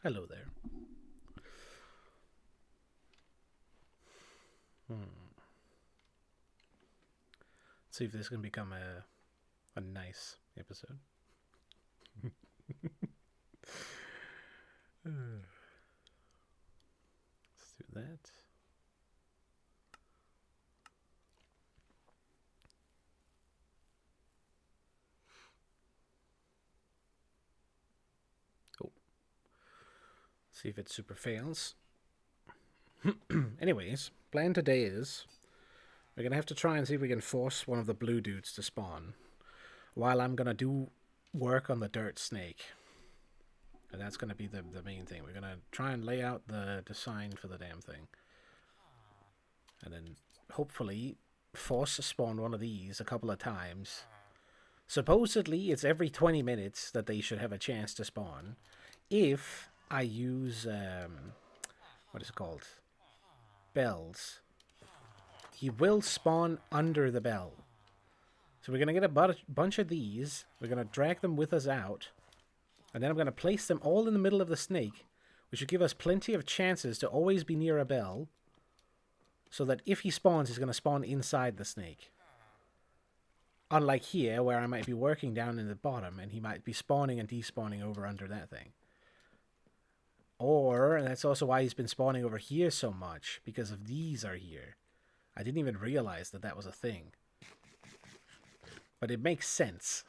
Hello there. Hmm. Let's see if this can become a nice episode. Let's do that. Oh, see if it super fails. Anyways, plan today is we're gonna have to try and see if we can force one of the blue dudes to spawn, while I'm gonna do work on the dirt snake. And that's gonna be the main thing. We're gonna try and lay out the design for the damn thing. And then hopefully force to spawn one of these a couple of times. Supposedly it's every 20 minutes that they should have a chance to spawn. If I use what is it called? Bells. He will spawn under the bell. So we're going to get a bunch of these. We're going to drag them with us out. And then I'm going to place them all in the middle of the snake, which will give us plenty of chances to always be near a bell. So that if he spawns, he's going to spawn inside the snake. Unlike here, where I might be working down in the bottom, and he might be spawning and despawning over under that thing. Or, and that's also why he's been spawning over here so much, because of these are here. I didn't even realize that that was a thing. But it makes sense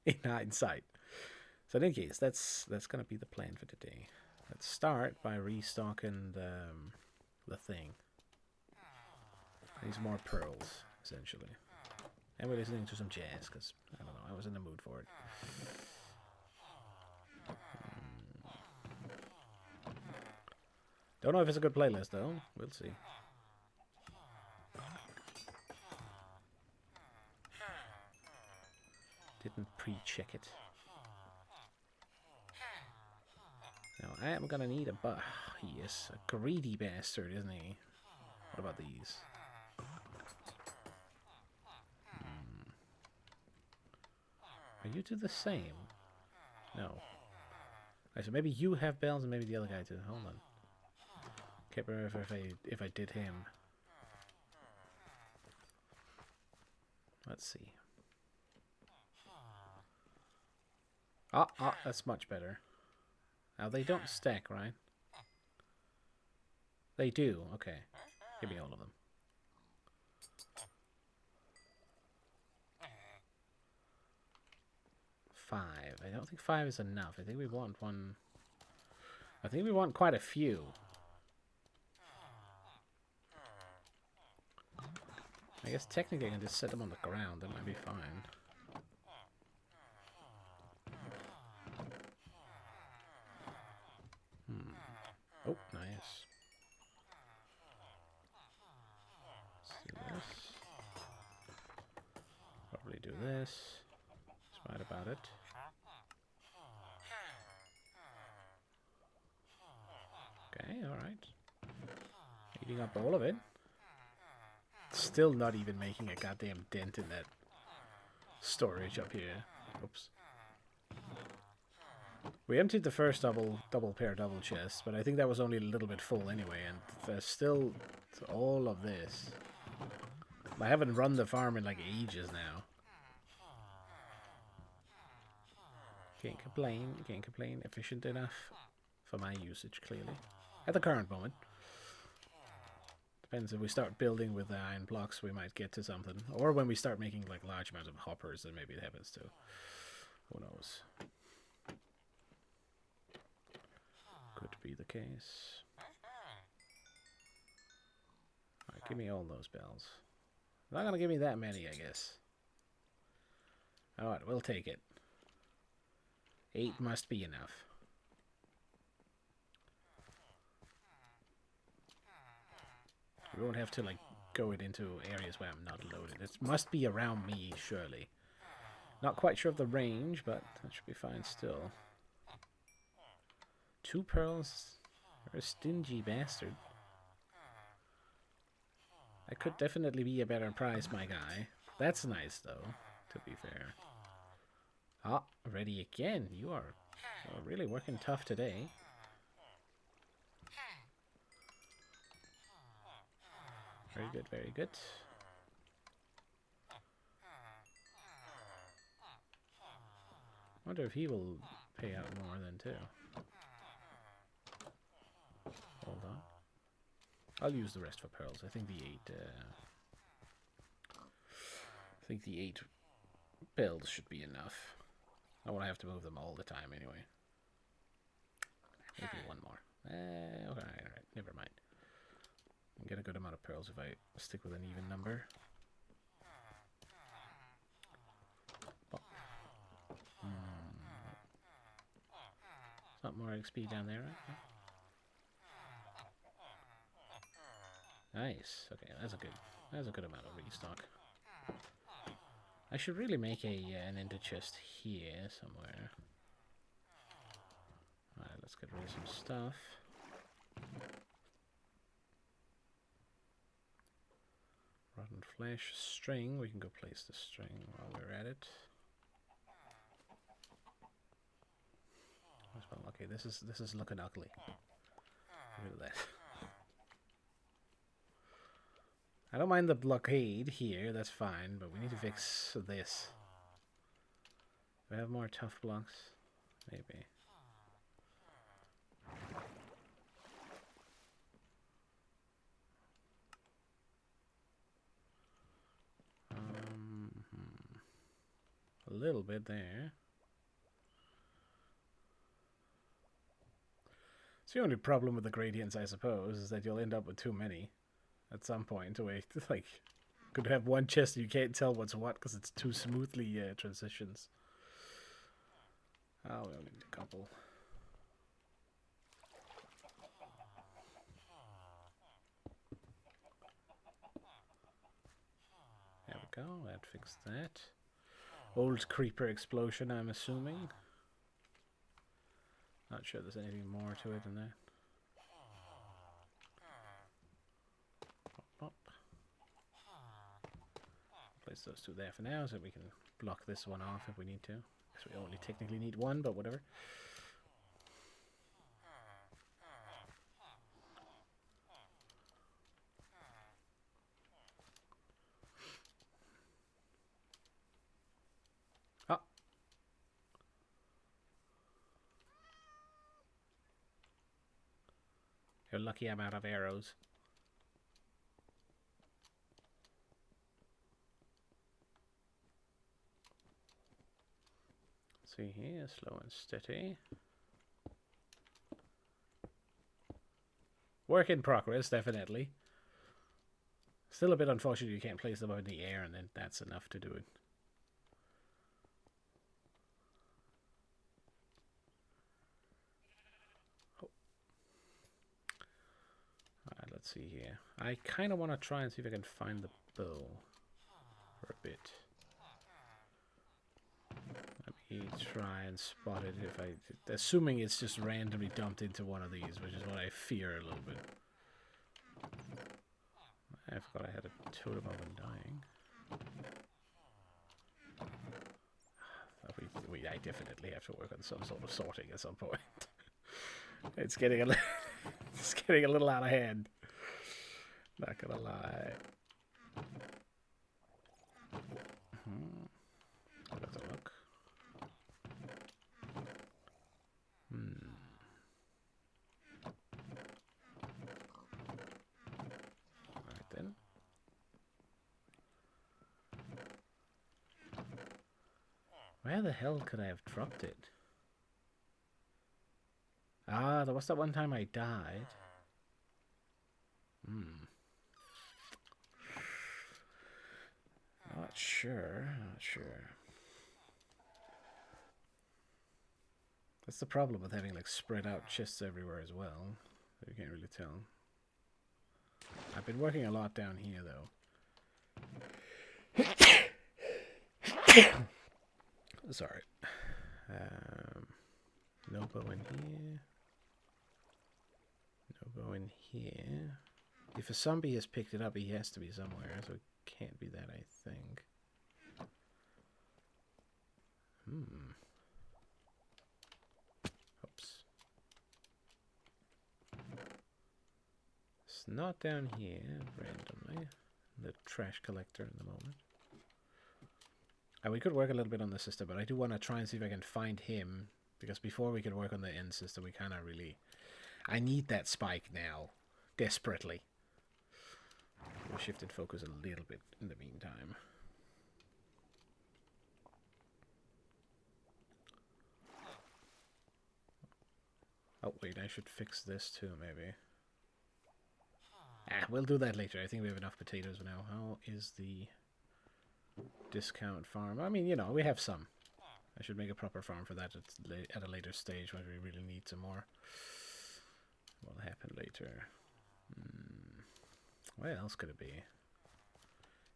in hindsight. So in any case, that's going to be the plan for today. Let's start by restocking the thing. These more pearls, essentially. And we're listening to some jazz, because, I don't know, I was in the mood for it. Don't know if it's a good playlist, though. We'll see. Didn't pre-check it. Now, I am gonna need a he is a greedy bastard, isn't he? What about these? Are you two the same? No. Right, so maybe you have bells and maybe the other guy too. Hold on. Can't remember if I did him. Let's see. That's much better. Now they don't stack, right? They do. Okay. Give me all of them. Five. I don't think five is enough. I think we want one. I think we want quite a few. I guess technically I can just set them on the ground. That might be fine. Oh, nice. Let's do this. Probably do this. That's right about it. Okay, alright. Eating up all of it. Still not even making a goddamn dent in that storage up here. Oops. We emptied the first double chest, but I think that was only a little bit full anyway, and there's still all of this. I haven't run the farm in like ages now. Can't complain. Efficient enough for my usage, clearly. At the current moment. Depends, if we start building with the iron blocks, we might get to something. Or when we start making like large amounts of hoppers, then maybe it happens too. Who knows? Could be the case. Alright, give me all those bells. Not gonna give me that many, I guess. Alright, we'll take it. 8 must be enough. We won't have to like go it into areas where I'm not loaded. It must be around me, surely. Not quite sure of the range, but that should be fine still. 2 pearls? You're a stingy bastard. That could definitely be a better price, my guy. That's nice, though, to be fair. Ah, ready again. You are really working tough today. Very good, very good. I wonder if he will pay out more then too. Hold on. I'll use the rest for pearls. I think the 8 builds should be enough. I won't have to move them all the time anyway. Maybe one more. Okay, alright, never mind. I get a good amount of pearls if I stick with an even number. Oh. Not more XP down there, right? Nice. Okay, that's a good amount of restock. I should really make an ender chest here somewhere. Alright, let's get rid of some stuff. Rotten flesh, string. We can go place the string while we're at it. Well, okay, this is looking ugly. Look at that. I don't mind the blockade here, that's fine, but we need to fix this. Do we have more tough blocks? Maybe. A little bit there. It's the only problem with the gradients, I suppose, is that you'll end up with too many at some point. Where like, could have one chest and you can't tell what's what because it's too smoothly transitions. Oh, we only need a couple. There we go. That fixed that. Old creeper explosion, I'm assuming. Not sure there's anything more to it than that. Pop, pop. Place those two there for now so we can block this one off if we need to. Because we only technically need one, but whatever. Oh. You're lucky I'm out of arrows. See here, slow and steady. Work in progress, definitely. Still a bit unfortunate you can't place them up in the air and then that's enough to do it. Oh. Alright, let's see here. I kind of want to try and see if I can find the bow for a bit. Let me try and spot it if I... Assuming it's just randomly dumped into one of these, which is what I fear a little bit. I forgot I had a totem of undying. I definitely have to work on some sort of sorting at some point. It's getting a little out of hand. Not gonna lie. Let's have a look. Alright then. Where the hell could I have dropped it? Ah, there was that one time I died. Not sure. That's the problem with having like spread out chests everywhere as well. You can't really tell. I've been working a lot down here though. Sorry. No bow in here. No bow in here. If a zombie has picked it up, he has to be somewhere, so it can't be that, I think. Oops. not down here randomly. The trash collector in the moment. And we could work a little bit on the system, but I do want to try and see if I can find him. Because before we could work on the end system, we kind of really... I need that spike now. Desperately. We'll shift and focus a little bit in the meantime. Oh, wait, I should fix this too, maybe. We'll do that later. I think we have enough potatoes now. How is the discount farm? I mean, you know, we have some. I should make a proper farm for that at a later stage when we really need some more. What will happen later? Where else could it be?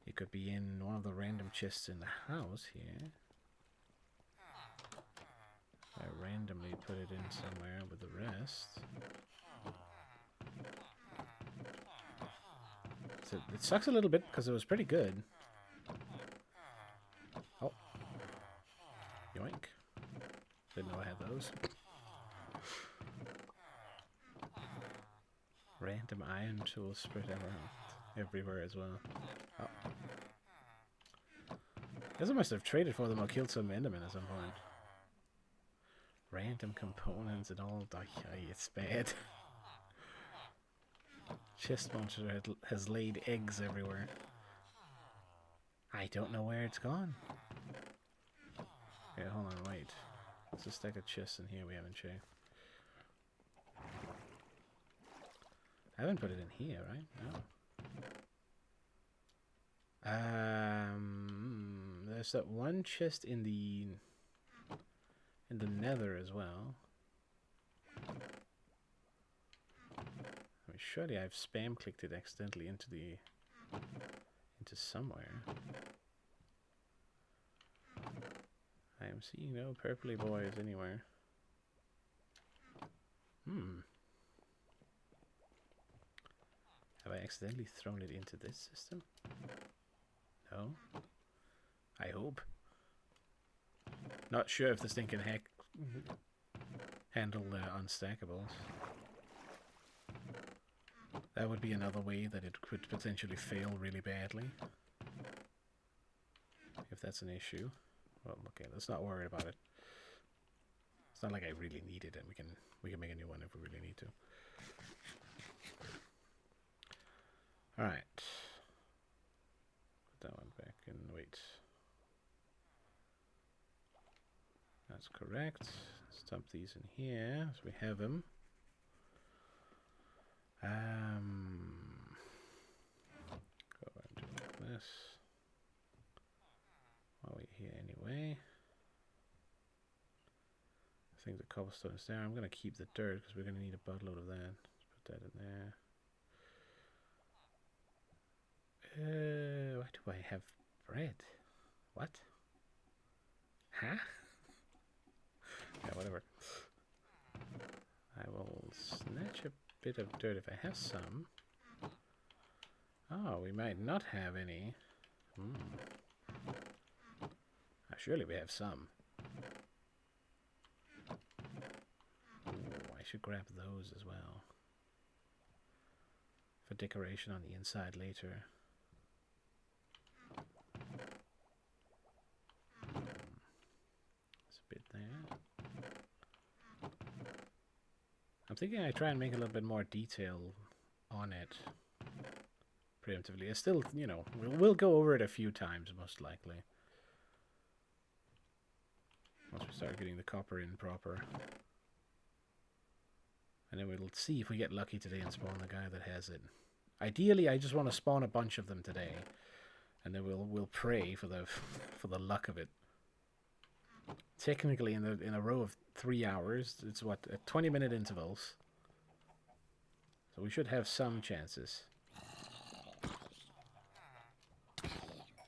It could be in one of the random chests in the house here. I randomly put it in somewhere with the rest. So it sucks a little bit because it was pretty good. Oh. Yoink. Didn't know I had those. Random iron tools spread around everywhere as well. Oh. I guess I must have traded for them or killed some Endermen at some point. Random components and all. It's bad. Chest monster has laid eggs everywhere. I don't know where it's gone. Okay, hold on, wait. There's a stack of chests in here we haven't checked. I haven't put it in here, right? No. There's that one chest in the nether as well. I mean, surely I've spam clicked it accidentally into somewhere. I am seeing no purpley boys anywhere. Have I accidentally thrown it into this system? No. I hope. Not sure if this thing can handle unstackables. That would be another way that it could potentially fail really badly. If that's an issue. Well, okay, let's not worry about it. It's not like I really need it, and we can make a new one if we really need to. Alright. Put that one back and wait. That's correct. Let's dump these in here so we have them. Go and do like this. While we're here anyway. I think the cobblestone is there. I'm going to keep the dirt because we're going to need a buttload of that. Let's put that in there. Why do I have bread? What? Huh? Yeah, whatever. I will snatch a bit of dirt if I have some. Oh, we might not have any. Surely we have some. Ooh, I should grab those as well. For decoration on the inside later. There's a bit there. I'm thinking I try and make a little bit more detail on it. Preemptively. It's still, you know, we'll go over it a few times most likely. Once we start getting the copper in proper. And then we'll see if we get lucky today and spawn the guy that has it. Ideally, I just want to spawn a bunch of them today. And then we'll pray for the luck of it. Technically, in a row of 3 hours, it's what, at 20-minute intervals. So we should have some chances.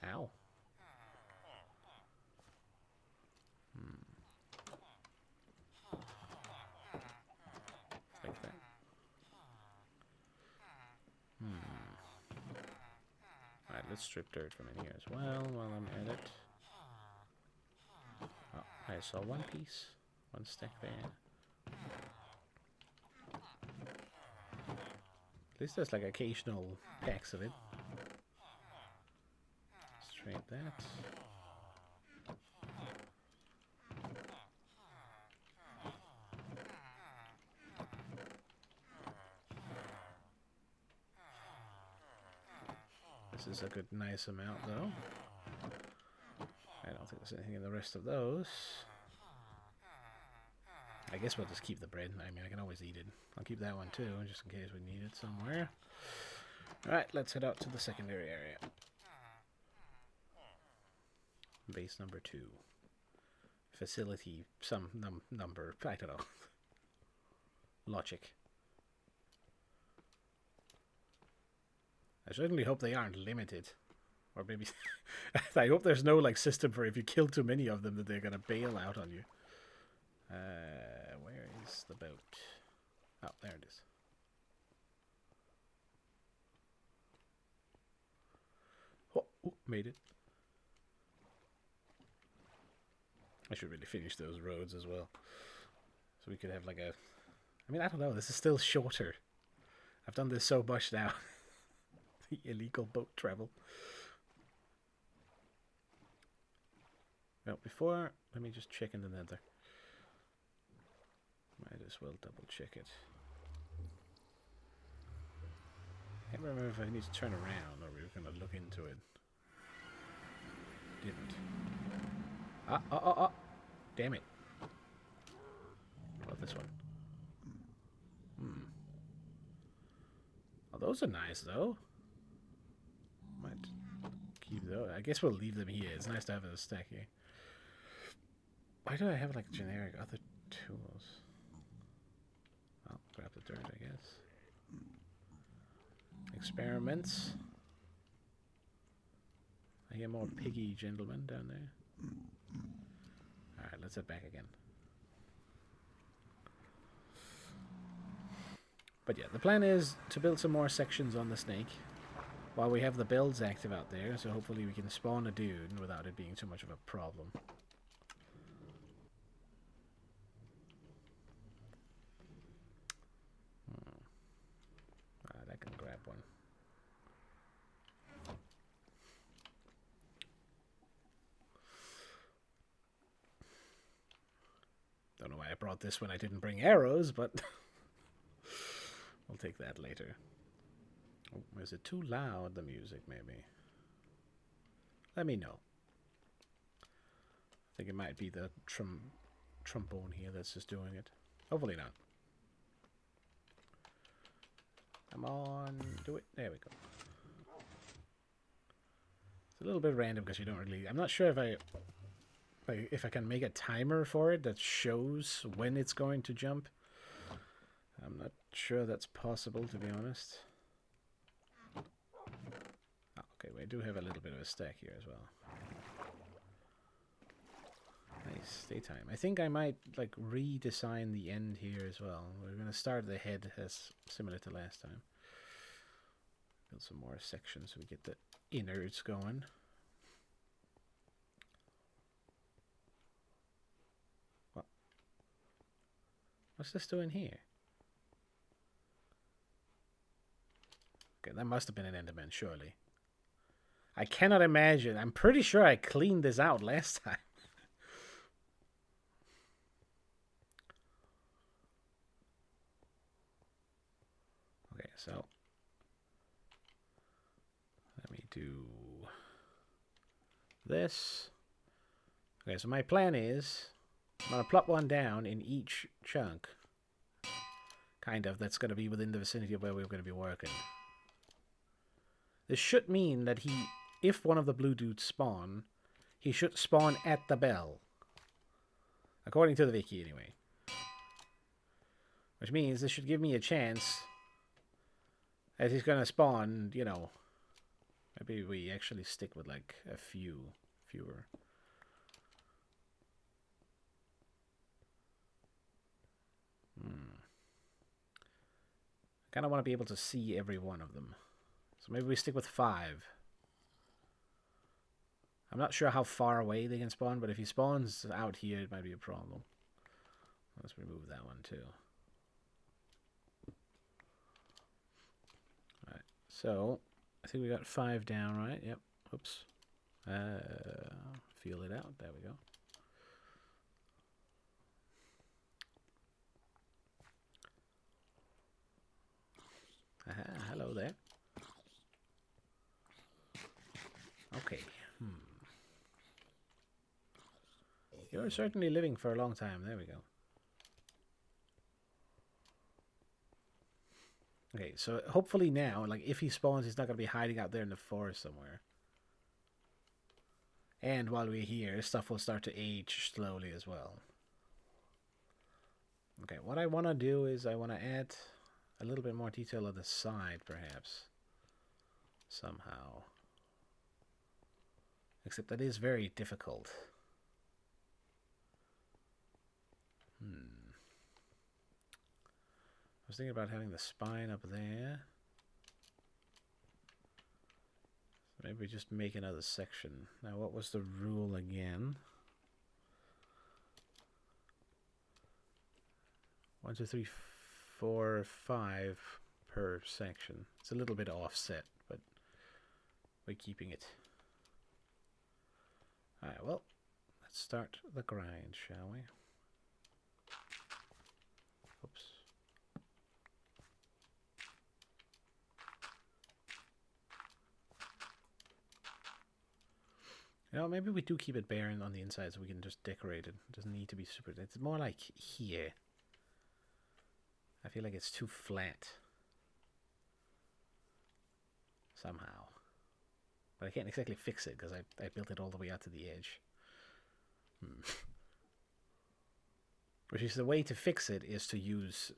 Ow. Like that. Alright, let's strip dirt from in here as well while I'm at it. Oh, I saw one piece. One stack there. least there's like occasional packs of it. Let's trade that. This is a good, nice amount, though. I don't think there's anything in the rest of those. I guess we'll just keep the bread. I mean, I can always eat it. I'll keep that one, too, just in case we need it somewhere. Alright, let's head out to the secondary area. Base number 2. Facility, some number. I don't know. Logic. I certainly hope they aren't limited. Or maybe... I hope there's no like system for if you kill too many of them that they're going to bail out on you. Where is the boat? Oh, there it is. Oh, made it. I should really finish those roads as well. So we could have like a... I mean, I don't know. This is still shorter. I've done this so much now. The illegal boat travel. Well, before... Let me just check in the nether. Might as well double check it. I can't remember if I need to turn around or we were going to look into it. Didn't. Ah! Damn it. What about this one? Oh, those are nice, though. Might keep those. I guess we'll leave them here. It's nice to have a stack here. Why do I have, like, generic other tools? I'll grab the dirt, I guess. Experiments. I hear more piggy gentlemen down there. Alright, let's head back again. But yeah, the plan is to build some more sections on the snake while we have the builds active out there, so hopefully we can spawn a dude without it being too much of a problem. Alright, I can grab one. Don't know why I brought this when I didn't bring arrows, but we'll take that later. Oh, is it too loud, the music, maybe? Let me know. I think it might be the trombone here that's just doing it. Hopefully not. Come on, do it. There we go. It's a little bit random because you don't really... I'm not sure if I can make a timer for it that shows when it's going to jump. I'm not sure that's possible, to be honest. Oh, okay, we do have a little bit of a stack here as well. Nice, daytime. I think I might like redesign the end here as well. We're going to start the head as similar to last time. Build some more sections so we get the innards going. What's this doing here? Okay, that must have been an Enderman, surely. I cannot imagine. I'm pretty sure I cleaned this out last time. Okay, so let me do this. Okay, so my plan is I'm going to plop one down in each chunk. Kind of, that's going to be within the vicinity of where we're going to be working. This should mean that if one of the blue dudes spawn, he should spawn at the bell. According to the wiki, anyway. Which means this should give me a chance, as he's going to spawn, you know, maybe we actually stick with like a fewer. I kind of want to be able to see every one of them. So maybe we stick with 5. I'm not sure how far away they can spawn, but if he spawns out here, it might be a problem. Let's remove that one too. So, I think we got 5 down, right? Yep. Oops. Feel it out. There we go. Aha, hello there. Okay. You're certainly living for a long time. There we go. Okay, so hopefully now, like, if he spawns, he's not going to be hiding out there in the forest somewhere. And while we're here, stuff will start to age slowly as well. Okay, what I want to do is I want to add a little bit more detail on the side, perhaps. Somehow. Except that is very difficult. I was thinking about having the spine up there. So maybe just make another section. Now, what was the rule again? 1, 2, 3, 4, 5 per section. It's a little bit offset, but we're keeping it. Alright, well, let's start the grind, shall we? Oops. You know, maybe we do keep it barren on the inside so we can just decorate it. It doesn't need to be super... It's more like here. I feel like it's too flat. Somehow. But I can't exactly fix it because I built it all the way out to the edge. Which is the way to fix it is to use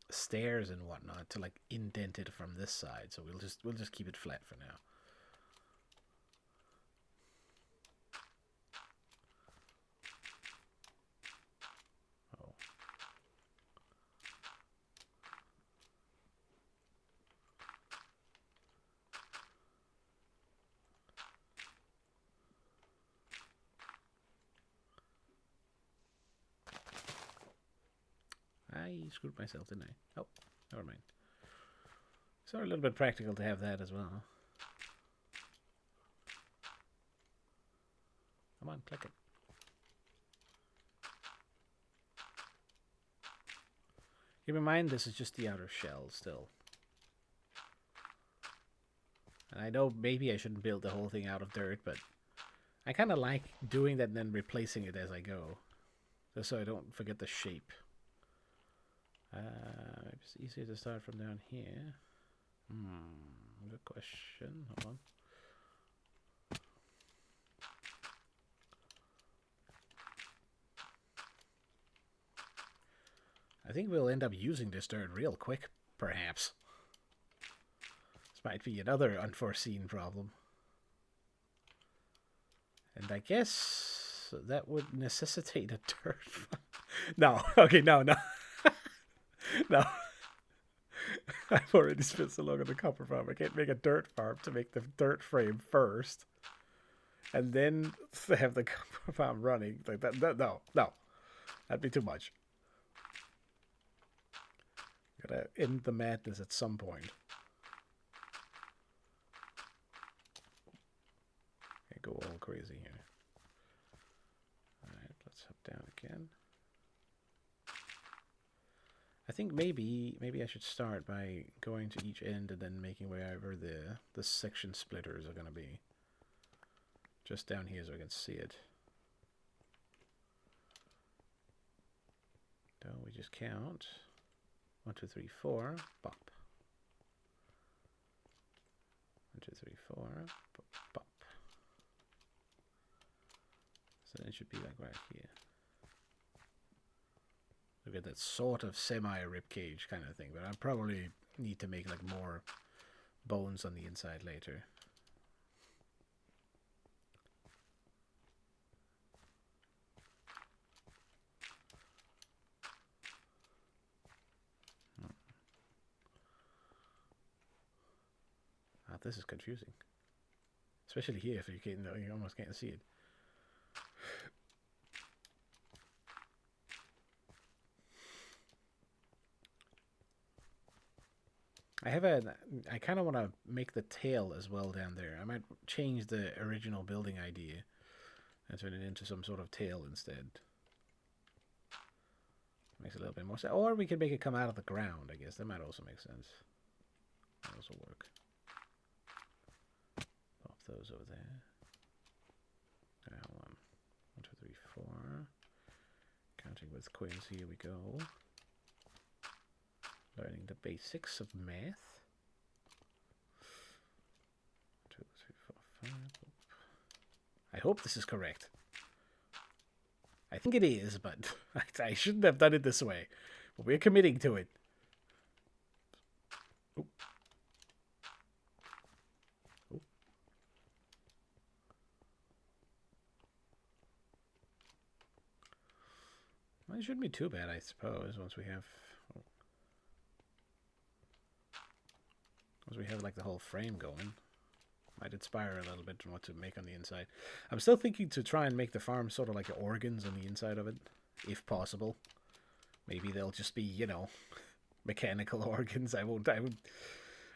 stairs and whatnot to like indent it from this side. So we'll just keep it flat for now. Oh. I screwed myself, didn't I? Oh, never mind. So a little bit practical to have that as well. Come on, click it. Keep in mind, this is just the outer shell still. And I know maybe I shouldn't build the whole thing out of dirt, but I kind of like doing that and then replacing it as I go. Just so I don't forget the shape. It's easier to start from down here. Good question. Hold on. I think we'll end up using this dirt real quick, perhaps. This might be another unforeseen problem. And I guess that would necessitate a dirt farm. No, okay, no. No. I've already spent so long on the copper farm. I can't make a dirt farm to make the dirt frame first. And then have the copper farm running. Like that. No. That'd be too much. Gotta end the madness at some point. Can't go all crazy here. Alright, let's hop down again. I think maybe I should start by going to each end and then making wherever the section splitters are gonna be. Just down here so I can see it. Don't we just count? 1, 2, 3, 4. Pop. 1, 2, 3, 4. Pop. Pop. So then it should be like right here. Look at that sort of semi-rib cage kind of thing, but I probably need to make like more bones on the inside later. This is confusing, especially here if you almost can't see it. I kind of want to make the tail as well down there. I might change the original building idea and turn it into some sort of tail instead. Makes a little bit more sense. Or we could make it come out of the ground, I guess. That might also make sense. That also work. Pop those over there. Now, 1, 2, 3, 4. Counting with coins, here we go. Learning the basics of math. 2, 3, 4, 5. I hope this is correct. I think it is, but I shouldn't have done it this way. But we're committing to it. Oop. Oop. Well, it shouldn't be too bad, I suppose, once we have like the whole frame going. Might inspire a little bit on what to make on the inside. I'm still thinking to try and make the farm sort of like organs on the inside of it, if possible. Maybe they'll just be, you know, mechanical organs. I'm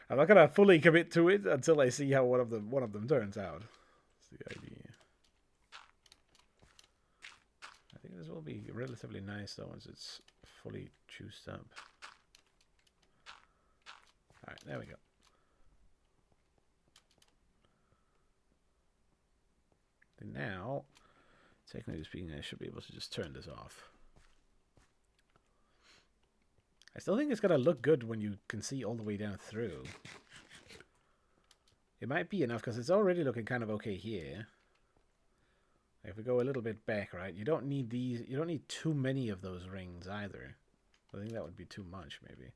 not gonna fully commit to it until I see how one of them turns out. That's the idea. I think this will be relatively nice though once it's fully juiced up. Alright, there we go. And now, technically speaking, I should be able to just turn this off. I still think it's going to look good when you can see all the way down through. It might be enough because it's already looking kind of okay here. If we go a little bit back, right, you don't need these, you don't need too many of those rings either. I think that would be too much, maybe.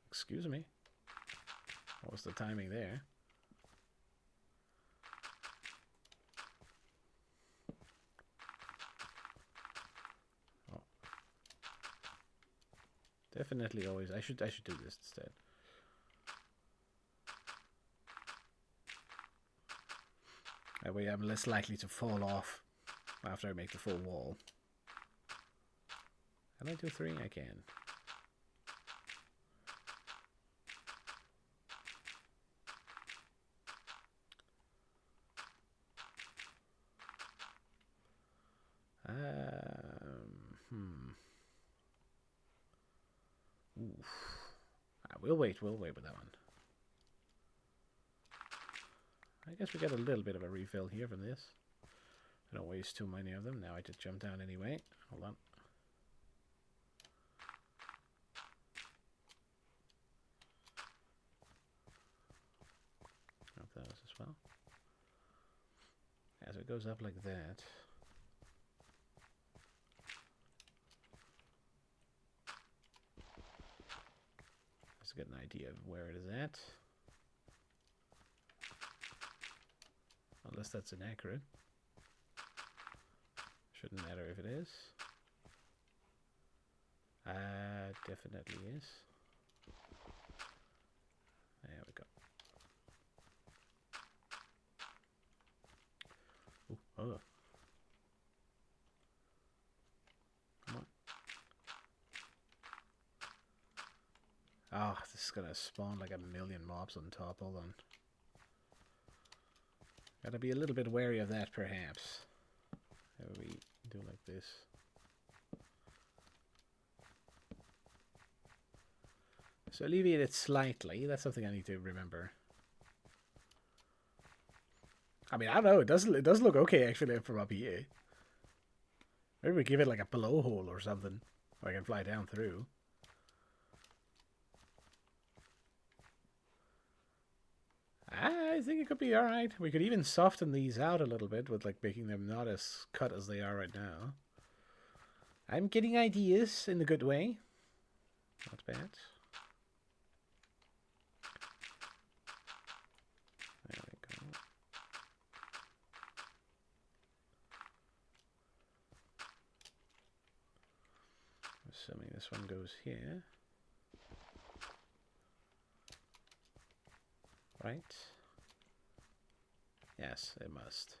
Excuse me. What was the timing there? Oh. Definitely always. I should do this instead. That way I'm less likely to fall off after I make the full wall. Can I do 3? I can. We'll wait with that one. I guess we get a little bit of a refill here from this. I don't waste too many of them. Now I just jump down anyway. Hold on. Grab those as well. As it goes up like that. Let's get an idea of where it is at. Unless that's inaccurate. Shouldn't matter if it is. Definitely is. There we go. Ooh, oh. Come on. Oh, this is gonna spawn like a million mobs on top. Hold on. Gotta be a little bit wary of that, perhaps. How do we do like this? So alleviate it slightly. That's something I need to remember. I mean, I don't know. It does look okay actually from up here. Maybe we give it like a blowhole or something, or I can fly down through. I think it could be alright. We could even soften these out a little bit with like making them not as cut as they are right now. I'm getting ideas in a good way. Not bad. There we go. Assuming this one goes here. Right. Yes, it must.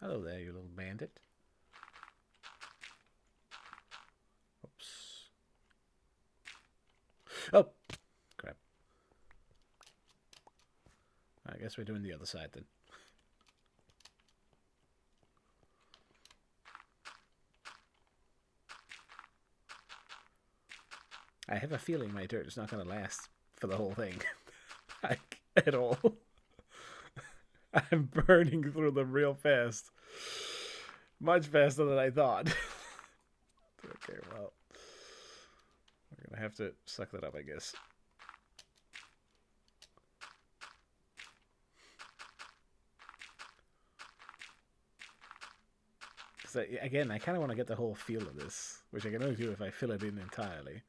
Hello there, you little bandit. Oops. Oh! Crap. I guess we're doing the other side then. I have a feeling my dirt is not going to last for the whole thing. Like, at all. I'm burning through them real fast. Much faster than I thought. Okay, well. We're going to have to suck that up, I guess. Because, again, I kind of want to get the whole feel of this, which I can only do if I fill it in entirely.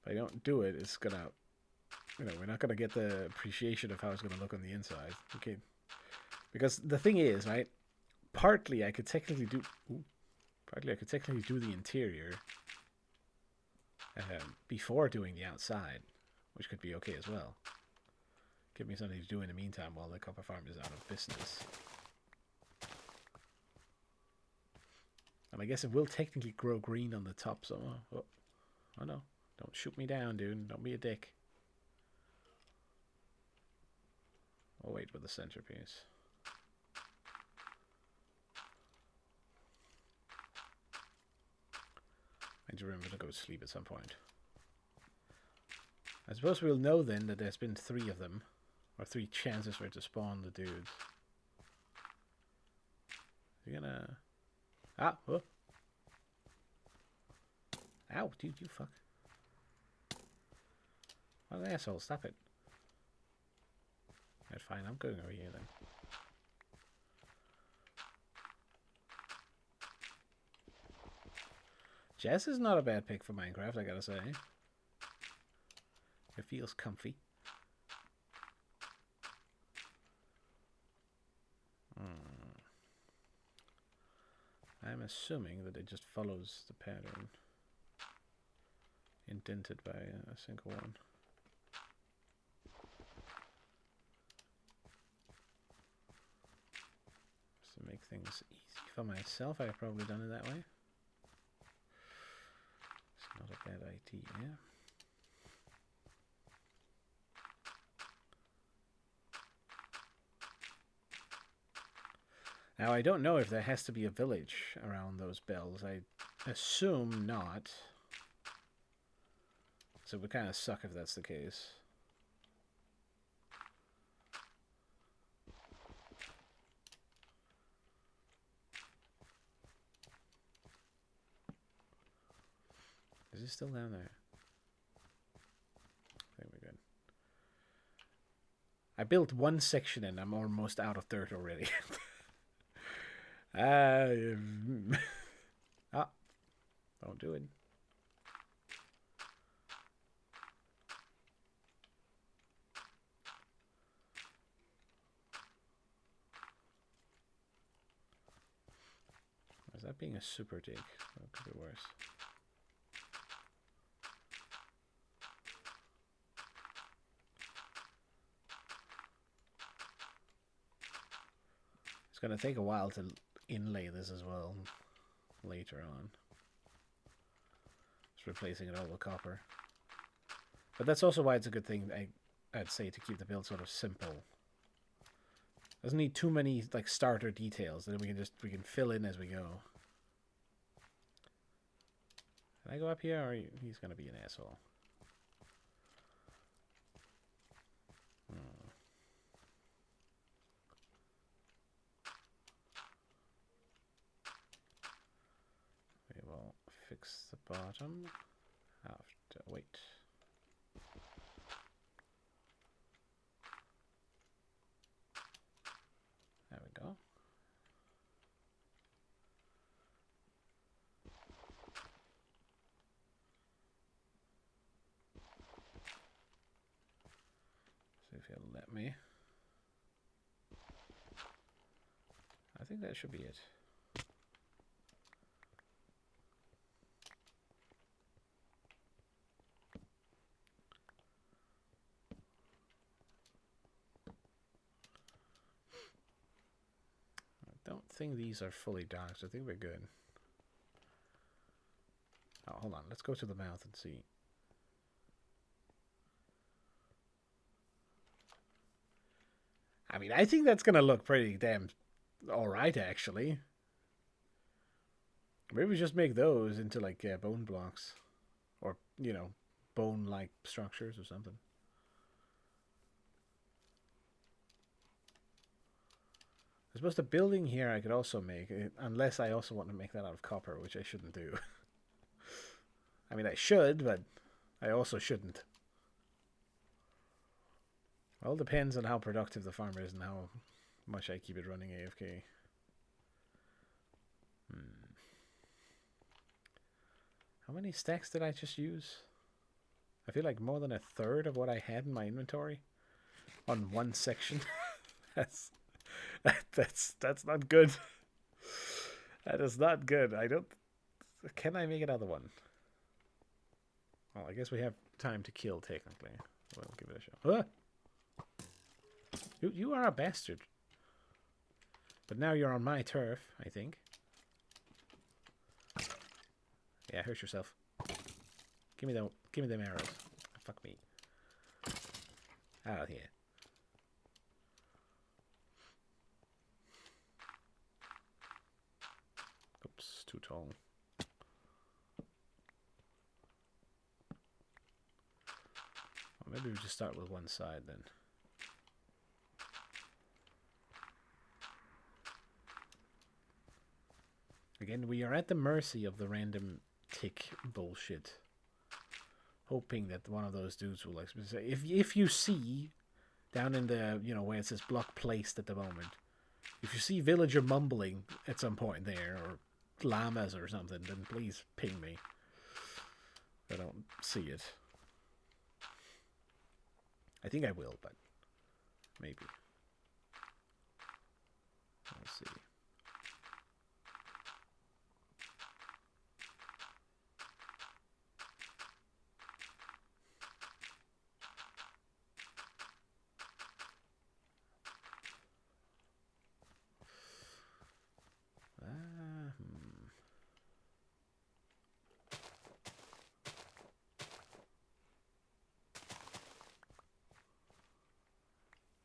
If I don't do it, it's going to... You know, we're not going to get the appreciation of how it's going to look on the inside. Okay. Because the thing is, right? Partly I could technically do... Partly I could technically do the interior before doing the outside, which could be okay as well. Give me something to do in the meantime while the copper farm is out of business. And I guess it will technically grow green on the top, so... Oh no. Don't shoot me down, dude. Don't be a dick. I'll wait with the centerpiece. I need to remember to go to sleep at some point. I suppose we'll know then that there's been 3 of them. Or 3 chances for it to spawn the dudes. You're gonna... Ah! Oh. Ow, dude, you fuck. What an asshole, stop it. Right, fine, I'm going over here then. Jess is not a bad pick for Minecraft, I gotta say. It feels comfy. I'm assuming that it just follows the pattern. Indented by a single one. To make things easy for myself, I've probably done it that way. It's not a bad idea. Now, I don't know if there has to be a village around those bells. I assume not. So it would kind of suck if that's the case. Is he still down there? I think we're good. I built one section and I'm almost out of dirt already. Ah, don't do it. Is that being a super dig? That could be worse. It's going to take a while to inlay this as well later on. Just replacing it all with copper. But that's also why it's a good thing, I'd say, to keep the build sort of simple. Doesn't need too many like starter details. Then we can fill in as we go. Can I go up here, or he's gonna be an asshole? We will fix the bottom. Wait. There we go. See if he'll let me. I think that should be it. don't think these are fully docked. I think we're good. Oh, hold on. Let's go to the mouth and see. I mean, I think that's going to look pretty damn alright, actually. Maybe we just make those into, like, bone blocks. Or, you know, bone-like structures or something. I suppose the building here I could also make, unless I also want to make that out of copper, which I shouldn't do. I mean, I should, but I also shouldn't. All depends on how productive the farm is and how much I keep it running AFK. How many stacks did I just use? I feel like more than a third of what I had in my inventory on one section. that's not good. That is not good. I don't. Can I make another one? Well, I guess we have time to kill technically. We'll give it a shot. You are a bastard. But now you're on my turf, I think. Yeah, hurt yourself. Give me them arrows. Fuck me. Out of here. Oops, too tall. Well, maybe we just start with one side then. Again, we are at the mercy of the random tick bullshit. Hoping that one of those dudes will like say, if you see down in the, you know, where it says block placed at the moment, if you see villager mumbling at some point there, or llamas or something, then please ping me. I don't see it. I think I will, but maybe. Let's see.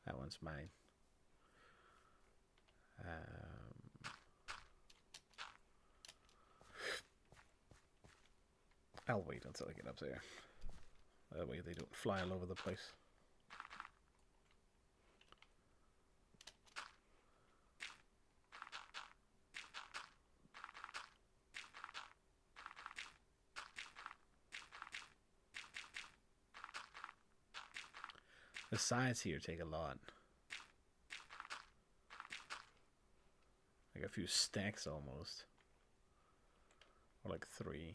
That one's mine. I'll wait until I get up there. That way they don't fly all over the place. The sides here take a lot. Like a few stacks almost. Or like 3.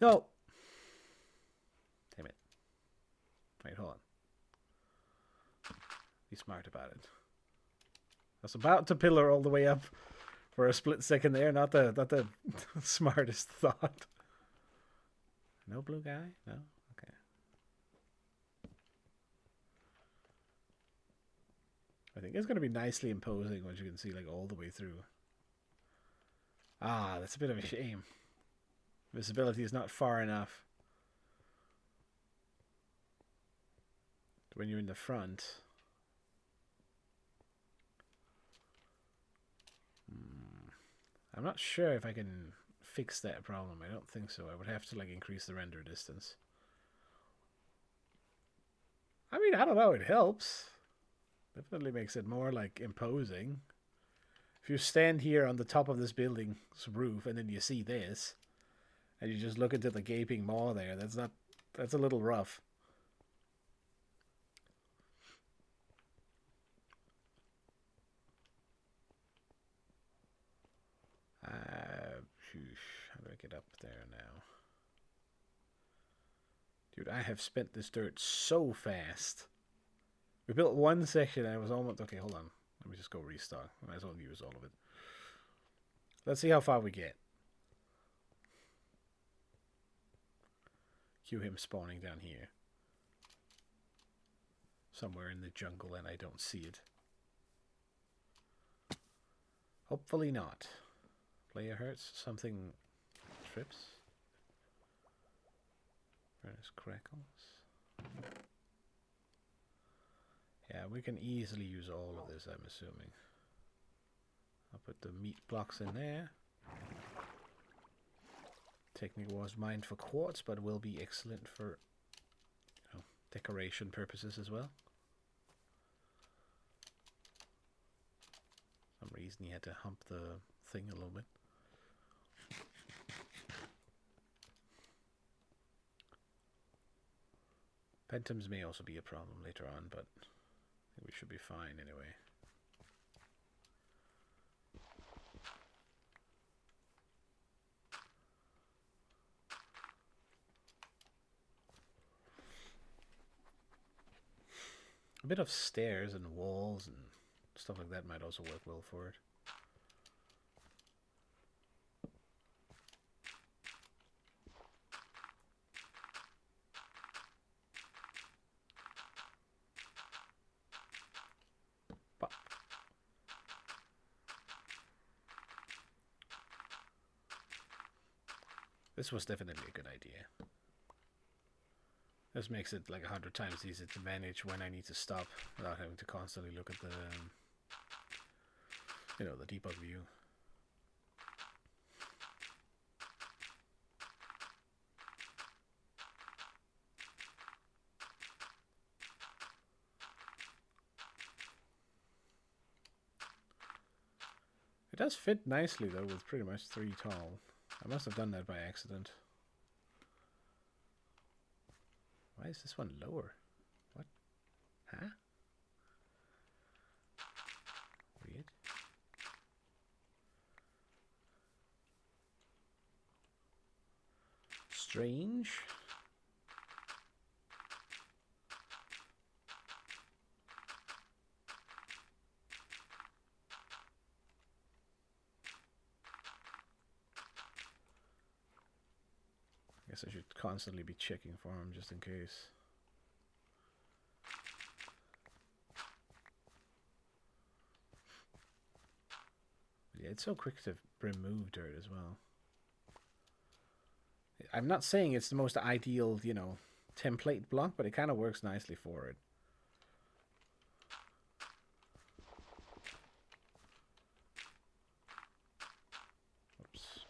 No! Damn it. Wait, hold on. Be smart about it. I was about to pillar all the way up for a split second there. Not the smartest thought. No blue guy? No? Okay. I think it's going to be nicely imposing once you can see like all the way through. Ah, that's a bit of a shame. Visibility is not far enough. When you're in the front. I'm not sure if I can fix that problem. I don't think so. I would have to like increase the render distance. I mean, I don't know. It helps. Definitely makes it more like imposing. If you stand here on the top of this building's roof and then you see this, and you just look into the gaping maw there, that's a little rough. How do I get up there now? Dude, I have spent this dirt so fast. We built one section and it was almost... Okay, hold on. Let me just go restock. I might as well use all of it. Let's see how far we get. Cue him spawning down here. somewhere in the jungle and I don't see it. Hopefully not. Player hurts, something trips. Furnace crackles. Yeah, we can easily use all of this, I'm assuming. I'll put the meat blocks in there. Technique was mined for quartz, but will be excellent for decoration purposes as well. For some reason he had to hump the thing a little bit. Pentums may also be a problem later on, but I think we should be fine anyway. A bit of stairs and walls and stuff like that might also work well for it. But this was definitely a good idea. This makes it like 100 times easier to manage when I need to stop without having to constantly look at the, the debug view. It does fit nicely though, with pretty much 3 tall. I must have done that by accident. Why is this one lower? What? Huh? Weird. Strange. I guess I should constantly be checking for him just in case. Yeah, it's so quick to remove dirt as well. I'm not saying it's the most ideal, template block, but it kind of works nicely for it. Oops.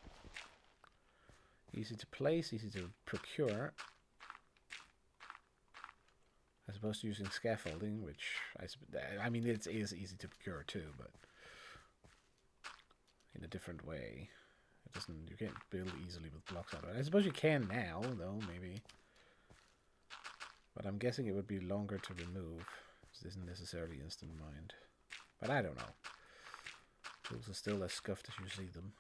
Easy to place, easy to procure. As opposed to using scaffolding, which I mean it is easy to procure too, but in a different way. It doesn't. You can't build easily with blocks out of it. I suppose you can now, though, maybe. But I'm guessing it would be longer to remove. This isn't necessarily instant mined. But I don't know. Tools are still as scuffed as you see them.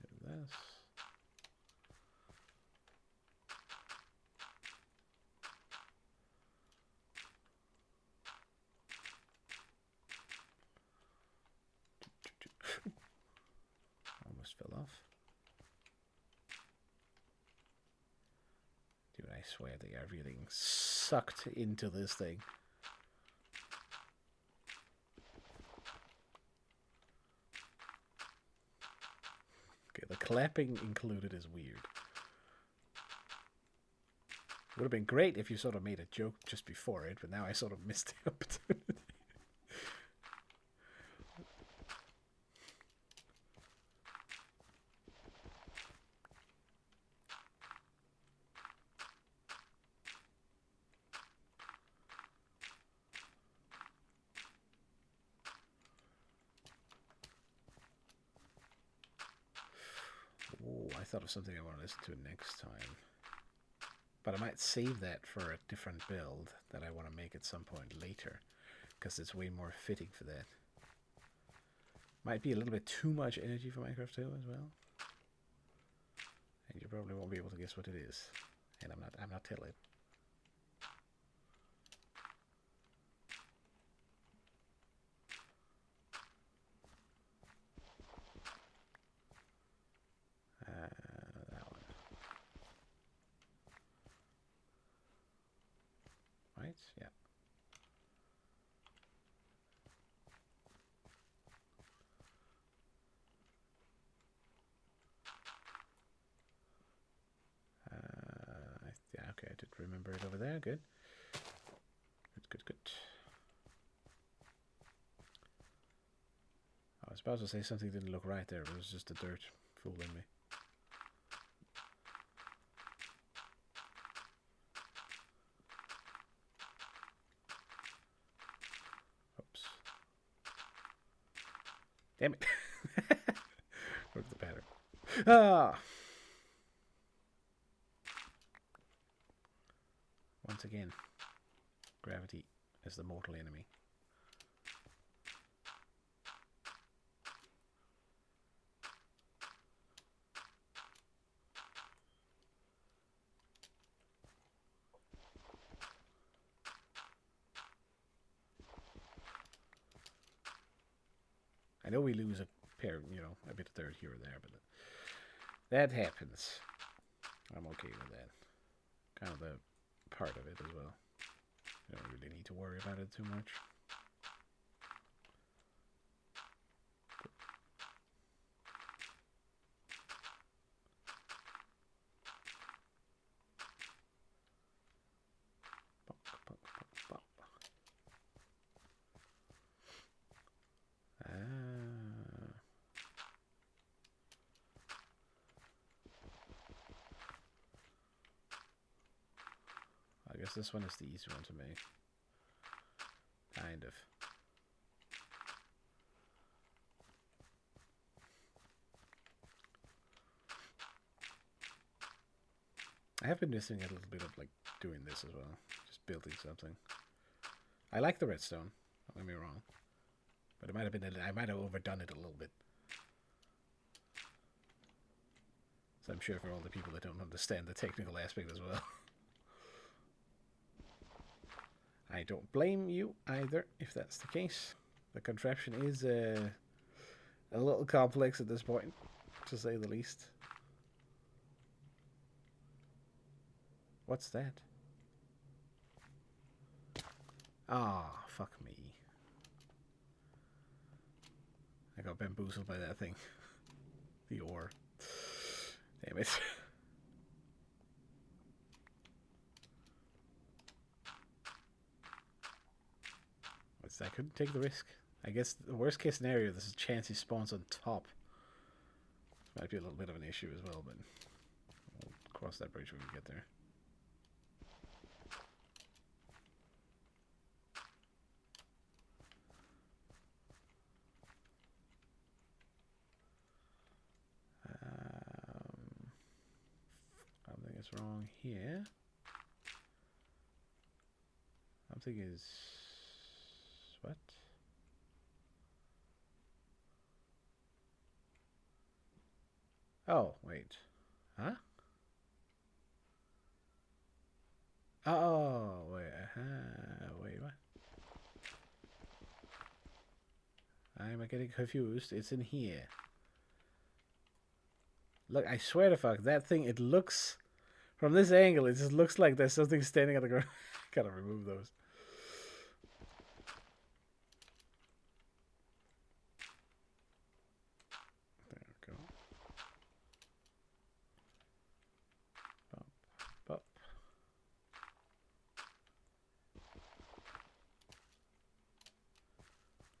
Do this. Almost fell off. Dude, I swear they are getting sucked into this thing. Okay, the clapping included is weird. It would have been great if you sort of made a joke just before it, but now I sort of missed the opportunity. Oh, I thought of something I want to listen to next time. But I might save that for a different build that I want to make at some point later, because it's way more fitting for that. Might be a little bit too much energy for Minecraft 2 as well. And you probably won't be able to guess what it is. And I'm not telling. Okay, I did remember it over there. Good. Good. I was about to say something didn't look right there, but it was just the dirt fooling me. Oops. Damn it. Broke the pattern. Ah! Once again, gravity is the mortal enemy. I know we lose a pair, a bit of dirt here or there, but that happens. I'm okay with that. Kind of the part of it as well. You don't really need to worry about it too much. I guess this one is the easy one to make. Kind of. I have been missing a little bit of like doing this as well. Just building something. I like the redstone, don't get me wrong. But it might have been I might have overdone it a little bit. So I'm sure for all the people that don't understand the technical aspect as well. I don't blame you either, if that's the case. The contraption is a little complex at this point, to say the least. What's that? Ah, oh, fuck me. I got bamboozled by that thing. The ore. Damn it. I couldn't take the risk. I guess the worst case scenario, this is a chance he spawns on top. Might be a little bit of an issue as well, but we'll cross that bridge when we get there. Something is wrong here. Something is... what? Oh, wait. Huh? Oh, wait. Wait, what? I'm getting confused. It's in here. Look, I swear to fuck, that thing, it looks... from this angle, it just looks like there's something standing on the ground. Gotta remove those. There we go. Bop, bop.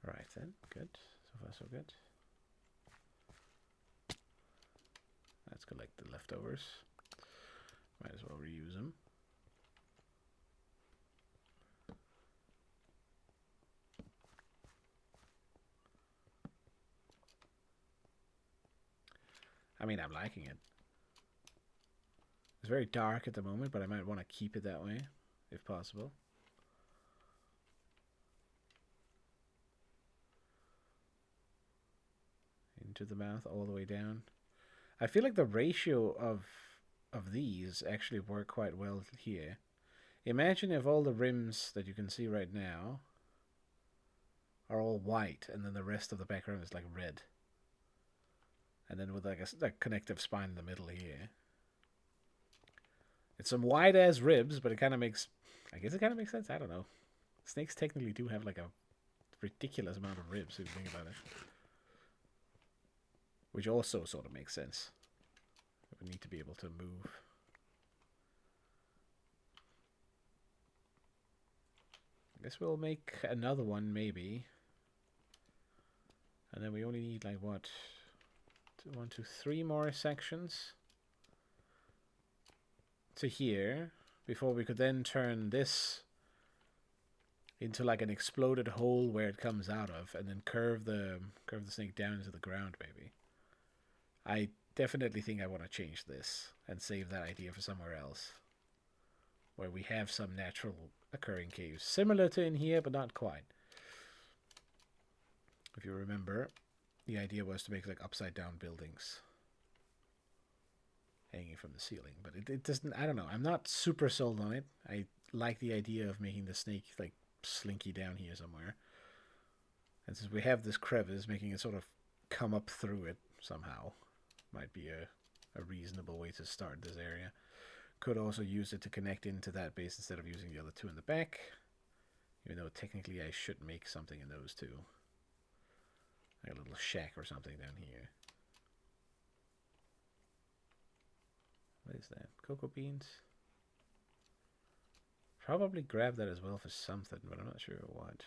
Right then, good. So far so good. Let's collect the leftovers. Might as well reuse them. I mean, I'm liking it. It's very dark at the moment, but I might want to keep it that way, if possible. Into the mouth, all the way down. I feel like the ratio of these actually work quite well here. Imagine if all the rims that you can see right now are all white, and then the rest of the background is like red. And then with like a connective spine in the middle here. It's some wide ass ribs, but it kind of makes... I guess it kind of makes sense. I don't know. Snakes technically do have like a ridiculous amount of ribs if you think about it. Which also sort of makes sense. We need to be able to move. guess we'll make another one, maybe. And then we only need, like, what? 1, 2, 3 more sections to here before we could then turn this into like an exploded hole where it comes out of, and then curve the snake down into the ground. Maybe. I definitely think I want to change this and save that idea for somewhere else, where we have some natural occurring caves similar to in here, but not quite. If you remember, the idea was to make like upside down buildings hanging from the ceiling, but it doesn't. I don't know. I'm not super sold on it. I like the idea of making the snake like slinky down here somewhere, and since we have this crevice, making it sort of come up through it somehow might be a reasonable way to start this area. Could also use it to connect into that base instead of using the other two in the back, even though technically I should make something in those two, like a little shack or something down here. What is that? Cocoa beans? Probably grab that as well for something, but I'm not sure what.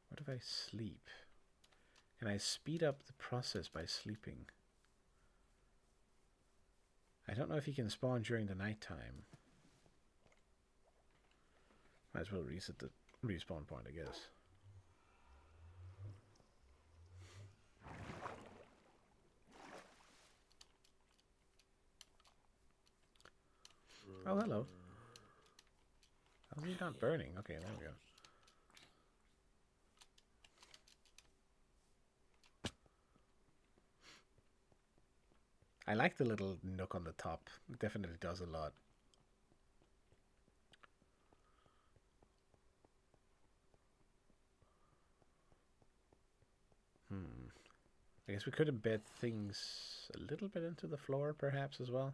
What if I sleep? Can I speed up the process by sleeping? I don't know if you can spawn during the nighttime. Might as well reset the respawn point, I guess. Oh, hello. How's he not burning? Okay, there we go. I like the little nook on the top. It definitely does a lot. I guess we could embed things a little bit into the floor, perhaps, as well.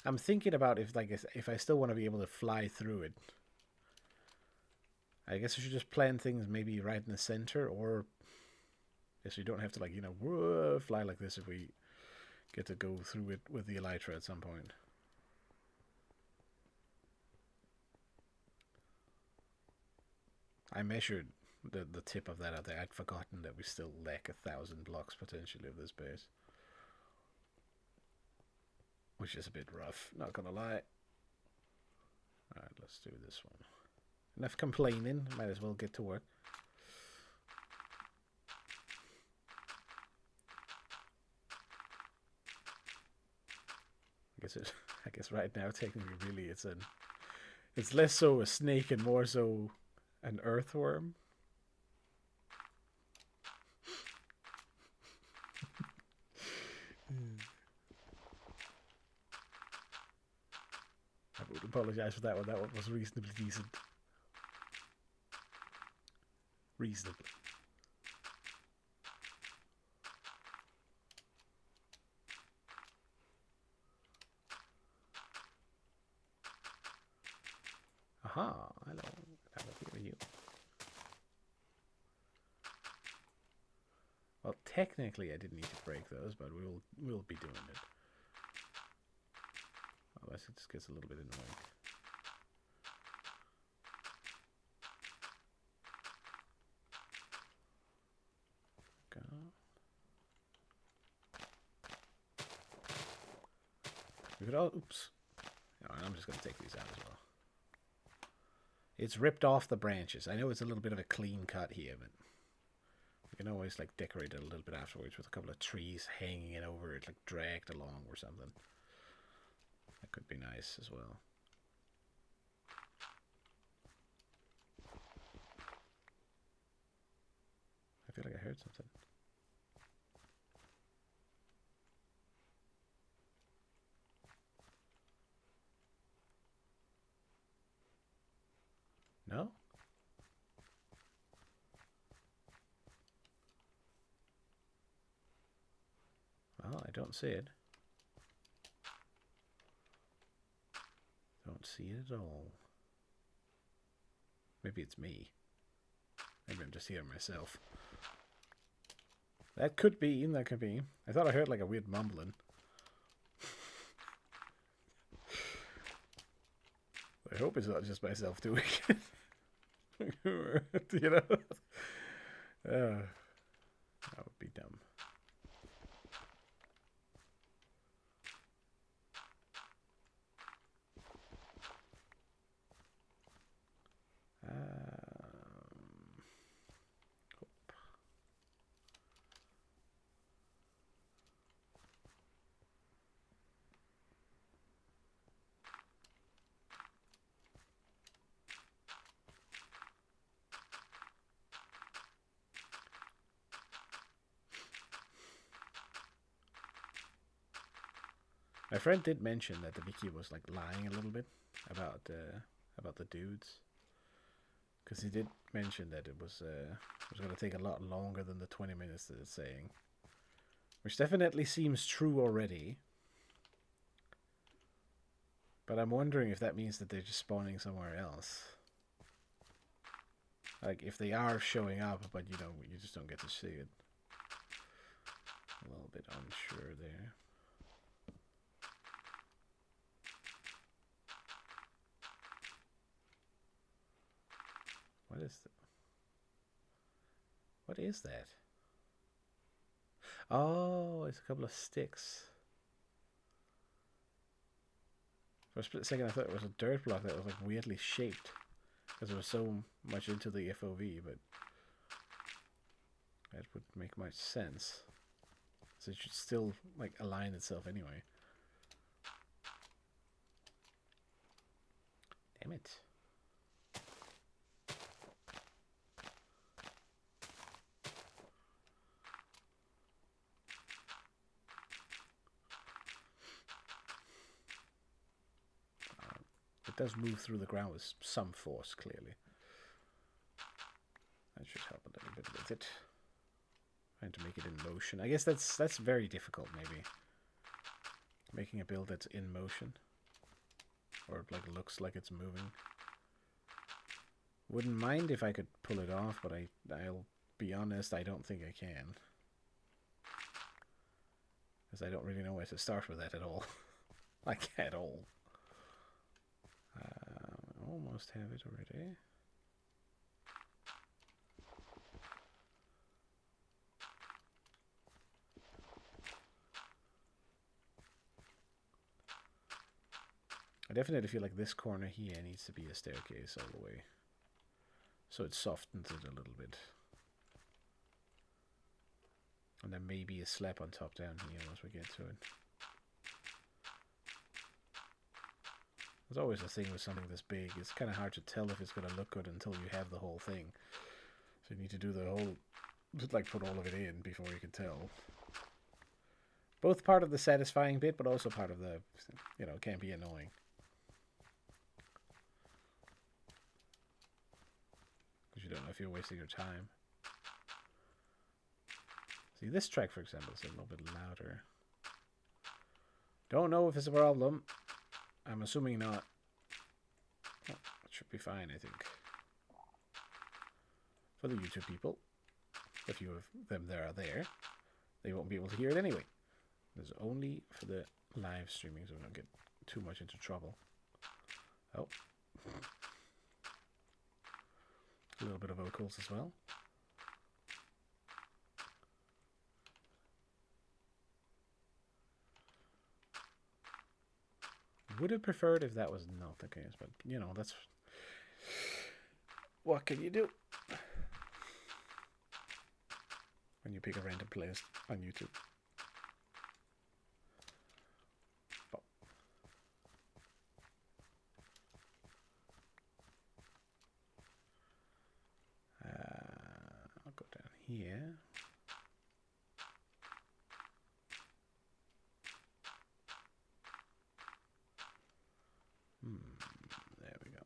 I'm thinking about if I still want to be able to fly through it. I guess I should just plan things maybe right in the center, or I guess we don't have to, like, you know, fly like this if we get to go through it with the elytra at some point. I measured the tip of that out there. I'd forgotten that we still lack 1,000 blocks potentially of this base, which is a bit rough, not gonna lie. Alright, let's do this one. Enough complaining, might as well get to work. I guess right now technically really it's less so a snake and more so an earthworm. I would apologize for that one. That one was reasonably decent. Reasonably. Aha, hello. Have a beer with you. Well, technically I didn't need to break those, but we'll be doing it. Otherwise it just gets a little bit annoying. Go. We could all, oops. No, I'm just going to take these out as well. It's ripped off the branches. I know it's a little bit of a clean cut here, but we can always like decorate it a little bit afterwards with a couple of trees hanging it over it, like dragged along or something. That could be nice as well. I feel like I heard something. No? Well, I don't see it. Don't see it at all. Maybe it's me. Maybe I'm just hearing myself. That could be. I thought I heard like a weird mumbling. I hope it's not just myself doing it. You know? That would be dumb. My friend did mention that the wiki was like lying a little bit about the dudes, because he did mention that it was going to take a lot longer than the 20 minutes that it's saying, which definitely seems true already. But I'm wondering if that means that they're just spawning somewhere else. Like if they are showing up, but you just don't get to see it. A little bit unsure there. What is that? Oh, it's a couple of sticks. For a split second I thought it was a dirt block that was like weirdly shaped, because it was so much into the FOV, but that would make much sense. So it should still like align itself anyway. Damn it. It does move through the ground with some force, clearly. That should help a little bit with it. Trying to make it in motion. I guess that's very difficult, maybe. Making a build that's in motion. Or like looks like it's moving. Wouldn't mind if I could pull it off, but I'll be honest, I don't think I can. Because I don't really know where to start with that at all. Like, at all. Almost have it already. I definitely feel like this corner here needs to be a staircase all the way. So it softens it a little bit. And then maybe a slab on top down here once we get to it. There's always a thing with something this big. It's kind of hard to tell if it's going to look good until you have the whole thing. So you need to do the whole, like put all of it in before you can tell. Both part of the satisfying bit, but also part of the, it can be annoying. Because you don't know if you're wasting your time. See, this track, for example, is a little bit louder. Don't know if it's a problem. I'm assuming not. Oh, it should be fine, I think. For the YouTube people, if you of them there are there, they won't be able to hear it anyway. This is only for the live streaming, so we don't get too much into trouble. Oh. A little bit of vocals as well. Would have preferred if that was not the case, but that's what can you do when you pick a random playlist on YouTube. I'll go down here. There we go.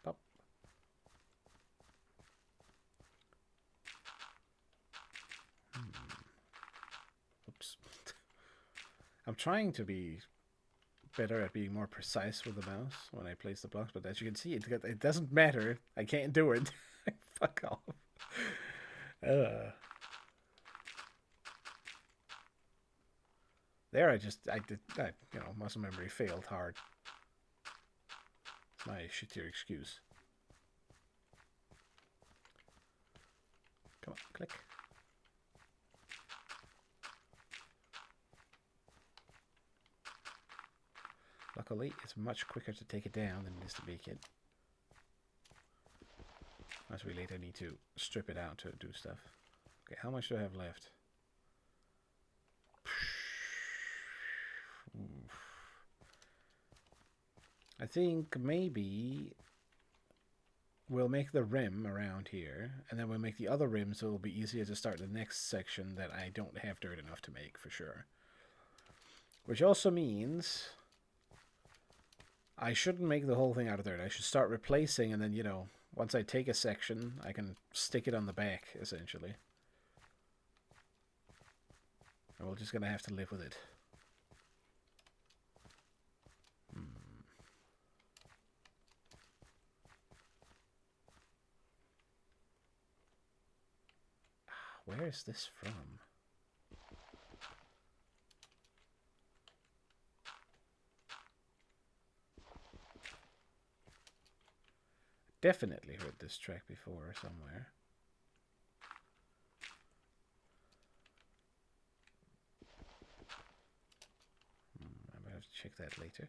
Pop. Oops. I'm trying to be better at being more precise with the mouse when I place the blocks, but as you can see, it doesn't matter. I can't do it. Fuck off. There, I did that. Muscle memory failed hard. It's my shittier excuse. Come on, click. Luckily, it's much quicker to take it down than it is to make it. As we later need to strip it out to do stuff. Okay, how much do I have left? I think maybe we'll make the rim around here, and then we'll make the other rim so it'll be easier to start the next section that I don't have dirt enough to make, for sure. Which also means I shouldn't make the whole thing out of dirt. I should start replacing, and then, once I take a section, I can stick it on the back, essentially. And we're just going to have to live with it. Where is this from? Definitely heard this track before somewhere. I might have to check that later.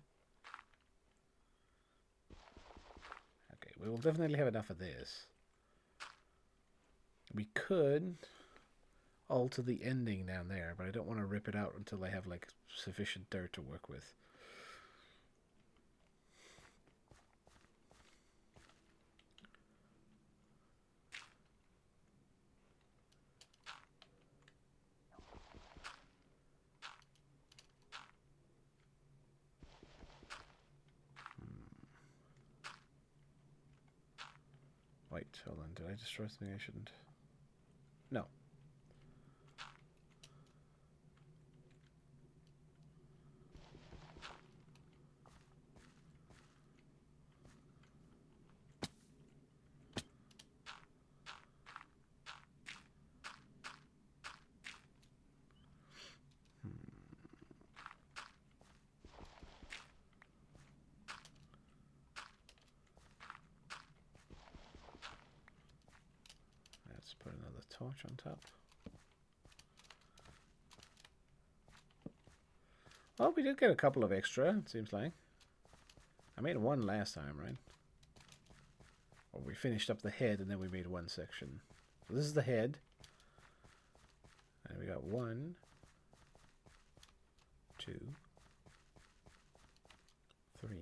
Okay, we will definitely have enough of this. We could alter the ending down there, but I don't want to rip it out until I have like sufficient dirt to work with. Wait, hold on. Did I destroy something I shouldn't? No. Let's put another torch on top. Well, we did get a couple of extra, it seems like. I made one last time, right? Or we finished up the head and then we made one section. So this is the head. And we got 1, 2, 3,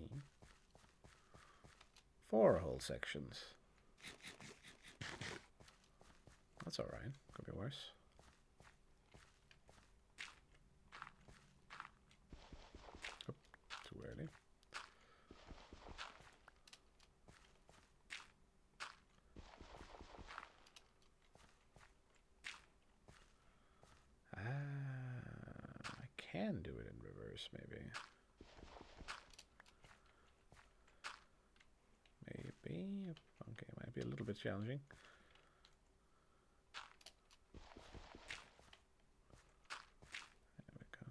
4 whole sections. That's alright. Could be worse. Oh, too early. I can do it in reverse, maybe. Maybe. Okay, it might be a little bit challenging. There we go.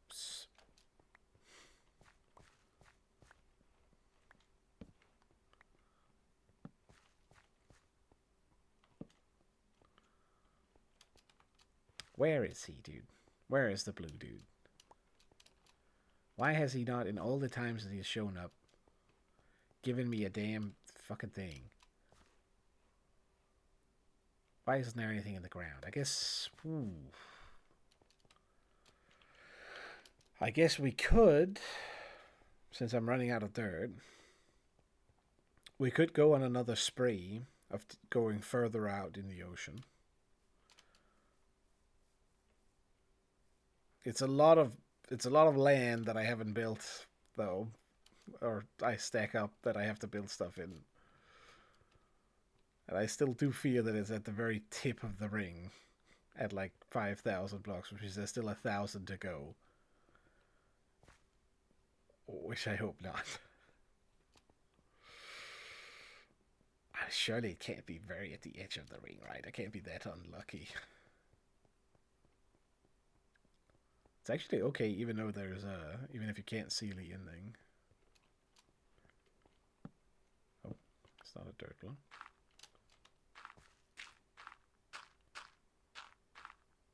Oops. Where is he, dude? Where is the blue dude? Why has he not, in all the times that he's shown up, given me a damn fucking thing? Why isn't there anything in the ground? I guess... Ooh. I guess we could, since I'm running out of dirt, we could go on another spree of going further out in the ocean. It's a lot of land that I haven't built, though, or I stack up that I have to build stuff in. And I still do feel that it's at the very tip of the ring at like 5,000 blocks, which means there's still 1,000 to go. Which I hope not. Surely it can't be very at the edge of the ring, right? I can't be that unlucky. It's actually okay, even though there's even if you can't see the ending. Oh, it's not a dirt one.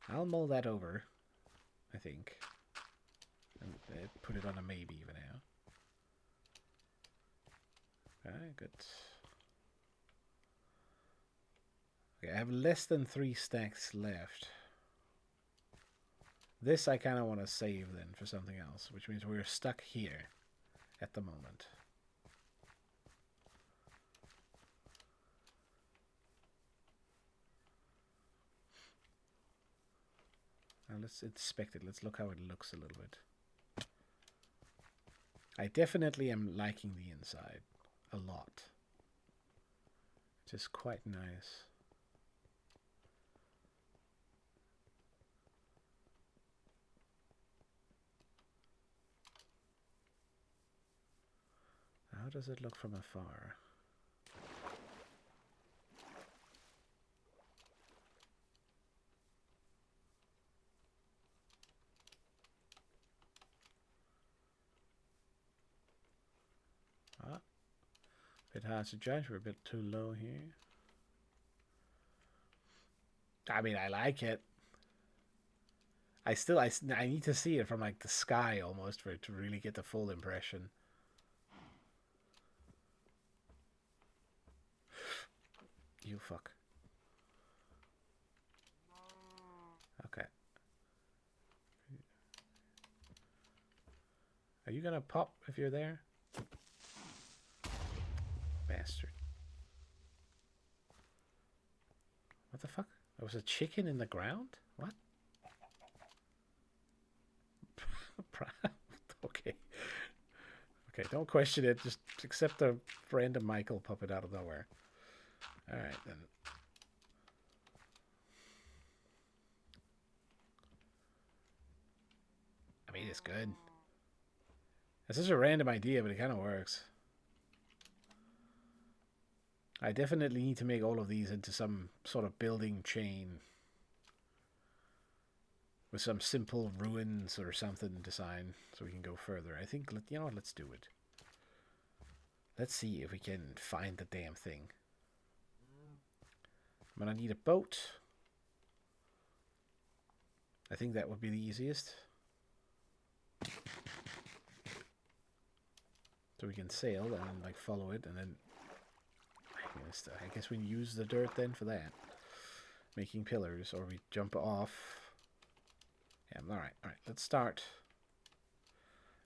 I'll mull that over, I think. And put it on a maybe for now. Okay, good. Okay, I have less than 3 stacks left. This I kind of want to save then for something else, which means we're stuck here at the moment. Now let's inspect it. Let's look how it looks a little bit. I definitely am liking the inside a lot. It is quite nice. How does it look from afar? Ah, bit hard to judge. We're a bit too low here. I mean, I like it. I need to see it from like the sky almost for it to really get the full impression. You fuck. Okay. Are you gonna pop if you're there? Bastard. What the fuck? There was a chicken in the ground? What? Okay. Okay, don't question it. Just accept a random Michael puppet out of nowhere. Alright, then. I mean, it's good. It's such a random idea, but it kind of works. I definitely need to make all of these into some sort of building chain with some simple ruins or something design so we can go further. I think, you know what, let's do it. Let's see if we can find the damn thing. I'm gonna need a boat. I think that would be the easiest. So we can sail and like follow it, and then I guess we use the dirt then for that. Making pillars, or we jump off. Yeah, alright, let's start.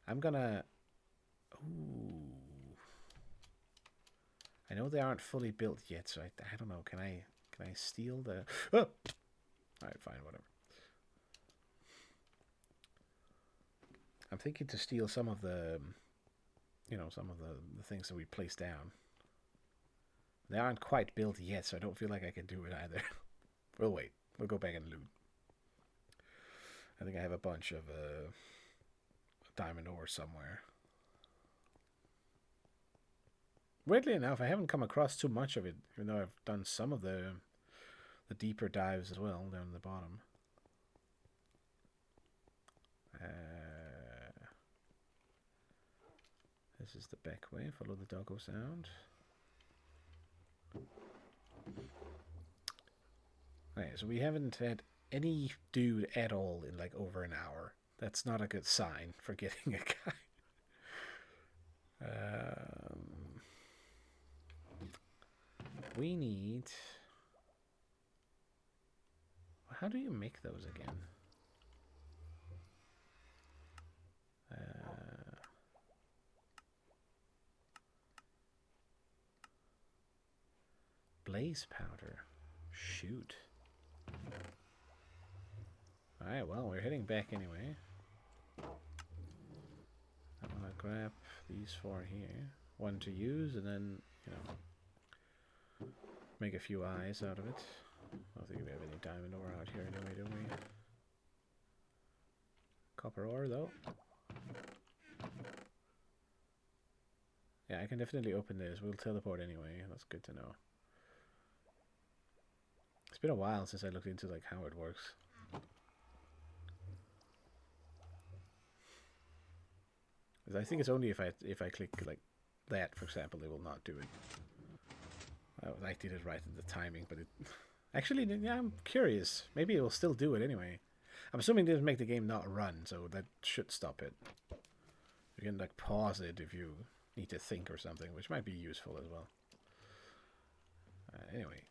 I'm gonna... Ooh. I know they aren't fully built yet, so I don't know, can I steal the... Oh! Alright, fine, whatever. I'm thinking to steal some of the... You know, some of the things that we placed down. They aren't quite built yet, so I don't feel like I can do it either. We'll wait. We'll go back and loot. I think I have a bunch of diamond ore somewhere. Weirdly enough, I haven't come across too much of it, even though I've done some of the deeper dives as well down the bottom. This is the back way. Follow the doggo sound. Okay, so we haven't had any dude at all in like over an hour. That's not a good sign for getting a guy. We need... How do you make those again? Blaze powder. Shoot. Alright, well, we're heading back anyway. I'm gonna grab these 4 here. 1 to use, and then, you know... make a few eyes out of it. I don't think we have any diamond ore out here anyway, do we? Copper ore, though. Yeah, I can definitely open this. We'll teleport anyway. That's good to know. It's been a while since I looked into like how it works. I think it's only if I click like that, for example, it will not do it. I did it right at the timing, but it actually, yeah, I'm curious. Maybe it will still do it anyway. I'm assuming it doesn't make the game not run, so that should stop it. You can like pause it if you need to think or something, which might be useful as well. Anyway.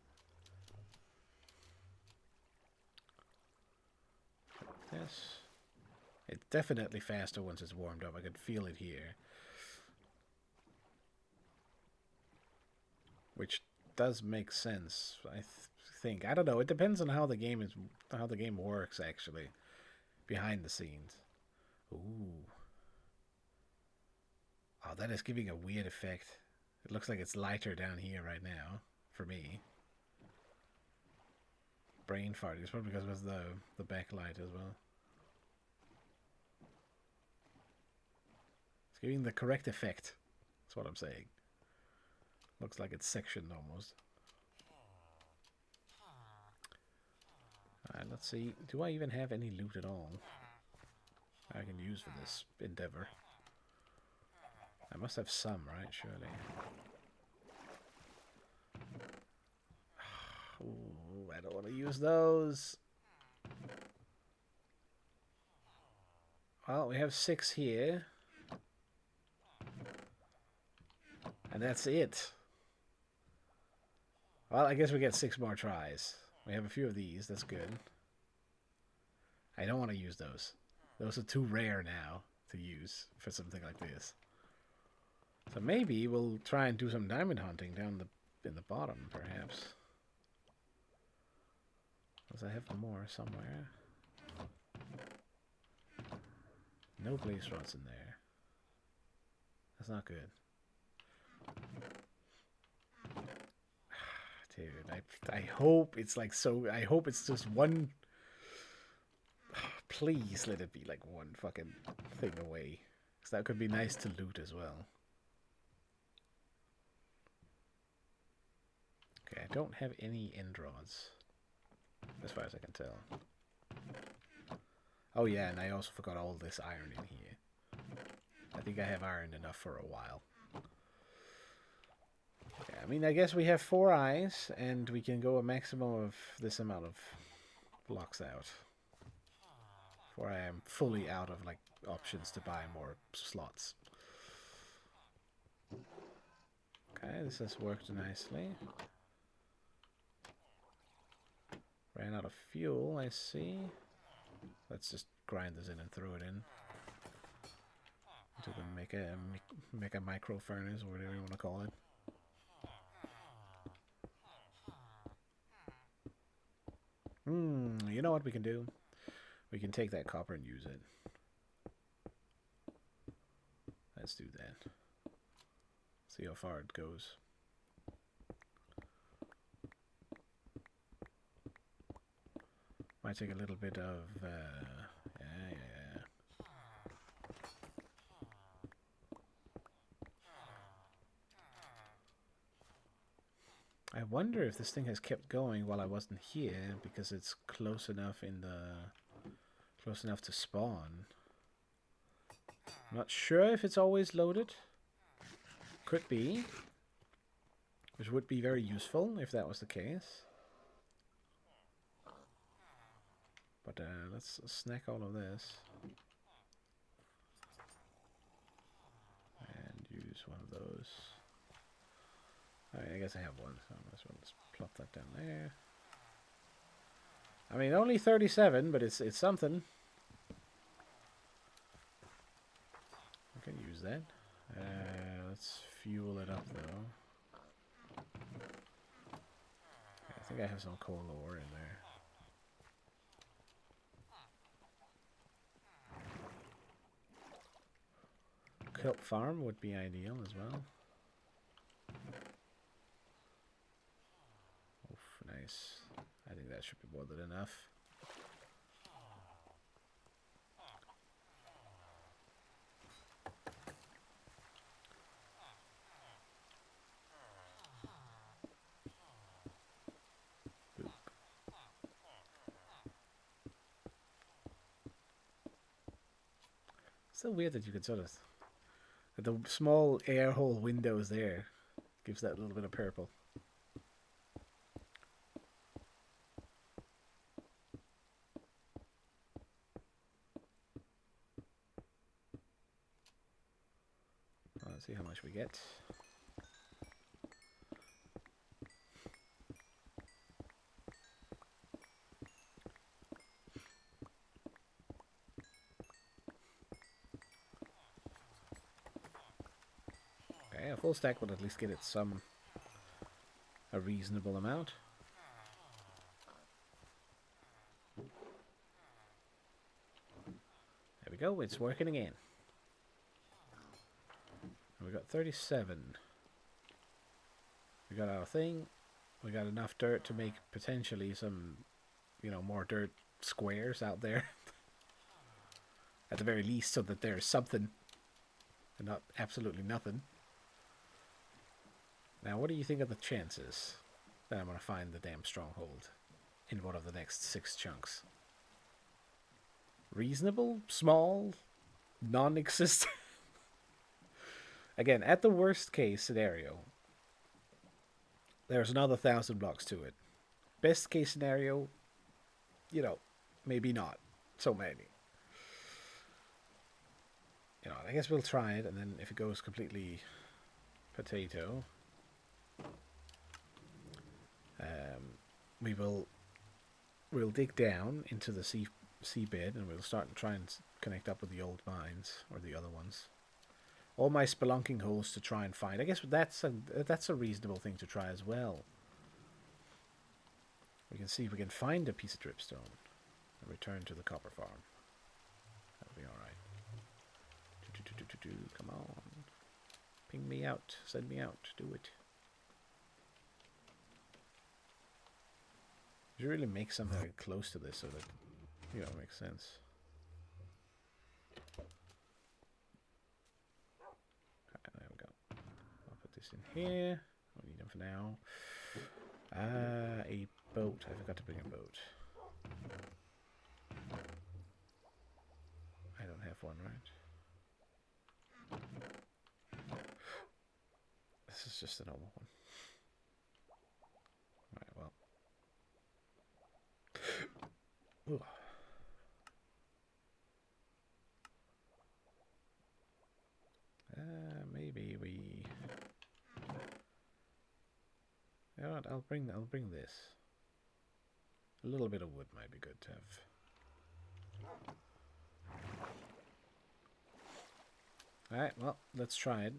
Yes. It's definitely faster once it's warmed up. I can feel it here. Which does make sense, I think. I don't know. It depends on how the game works actually, behind the scenes. Ooh. Oh, that is giving a weird effect. It looks like it's lighter down here right now for me. Brain fart. It's probably because it was the backlight as well. It's giving the correct effect. That's what I'm saying. Looks like it's sectioned almost. Alright, let's see. Do I even have any loot at all I can use for this endeavor? I must have some, right? Surely. Ooh, I don't want to use those. Well, we have 6 here. And that's it. Well, I guess we get 6 more tries. We have a few of these. That's good. I don't want to use those. Those are too rare now to use for something like this. So maybe we'll try and do some diamond hunting down in the bottom, perhaps. Because I have more somewhere. No blaze rods in there. That's not good. Dude, I hope it's like so. I hope it's just one. Please let it be like one fucking thing away. Because that could be nice to loot as well. Okay, I don't have any end rods. As far as I can tell. Oh yeah, and I also forgot all this iron in here. I think I have iron enough for a while. Okay, I mean, I guess we have 4 eyes, and we can go a maximum of this amount of blocks out. Before I am fully out of like options to buy more slots. Okay, this has worked nicely. Ran out of fuel, I see. Let's just grind this in and throw it in. So we can make a micro furnace, or whatever you want to call it. You know what we can do? We can take that copper and use it. Let's do that. See how far it goes. Might take a little bit of, yeah. I wonder if this thing has kept going while I wasn't here because it's close enough to spawn. I'm not sure if it's always loaded. Could be. Which would be very useful if that was the case. But let's snack all of this. And use one of those. Alright, I guess I have one, so I might as well just plop that down there. I mean, only 37, but it's something. I can use that. Let's fuel it up, though. I think I have some coal ore in there. Kelp farm would be ideal as well. that should be more than enough. So weird that you could sort of... The small air hole windows there gives that little bit of purple. Let's see how much we get. Okay, a full stack would at least get it a reasonable amount. There we go, it's working again. We got 37. We got our thing. We got enough dirt to make potentially some, more dirt squares out there. At the very least, so that there's something and not absolutely nothing. Now, what do you think of the chances that I'm going to find the damn stronghold in one of the next 6 chunks? Reasonable? Small? Non-existent? Again, at the worst case scenario, there's another 1,000 blocks to it. Best case scenario, maybe not so many. I guess we'll try it, and then if it goes completely potato, we'll dig down into the seabed, and we'll start and try and connect up with the old mines or the other ones. All my spelunking holes to try and find. I guess that's a reasonable thing to try as well. We can see if we can find a piece of dripstone and return to the copper farm. That'll be all right. Come on, ping me out, send me out, do it. You should really make something like close to this so that it makes sense. Okay, there we go. I'll put this in here. I don't need them for now. A boat. I forgot to bring a boat. I don't have one, right? This is just a normal one. Alright, well. Ooh. Maybe we... You know what, I'll bring this. A little bit of wood might be good to have. Alright, well, let's try it.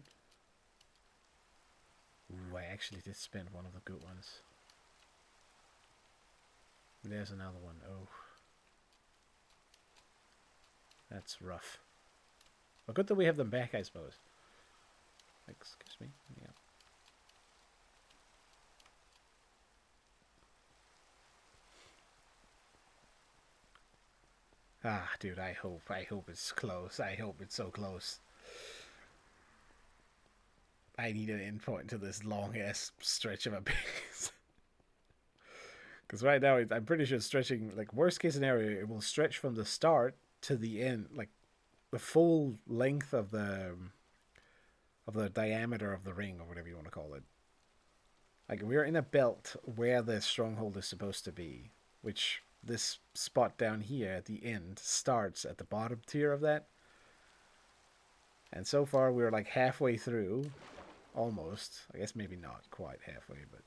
Ooh, I actually did spend one of the good ones. There's another one. Oh. That's rough. Well, good that we have them back, I suppose. Excuse me. Yeah. Ah, dude, I hope it's close. I hope it's so close. I need an endpoint to this long-ass stretch of a base. Because right now, I'm pretty sure it's stretching, like, worst case scenario, it will stretch from the start to the end, like, the full length of the diameter of the ring, or whatever you want to call it. Like, we're in a belt where the stronghold is supposed to be, which this spot down here at the end starts at the bottom tier of that. And so far, we're like halfway through, almost. I guess maybe not quite halfway, but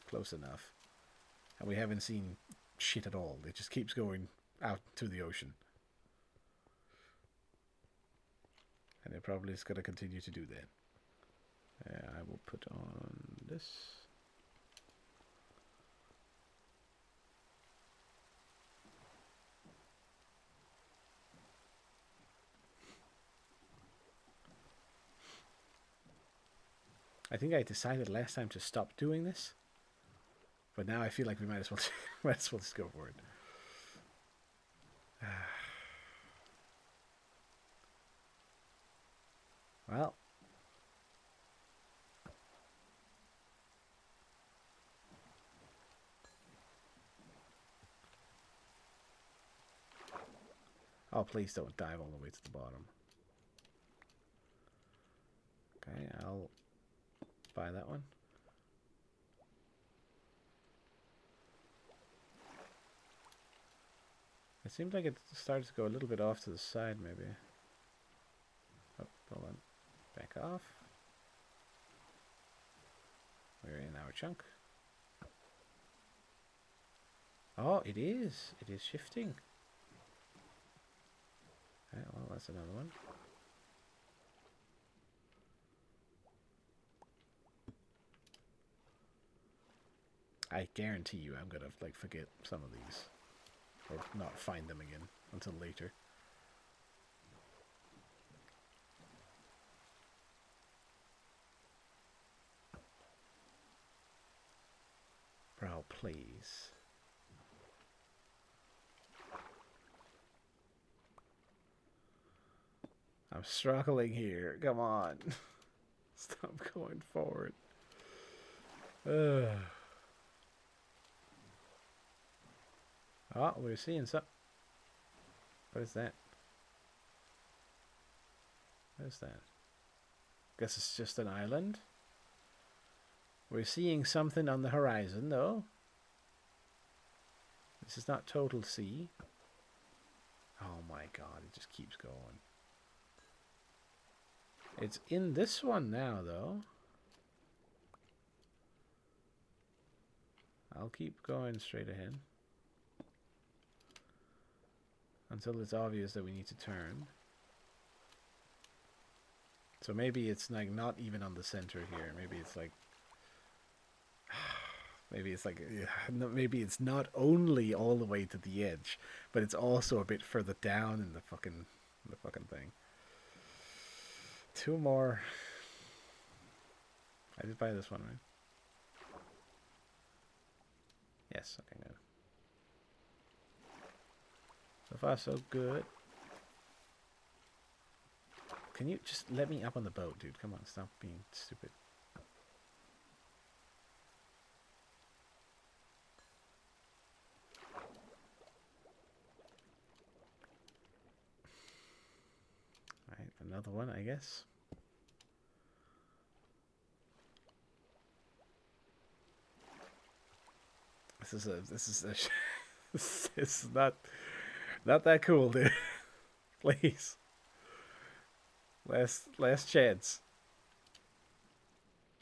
close enough. And we haven't seen shit at all. It just keeps going out to the ocean. And it probably is going to continue to do that. I will put on this. I think I decided last time to stop doing this. But now I feel like we might as well might as well just go for it. Well. Oh, please don't dive all the way to the bottom. Okay, I'll buy that one. It seems like it started to go a little bit off to the side, maybe. Oh, hold on. Back off. We're in our chunk. Oh, it is. It is shifting. Okay, well, that's another one. I guarantee you I'm gonna, like, forget some of these. Or not find them again until later. Bro, please. I'm struggling here. Come on. Stop going forward. Oh, we're seeing something. What is that? What is that? Guess it's just an island. We're seeing something on the horizon, though. This is not total sea. Oh my god, it just keeps going. It's in this one now, though. I'll keep going straight ahead. Until it's obvious that we need to turn. So maybe it's like not even on the center here. Maybe it's like... Maybe it's like... Maybe it's not only all the way to the edge, but it's also a bit further down in the fucking thing. Two more. I did buy this one, right? Yes, okay, good. So far, so good. Can you just let me up on the boat, dude? Come on, stop being stupid. Alright, another one, I guess. This is not that cool, dude. Please. Last chance.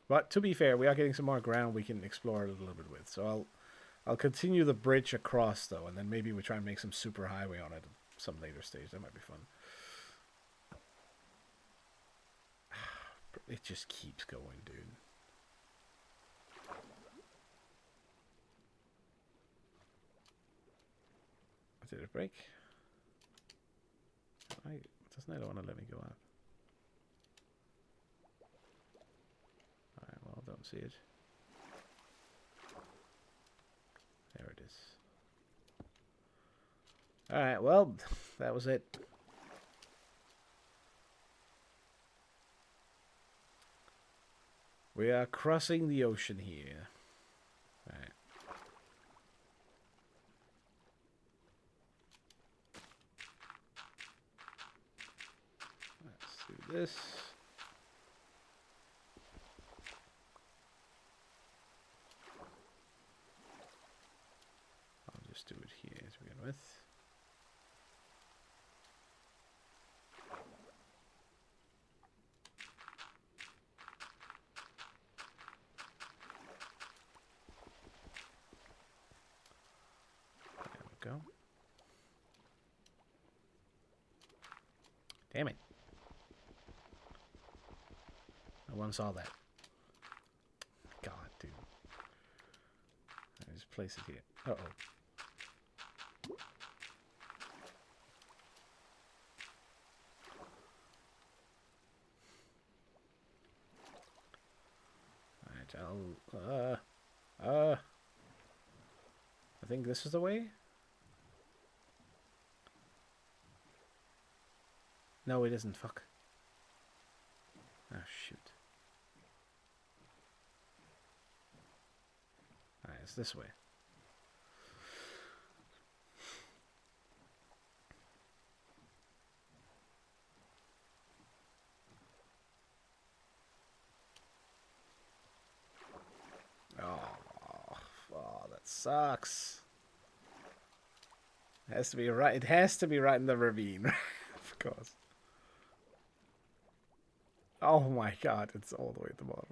But to be fair, we are getting some more ground we can explore a little bit with. So I'll continue the bridge across though, and then maybe we try and make some super highway on it at some later stage. That might be fun. It just keeps going, dude. Did it break? Doesn't it want to let me go up? Alright, well, don't see it. There it is. Alright, well, that was it. We are crossing the ocean here. Alright. Let's do this. I'll just do it here to begin with. There we go. Damn it. I once saw that. God, dude. I just place it here. Uh-oh. Alright, I'll... think this is the way? No, it isn't. Fuck. Oh, shoot. Alright, it's this way. Oh, that sucks. It has to be right. It has to be right in the ravine, of course. Oh my god, it's all the way at the bottom.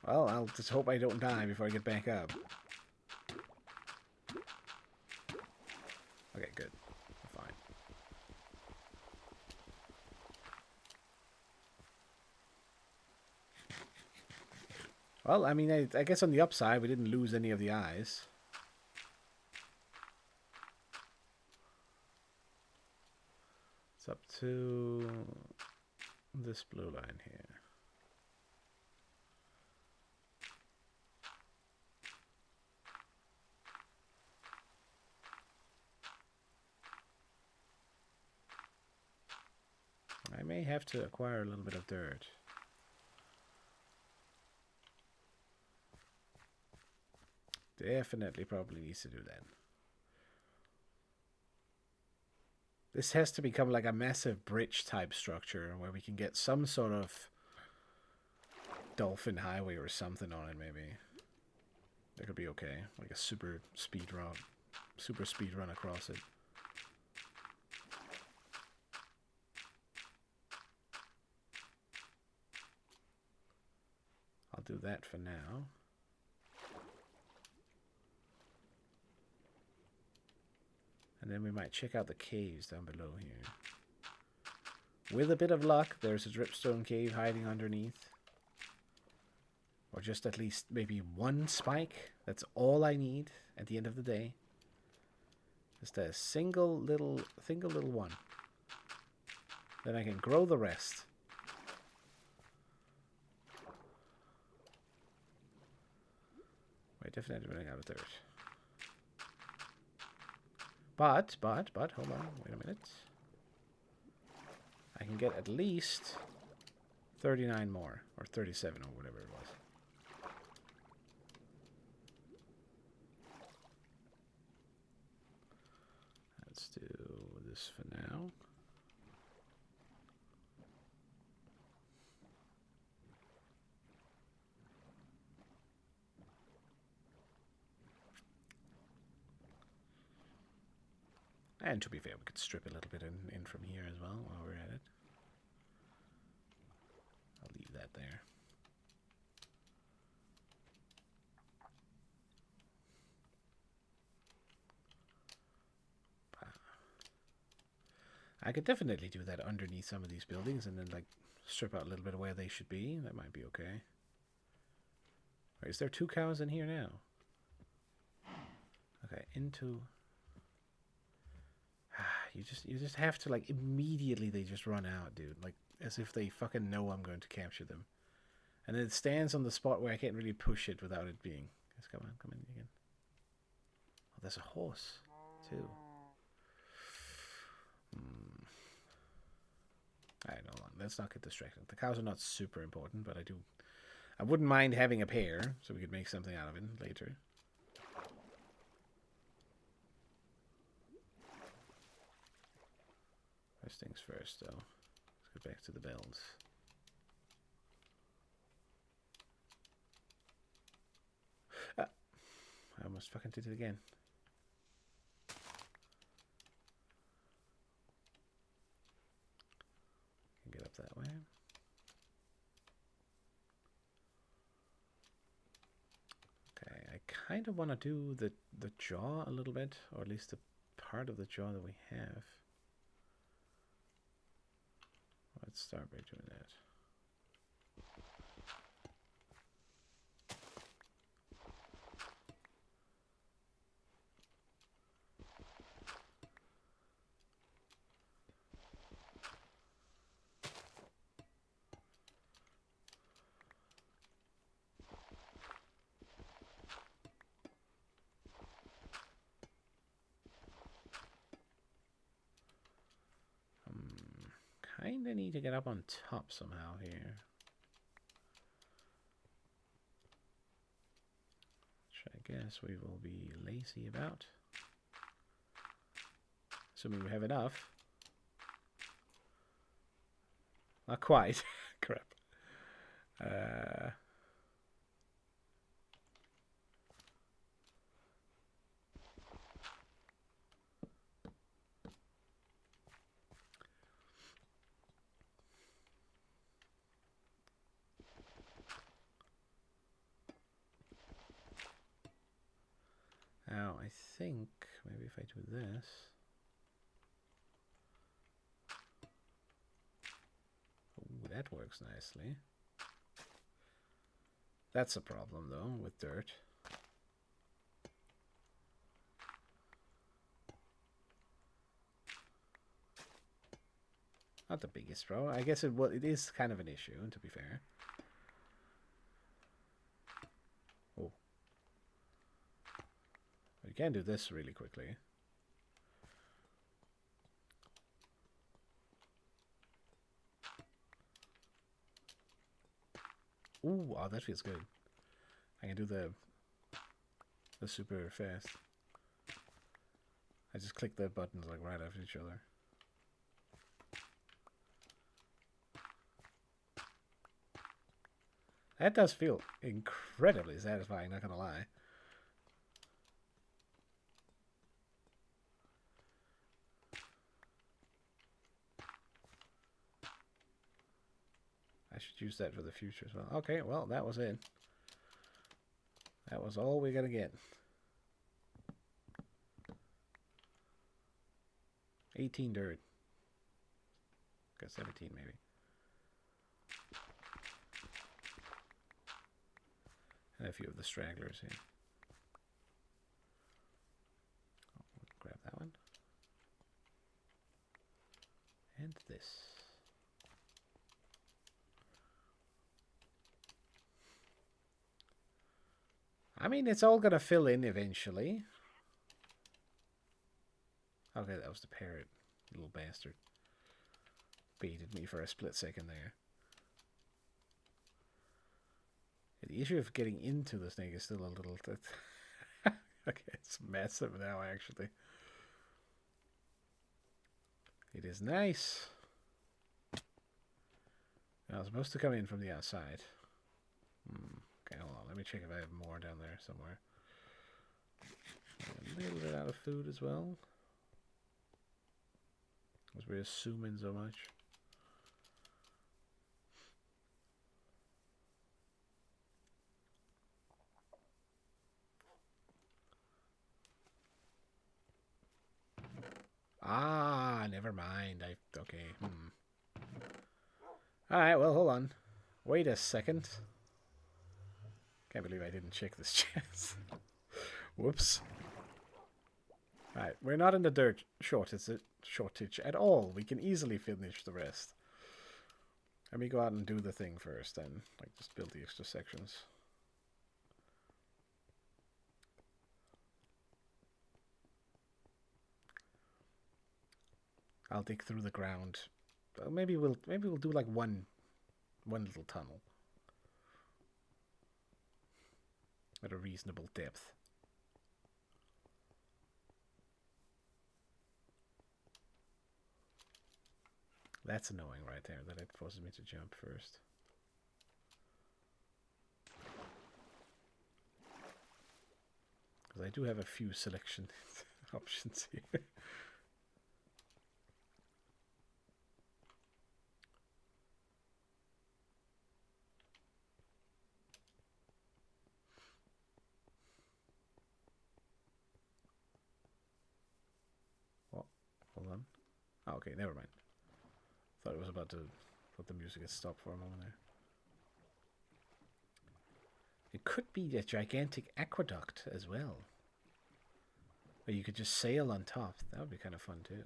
Well, I'll just hope I don't die before I get back up. Okay, good. Fine. Well, I mean, I guess on the upside, we didn't lose any of the eyes. It's up to this blue line here. I may have to acquire a little bit of dirt. Definitely probably needs to do that. This has to become like a massive bridge type structure where we can get some sort of dolphin highway or something on it, maybe. That could be okay. Like a super speed run across it. I'll do that for now. And then we might check out the caves down below here. With a bit of luck, there's a dripstone cave hiding underneath. Or just at least maybe one spike. That's all I need at the end of the day. Just a single little one. Then I can grow the rest. We're definitely running out of dirt. But, hold on, wait a minute. I can get at least 39 more, or 37, or whatever it was. Let's do this for now. And to be fair, we could strip a little bit in from here as well while we're at it. I'll leave that there. I could definitely do that underneath some of these buildings and then like strip out a little bit of where they should be. That might be okay. Wait, is there 2 cows in here now? Okay, into... You just have to, like, immediately they just run out, dude. Like, as if they fucking know I'm going to capture them. And it stands on the spot where I can't really push it without it being... Let's come in again. Oh, there's a horse, too. Alright, hold on. Let's not get distracted. The cows are not super important, but I wouldn't mind having a pair, so we could make something out of it later. First things first, though. Let's go back to the bells. I almost fucking did it again. Can get up that way. Okay, I kind of want to do the jaw a little bit, or at least the part of the jaw that we have. Let's start by doing that. kind of need to get up on top somehow here. Which I guess we will be lazy about. Assuming we have enough. Not quite. Crap. Now, I think maybe if I do this. Ooh, that works nicely. That's a problem, though, with dirt. Not the biggest problem. I guess it is kind of an issue, to be fair. Oh. We can do this really quickly. Ooh, oh, that feels good. I can do the super fast. I just click the buttons like right after each other. That does feel incredibly satisfying, not gonna lie. I should use that for the future as well. Okay, well, that was it. That was all we're gonna get. 18 dirt. Got 17 maybe. And a few of the stragglers here. Oh, grab that one. And this. I mean, it's all gonna fill in eventually. Okay, that was the parrot. Little bastard. Baited me for a split second there. The issue of getting into the snake is still a little... Okay, it's massive now, actually. It is nice. Now, it's supposed to come in from the outside. Okay, hold on. Let me check if I have more down there somewhere. A little bit out of food as well. Because we're assuming so much. Ah, never mind. Okay. Alright, well, hold on. Wait a second. Can't believe I didn't check this chest. Whoops. Alright, we're not in the dirt shortage at all. We can easily finish the rest. Let me go out and do the thing first, then. Like, just build the extra sections. I'll dig through the ground. Maybe we'll do like one little tunnel at a reasonable depth. That's annoying right there, that it forces me to jump first. Because I do have a few selection options here. Hold on. Oh, okay, never mind. Thought it was about to let the music had stopped for a moment there. It could be a gigantic aqueduct as well. Or you could just sail on top. That would be kind of fun too.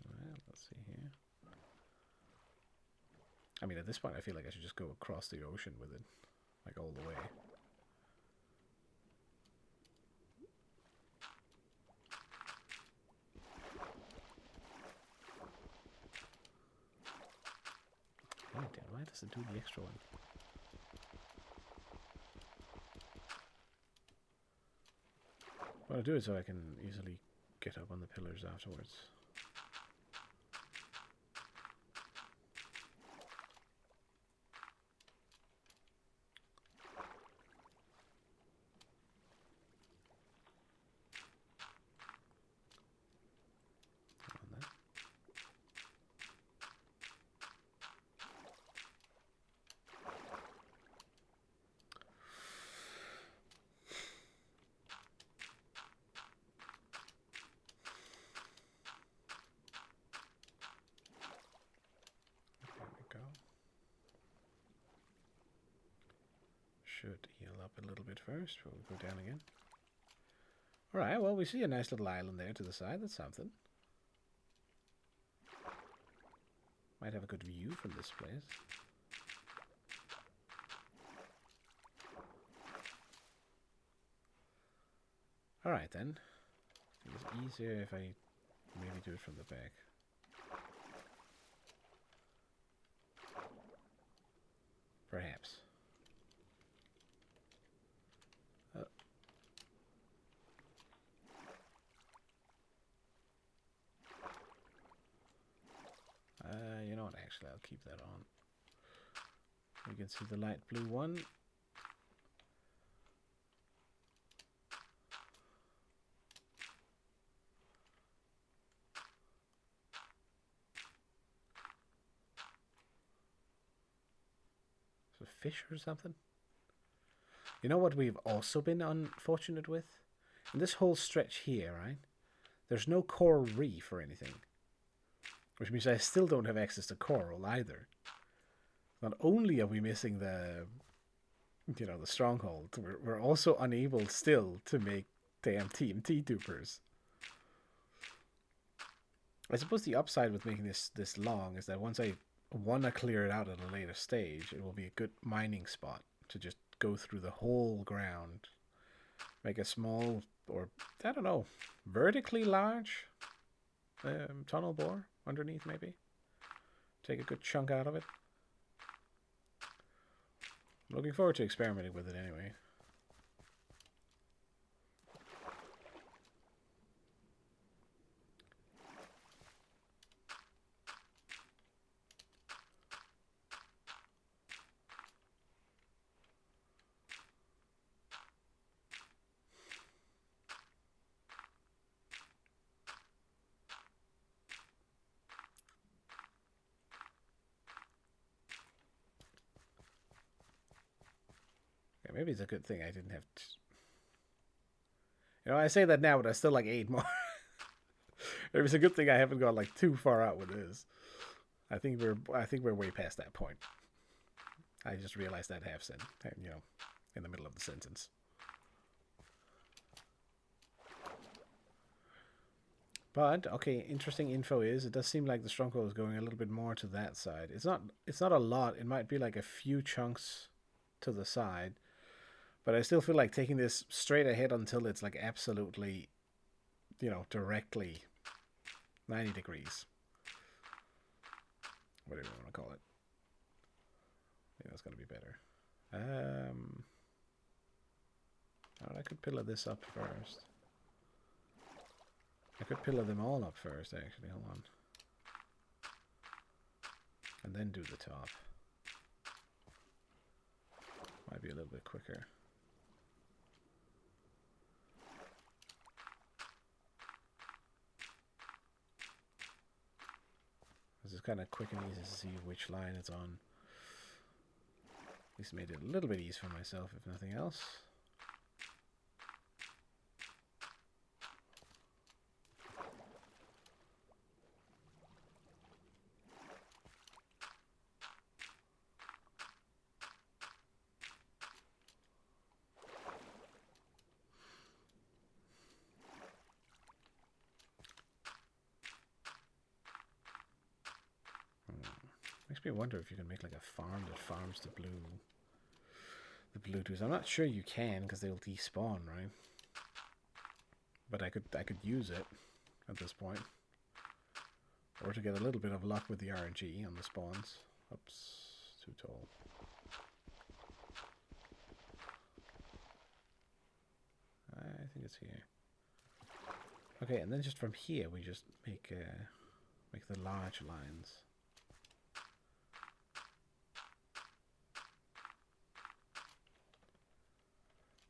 Well, let's see here. I mean, at this point, I feel like I should just go across the ocean with it. Like, all the way. Why does it do the extra one? What I do is so I can easily get up on the pillars afterwards. Should heal up a little bit first before we go down again. Alright, well, we see a nice little island there to the side. That's something. Might have a good view from this place. Alright then. It's easier if I maybe do it from the back. Perhaps. You know what, actually I'll keep that on. You can see the light blue one. It's a fish or something. You know what we've also been unfortunate with? In this whole stretch here, right? There's no coral reef or anything. Which means I still don't have access to coral either. Not only are we missing the, you know, the stronghold, we're also unable still to make damn TNT dupers. I suppose the upside with making this long is that once I want to clear it out at a later stage, it will be a good mining spot to just go through the whole ground. Make a small, or I don't know, vertically large tunnel bore underneath maybe. Take a good chunk out of it. I'm looking forward to experimenting with it anyway. Maybe it's a good thing I didn't have to... You know, I say that now, but I still like 8 more. Maybe it's a good thing I haven't gone like too far out with this. I think we're way past that point. I just realized that half you know, in the middle of the sentence. But okay, interesting info is it does seem like the stronghold is going a little bit more to that side. It's not a lot. It might be like a few chunks to the side. But I still feel like taking this straight ahead until it's like absolutely, you know, directly 90 degrees. Whatever you want to call it. I think that's going to be better. I could pillar this up first. I could pillar them all up first, actually. Hold on. And then do the top. Might be a little bit quicker. This is kind of quick and easy to see which line it's on. At least made it a little bit easier for myself, if nothing else. Makes me wonder if you can make like a farm that farms the blue dudes. I'm not sure you can because they'll despawn, right? But I could use it at this point, or to get a little bit of luck with the RNG on the spawns. Oops, too tall. I think it's here. Okay, and then just from here we just make the large lines.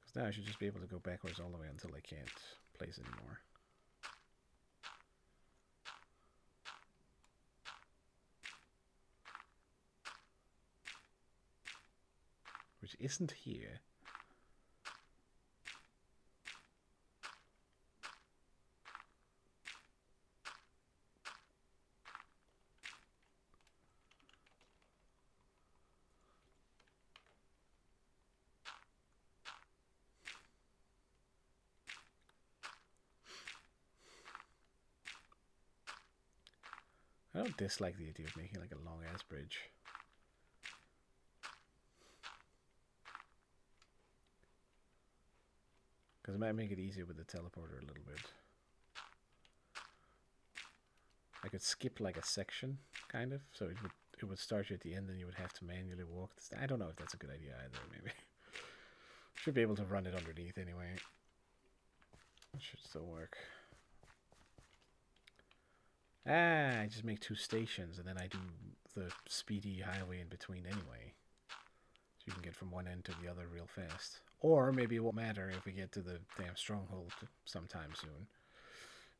Because now I should just be able to go backwards all the way until I can't place anymore. Which isn't here. I don't dislike the idea of making like a long ass bridge. Because it might make it easier with the teleporter a little bit. I could skip like a section, kind of, so it would start you at the end and you would have to manually walk. I don't know if that's a good idea either, maybe. Should be able to run it underneath anyway. It should still work. I just make 2 stations and then I do the speedy highway in between anyway. So you can get from one end to the other real fast. Or maybe it won't matter if we get to the damn stronghold sometime soon.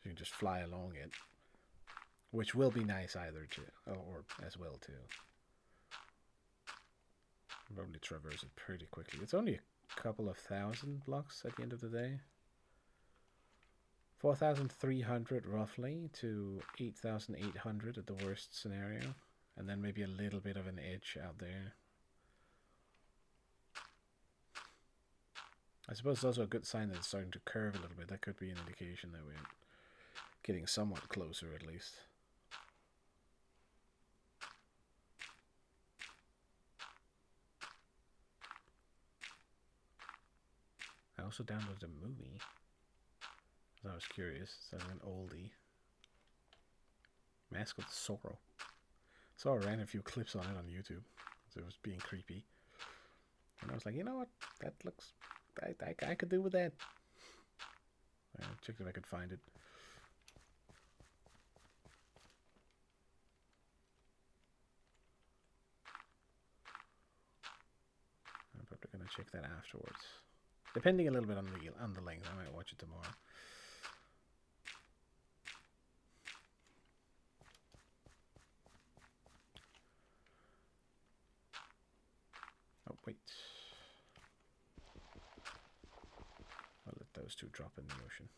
You can just fly along it. Which will be nice either too, or as well too. Probably traverse it pretty quickly. It's only a couple of thousand blocks at the end of the day. 4,300 roughly to 8,800 at the worst scenario. And then maybe a little bit of an edge out there. I suppose it's also a good sign that it's starting to curve a little bit. That could be an indication that we're getting somewhat closer at least. I also downloaded a movie. I was curious. It's like an oldie. Mask of Sorrow. So I ran a few clips on it on YouTube. So it was being creepy. And I was like, you know what? That looks... I could do with that. I checked if I could find it. I'm probably going to check that afterwards. Depending a little bit on the length, I might watch it tomorrow. Oh, wait. I'll let those 2 drop in the ocean.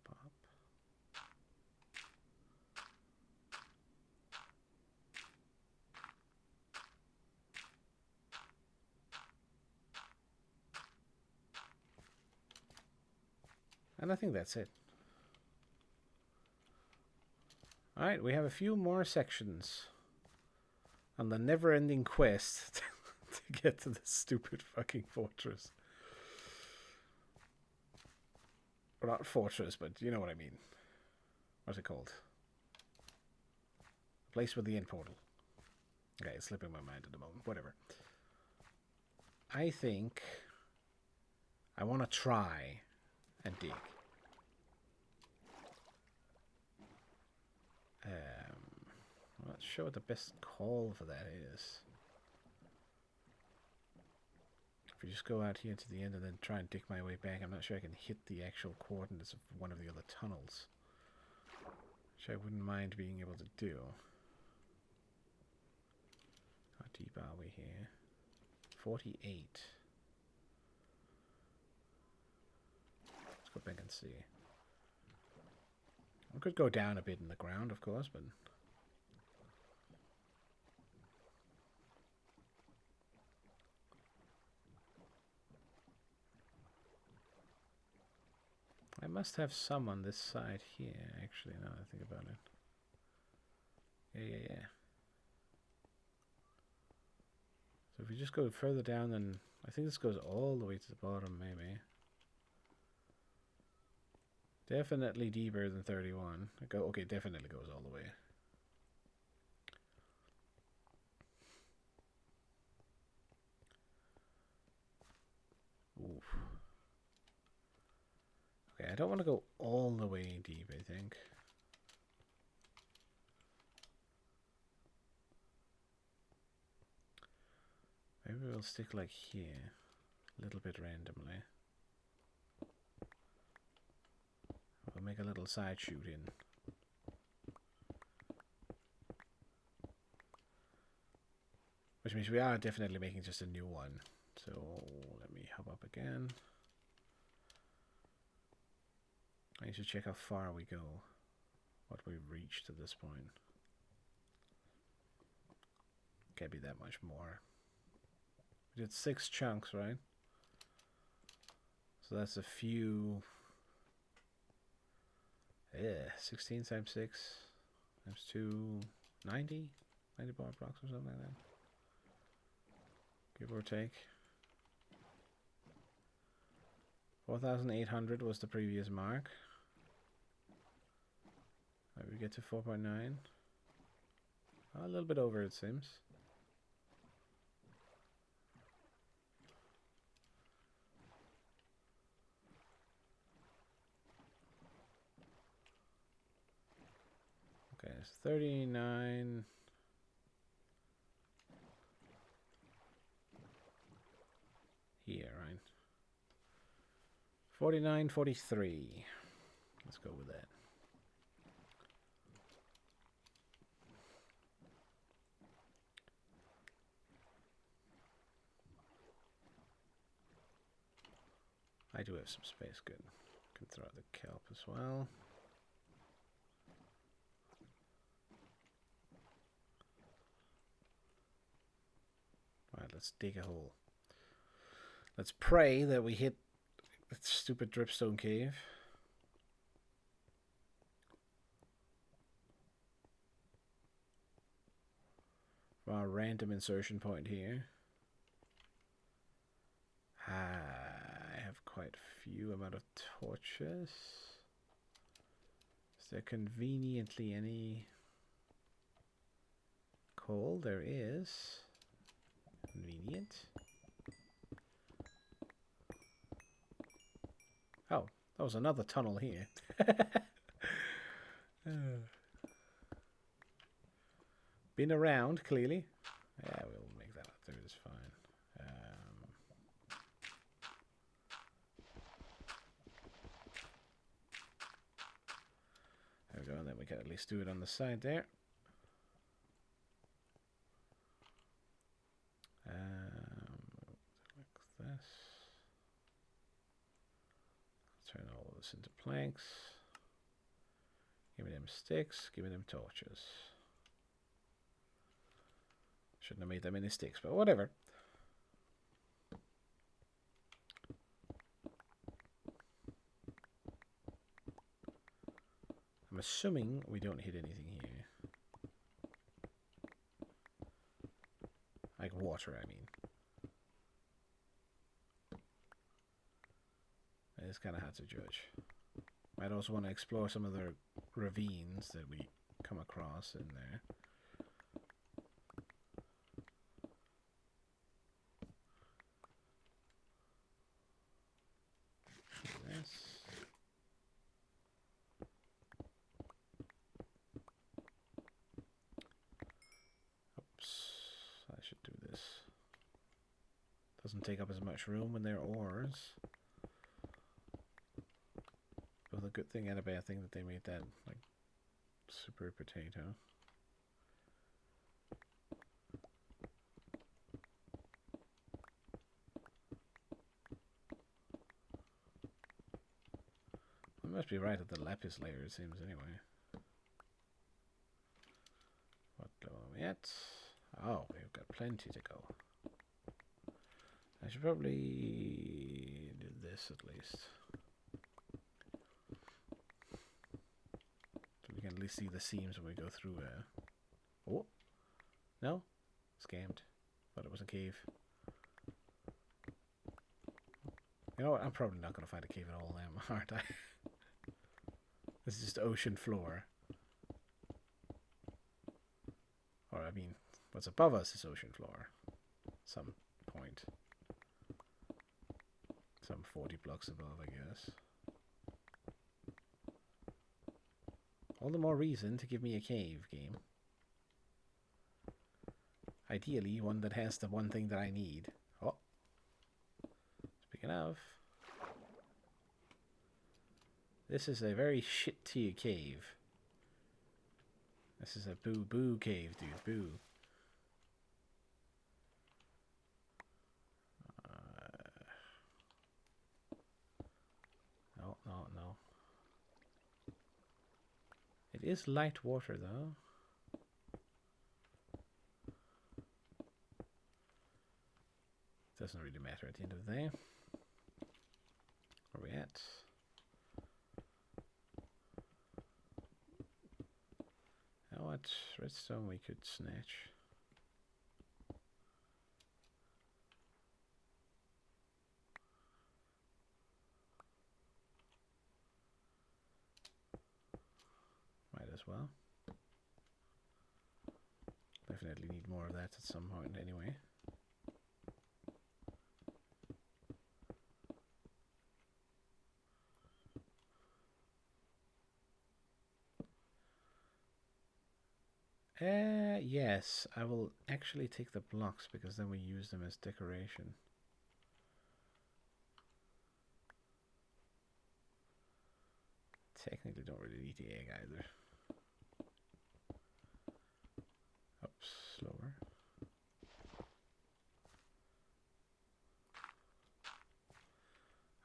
Pop. And I think that's it. Alright, we have a few more sections on the never-ending quest to get to this stupid fucking fortress. Or not fortress, but you know what I mean. What's it called? Place with the end portal. Okay, it's slipping my mind at the moment. Whatever. I think I want to try and dig. I'm not sure what the best call for that is. If we just go out here to the end and then try and dig my way back, I'm not sure I can hit the actual coordinates of one of the other tunnels. Which I wouldn't mind being able to do. How deep are we here? 48. Let's go back and see. I could go down a bit in the ground, of course, but... I must have some on this side here, actually, now that I think about it. Yeah. So if if we just go further down, then I think this goes all the way to the bottom, maybe. Definitely deeper than 31. Okay, definitely goes all the way. Oof. Okay, I don't want to go all the way deep, I think. Maybe we'll stick like here, a little bit randomly. We'll make a little side shoot in. Which means we are definitely making just a new one. So let me hop up again. I need to check how far we go, what we've reached at this point. Can't be that much more. We did 6 chunks, right? So that's a few. Yeah, 16 times 6 times 2, 90 bar blocks or something like that. Give or take. 4,800 was the previous mark. Right, we get to 4.9. A little bit over, it seems. Okay, it's 39. Here, right? 49, 43. Let's go with that. I do have some space, good. Can throw out the kelp as well. Alright, let's dig a hole. Let's pray that we hit that stupid dripstone cave. From our random insertion point here. I have quite a few amount of torches. Is there conveniently any coal? There is. Convenient. Oh, that was another tunnel here. Been around, clearly. Yeah, we'll make that up there, it's fine. There we go, and then we can at least do it on the side there. Like this. Turn all of this into planks. Give me them sticks, give me them torches. Shouldn't have made that many sticks, but whatever. I'm assuming we don't hit anything here. Like water, I mean. It's kind of hard to judge. Might also want to explore some of the ravines that we come across in there. This. Oops, I should do this. Doesn't take up as much room when they're ores. Both a good thing and a bad thing that they made that like super potato. I must be right at the lapis layer, it seems, anyway. What level are we at? Oh, we've got plenty to go. I should probably do this at least. So we can at least see the seams when we go through. Oh, no? Scammed. Thought it was a cave. You know what? I'm probably not going to find a cave at all, aren't I? This is just ocean floor. Or, I mean, what's above us is ocean floor. Some point. Some 40 blocks above, I guess. All the more reason to give me a cave game. Ideally, one that has the one thing that I need. Oh. Speaking of. This is a very shit tier cave. This is a boo cave, dude. Boo. No. It is light water, though. Doesn't really matter at the end of the day. Where are we at? Now what? Redstone we could snatch. Might as well. Definitely need more of that at some point anyway. Yes, I will actually take the blocks because then we use them as decoration. Technically don't really need the egg either. Oops, slower.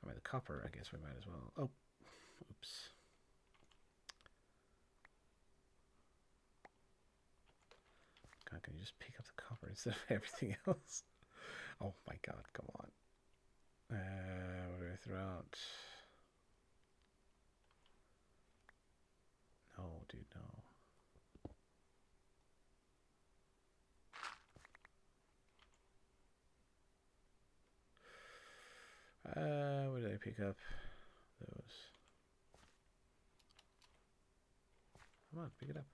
I mean the copper, I guess we might as well. Oh, oops. God, can you just pick up the copper instead of everything else? Oh my god, come on. What do I throw out? No, dude, no. Where did I pick up those? Come on, pick it up.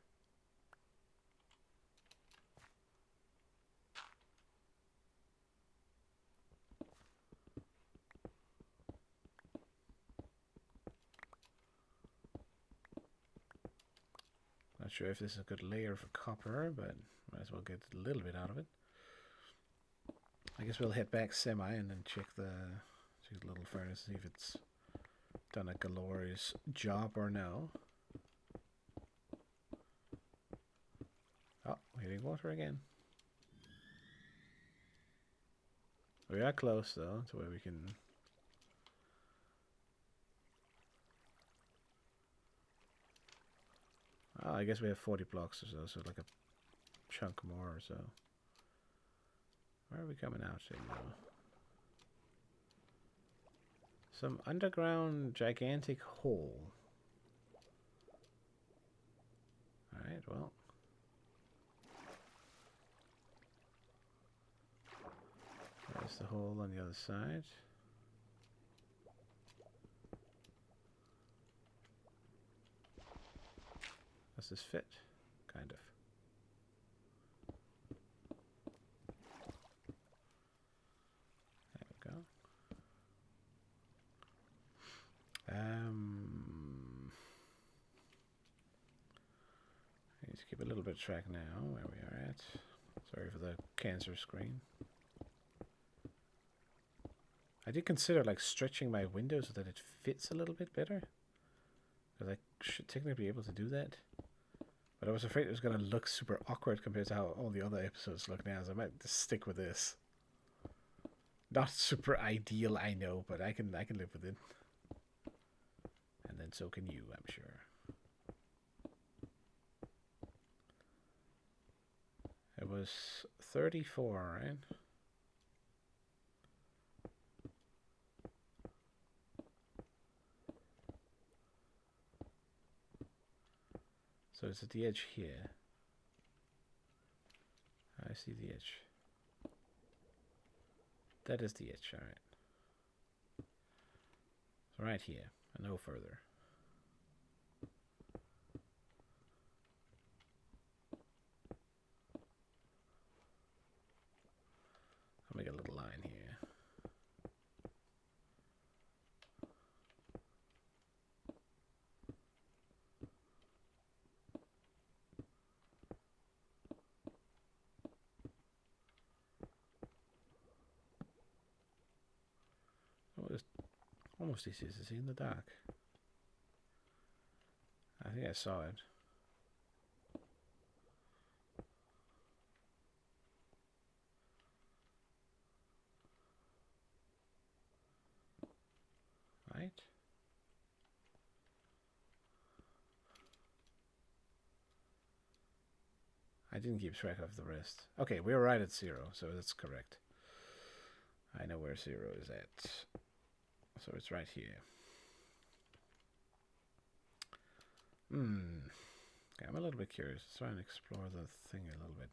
Not sure if this is a good layer for copper, but might as well get a little bit out of it. I guess we'll head back semi and then check the little furnace, see if it's done a glorious job or no. Oh, we're hitting water again. We are close though to where we can. Oh, I guess we have 40 blocks or so like a chunk more or so. Where are we coming out to now? Some underground gigantic hole. Alright, well. There's the hole on the other side. Does this fit? Kind of. There we go. I need to keep a little bit of track now where we are at. Sorry for the cancer screen. I did consider like stretching my window so that it fits a little bit better. Because I should technically be able to do that. But I was afraid it was going to look super awkward compared to how all the other episodes look now. So I might just stick with this. Not super ideal, I know, but I can live with it. And then so can you, I'm sure. It was 34, right? So it's at the edge here. I see the edge. That is the edge, alright. So right here, and no further. I'll make a little line here. Almost easy to see in the dark. I think I saw it. Right? I didn't keep track of the rest. Okay, we're right at 0, so that's correct. I know where 0 is at. So it's right here. Okay, I'm a little bit curious. Let's try and explore the thing a little bit.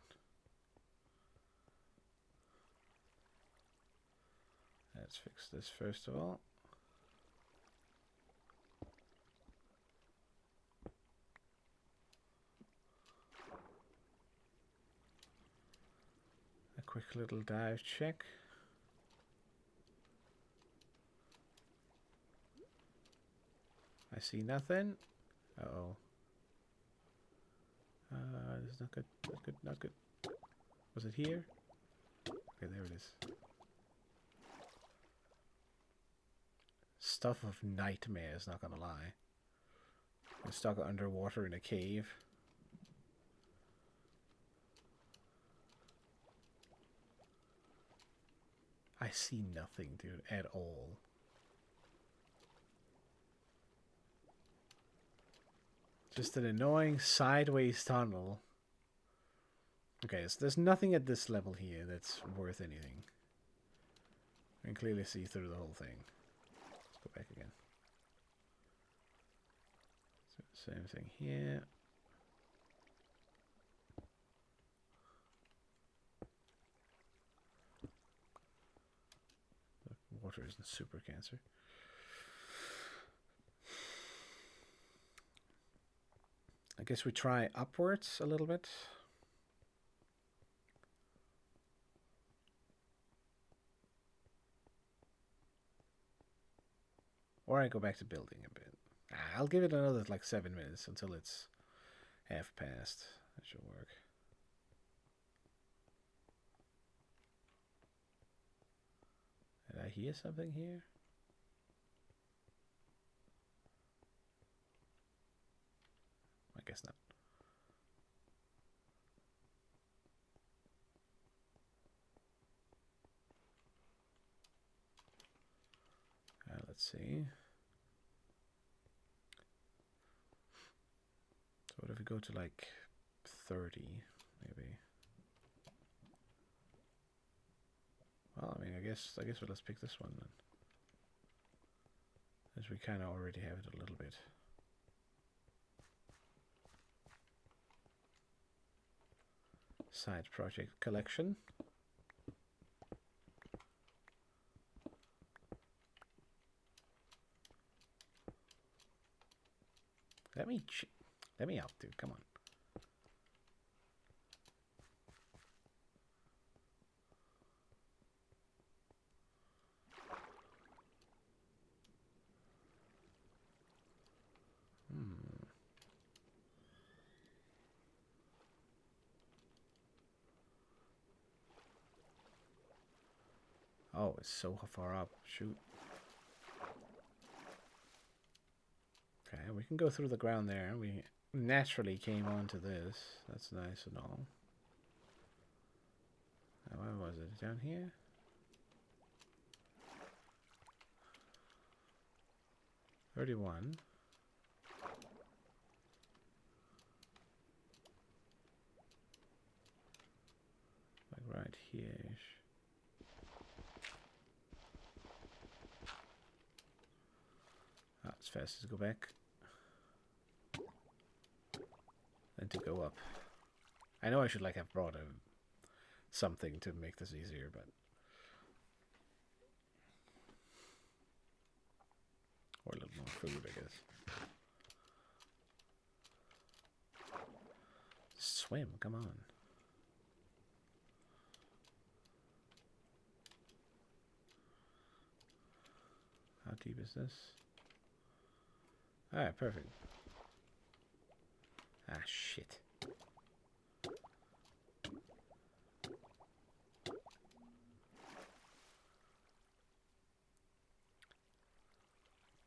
Let's fix this first of all. A quick little dive check. I see nothing. Uh-oh. This is not good. Not good. Not good. Was it here? Okay, there it is. Stuff of nightmares, not gonna lie. I'm stuck underwater in a cave. I see nothing, dude, at all. Just an annoying sideways tunnel. Okay, so there's nothing at this level here that's worth anything. I can clearly see through the whole thing. Let's go back again. So same thing here. The water isn't super cancer. I guess we try upwards a little bit. Or I go back to building a bit. I'll give it another like 7 minutes until it's half past. That should work. Did I hear something here? I guess not. Let's see. So what if we go to like 30, maybe? Well, I mean, I guess let's pick this one then. As we kind of already have it a little bit. Side project collection. Let me help, dude. Come on. Oh, it's so far up. Shoot. Okay, we can go through the ground there. We naturally came onto this. That's nice and all. Where was it? Down here? $31. Like right here-ish. It's fast to go back. And to go up. I know I should like have brought something to make this easier, but Or a little more food, I guess. Swim, come on. How deep is this? Alright, perfect. Ah, shit.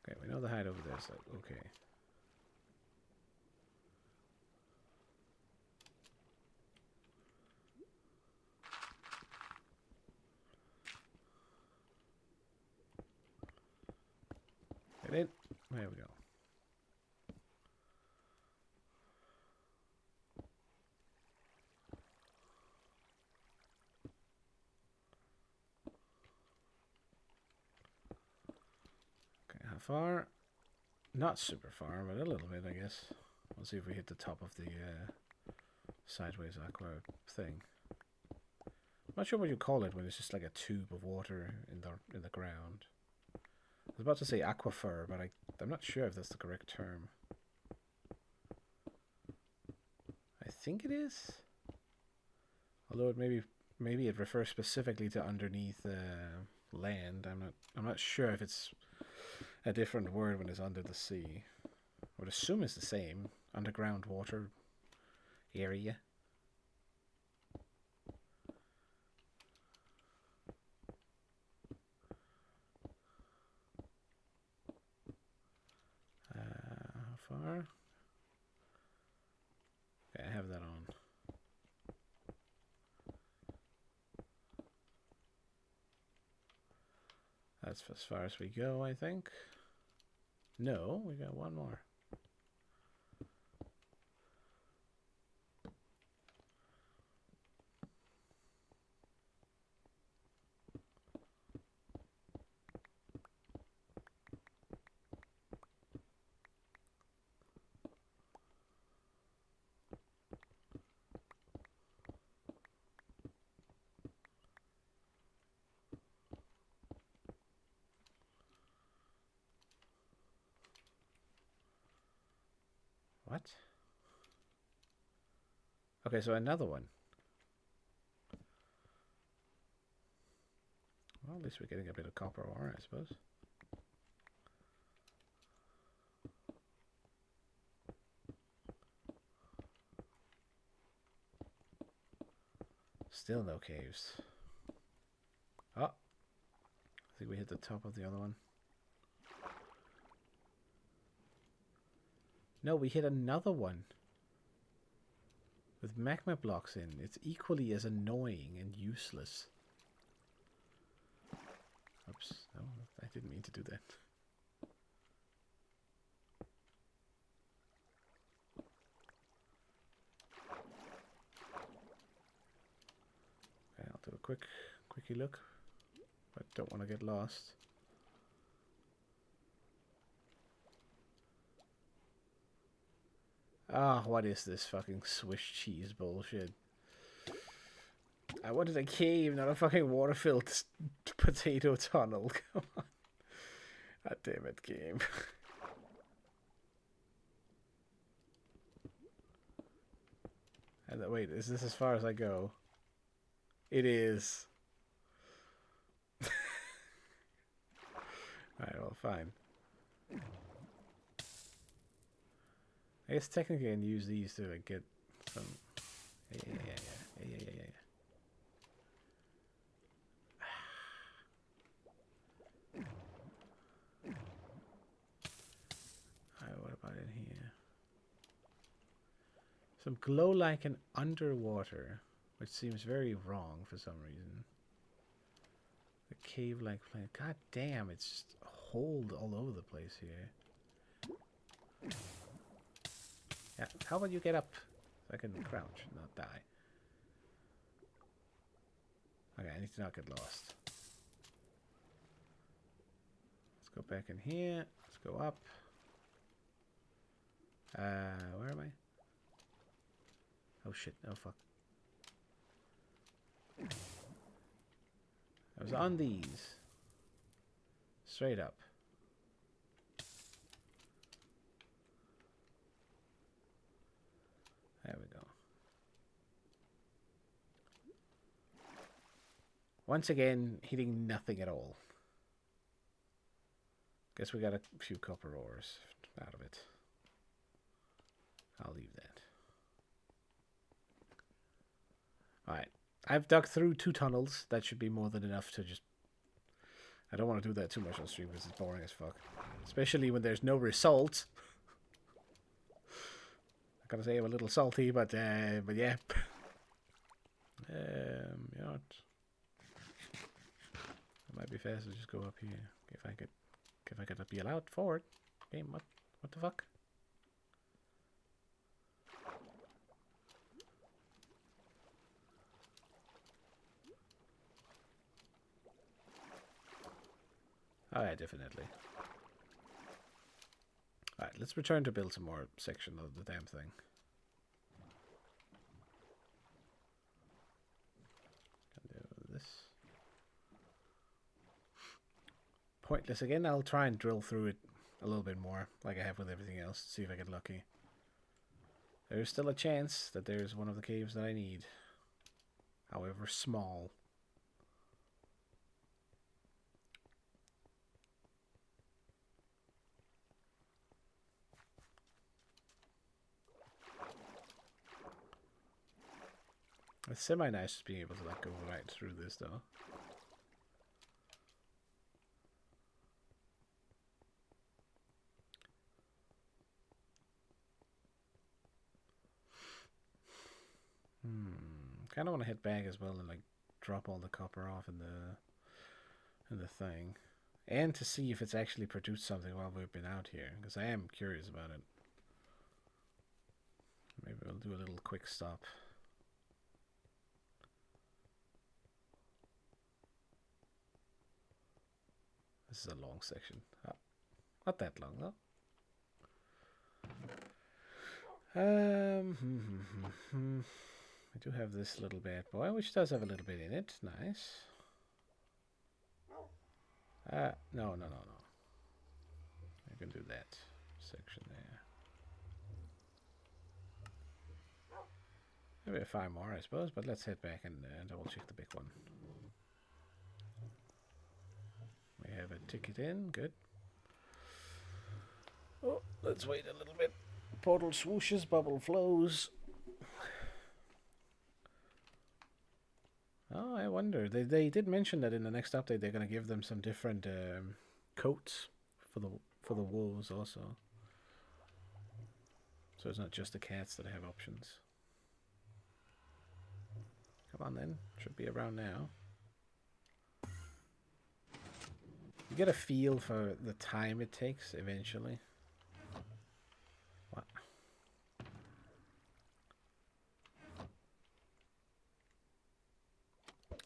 Okay, we know the height over there, so okay. Get in. There we go. Okay, how far? Not super far, but a little bit, I guess. We'll see if we hit the top of the sideways aqua thing. I'm not sure what you call it when it's just like a tube of water in the ground. I was about to say aquifer, but I'm not sure if that's the correct term. I think it is. Although it maybe it refers specifically to underneath land. I'm not sure if it's a different word when it's under the sea. I would assume it's the same. Underground water area. How far? Okay, I have that on. That's as far as we go, I think. No, we got one more. What? Okay, so another one. Well, at least we're getting a bit of copper ore, I suppose. Still no caves. Oh, I think we hit the top of the other one. No, we hit another one. With magma blocks in. It's equally as annoying and useless. Oops, no, I didn't mean to do that. Okay, I'll do a quickie look. But don't want to get lost. Ah, what is this fucking Swiss cheese bullshit? I wanted a cave, not a fucking water-filled potato tunnel. Come on. God damn it, game. And wait, is this as far as I go? It is. Alright, well, fine. I guess technically I can use these to like, get some... Yeah. Alright, what about in here? Some glow like an underwater, which seems very wrong for some reason. The cave-like plant. God damn, it's just hold all over the place here. Yeah, how about you get up so I can crouch and not die? Okay, I need to not get lost. Let's go back in here. Let's go up. Where am I? Oh shit, oh fuck. I was on these. Straight up. Once again, hitting nothing at all. Guess we got a few copper ores out of it. I'll leave that. Alright. I've dug through 2 tunnels. That should be more than enough to just... I don't want to do that too much on stream because it's boring as fuck. Especially when there's no result. I gotta say I'm a little salty, but yeah. You know what? It might be faster to just go up here. If I could be allowed forward. Game, what the fuck? Oh yeah, definitely. Alright, let's return to build some more section of the damn thing. Can do this. Pointless again. I'll try and drill through it a little bit more, like I have with everything else, to see if I get lucky. There's still a chance that there's one of the caves that I need, however small. It's semi-nice just being able to like go right through this though. Kind of want to head back as well and like drop all the copper off in the thing, and to see if it's actually produced something while we've been out here, because I am curious about it. Maybe we'll do a little quick stop. This is a long section. Oh, not that long though. I do have this little bad boy, which does have a little bit in it. Nice. No. I can do that section there. Maybe 5 more, I suppose, but let's head back and double check the big one. We have a ticket in, good. Oh, let's wait a little bit. Portal swooshes, bubble flows. Oh, I wonder. They did mention that in the next update they're going to give them some different coats for the wolves also. So it's not just the cats that have options. Come on then. Should be around now. You get a feel for the time it takes eventually. What?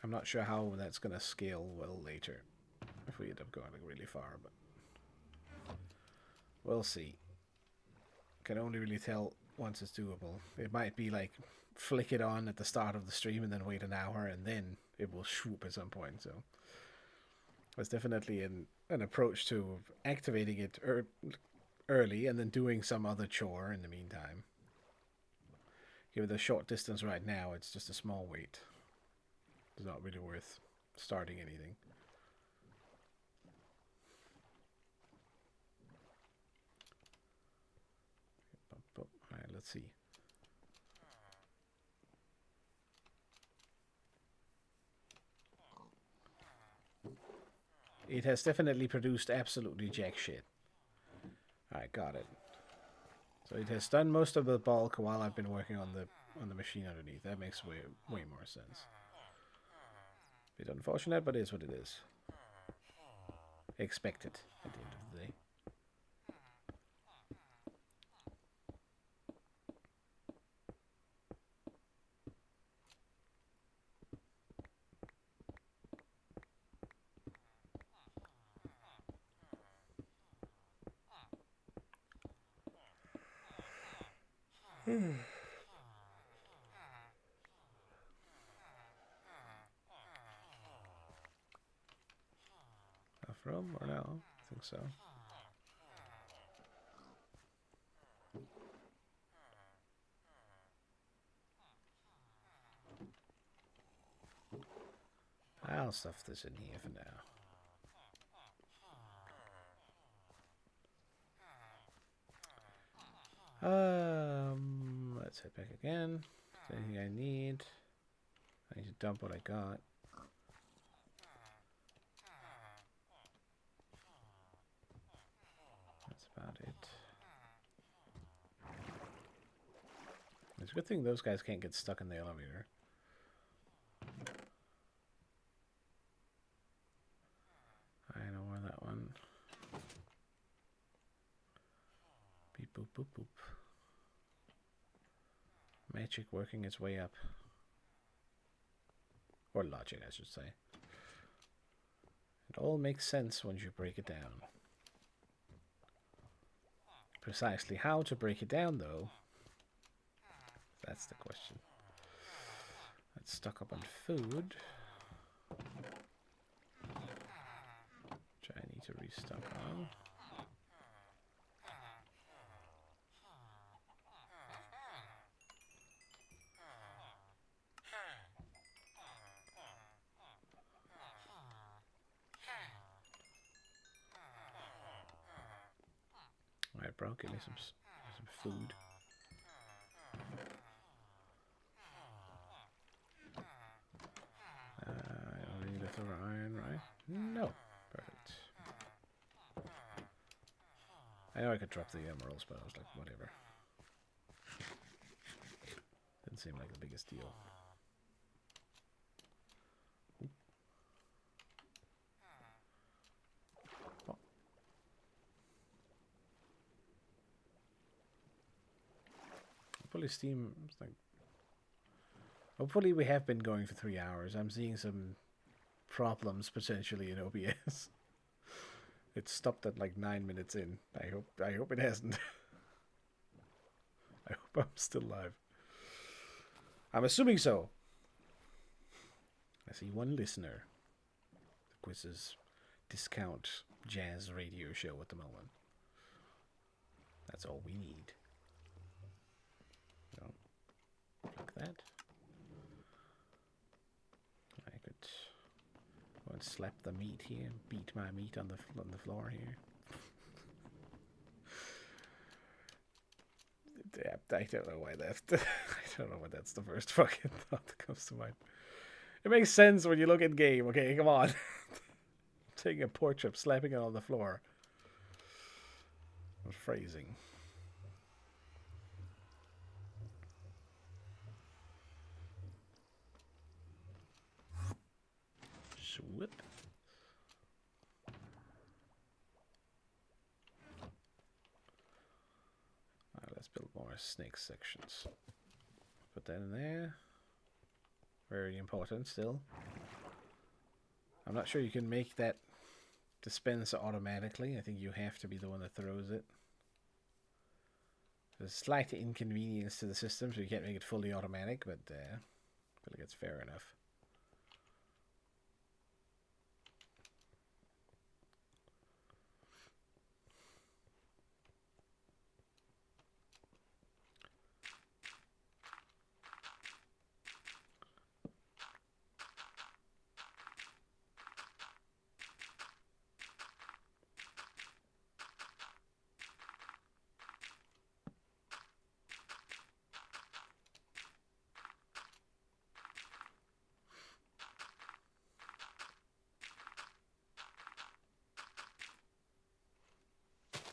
I'm not sure how that's going to scale well later. If we end up going really far, but we'll see. Can only really tell once it's doable. It might be like flick it on at the start of the stream and then wait an hour and then it will swoop at some point. So it's definitely an approach to activating it early and then doing some other chore in the meantime. Given the short distance right now, it's just a small wait. It's not really worth starting anything. Alright, let's see. It has definitely produced absolutely jack shit. Alright, got it. So it has done most of the bulk while I've been working on the machine underneath. That makes way more sense. Bit unfortunate, but it is what it is. Expected at the end of the day. Enough room or no? I think so. I'll stuff this in here for now. Let's head back again. Is there anything I need? I need to dump what I got. That's about it. It's a good thing those guys can't get stuck in the elevator. I know where that one. Beep boop boop boop. Magic working its way up. Or logic, I should say. It all makes sense once you break it down. Precisely how to break it down, though, that's the question. Let's stock up on food. Which I need to restock on. Alright, bro, give me some food. I don't need a thorough iron, right? No. Perfect. I know I could drop the emeralds, but I was like, whatever. Didn't seem like the biggest deal. Oh. Hopefully Steam, like, hopefully we have been going for 3 hours. I'm seeing some problems potentially in OBS. It stopped at like 9 minutes in. I hope it hasn't. I hope I'm still live. I'm assuming so. I see one listener. The Quiz's discount jazz radio show at the moment. That's all we need. No. Like that. I could go and slap the meat here, beat my meat on the floor here. I don't know why that. I don't know why that's the first fucking thought that comes to mind. It makes sense when you look at game. Okay, come on. Taking a pork chip, slapping it on the floor. Phrasing. Swoop. Alright, let's build more snake sections. Put that in there. Very important still. I'm not sure you can make that dispenser automatically. I think you have to be the one that throws it. There's a slight inconvenience to the system, so you can't make it fully automatic, but I feel like it's fair enough.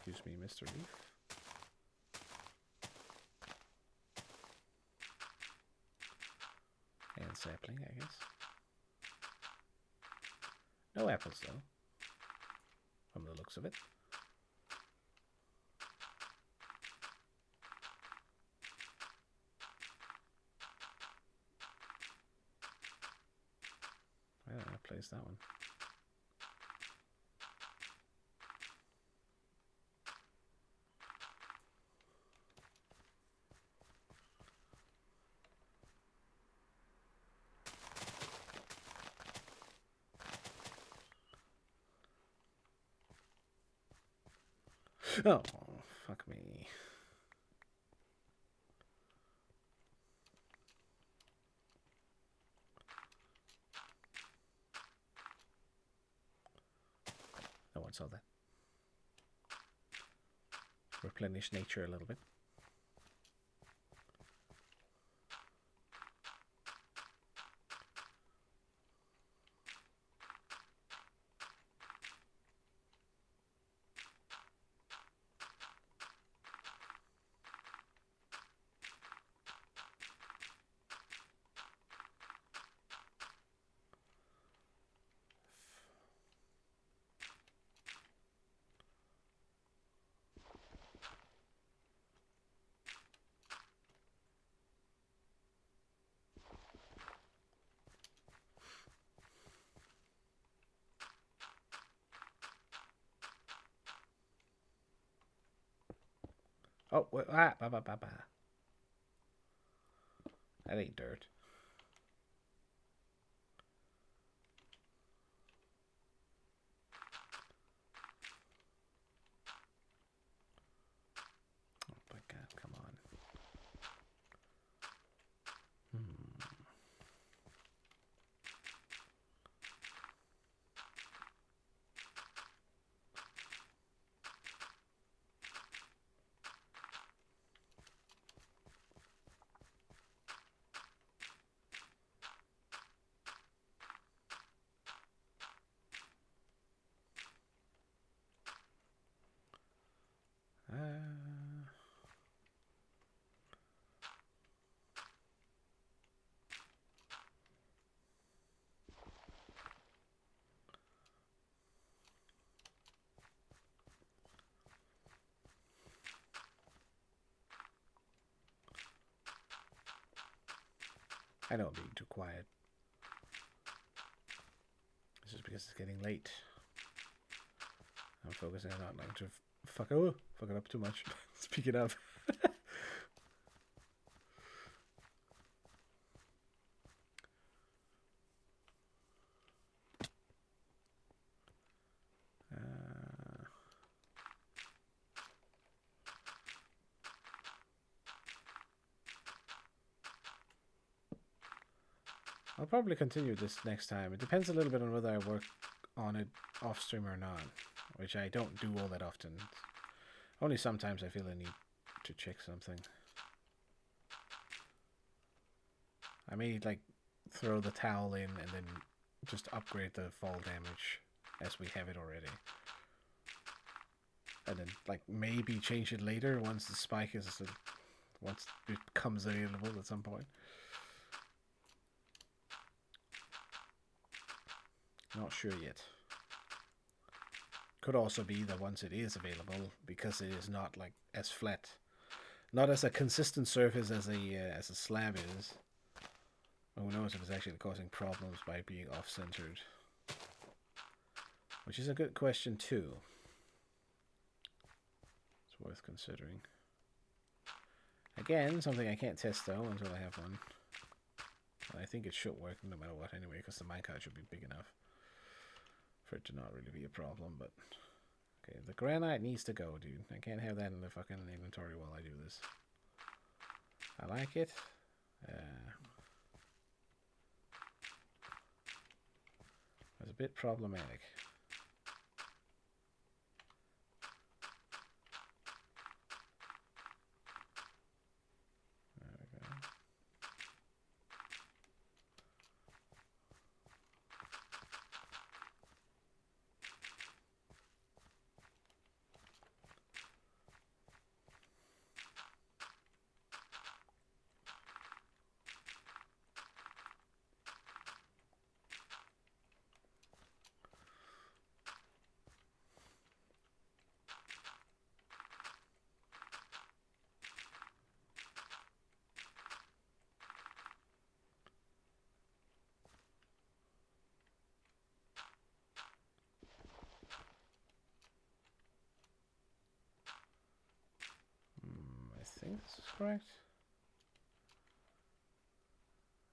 Excuse me, Mr. Leaf. And sapling, I guess. No apples, though. From the looks of it. Where did I place that one? Oh, fuck me. what's all that? Replenish nature a little bit. Oh, bah, bah, bah, bah. That ain't dirt. Oh my god, come on. I know I'm being too quiet. This is because it's getting late. I'm focusing on not like to fuck it up too much. Speaking of. I'll probably continue this next time. It depends a little bit on whether I work on it off stream or not, which I don't do all that often. Only sometimes I feel I need to check something. I may like throw the towel in and then just upgrade the fall damage as we have it already. And then like maybe change it later once the spike is once it becomes available at some point. Not sure yet. Could also be that once it is available, because it is not like as flat, not as a consistent surface as a slab is. Who knows if it's actually causing problems by being off-centered? Which is a good question too. It's worth considering. Again, something I can't test though until I have one. And I think it should work no matter what anyway, because the minecart should be big enough for it to not really be a problem. But okay, the granite needs to go, dude. I can't have that in the fucking inventory while I do this. I like it. It's a bit problematic. There we go. I think this is correct.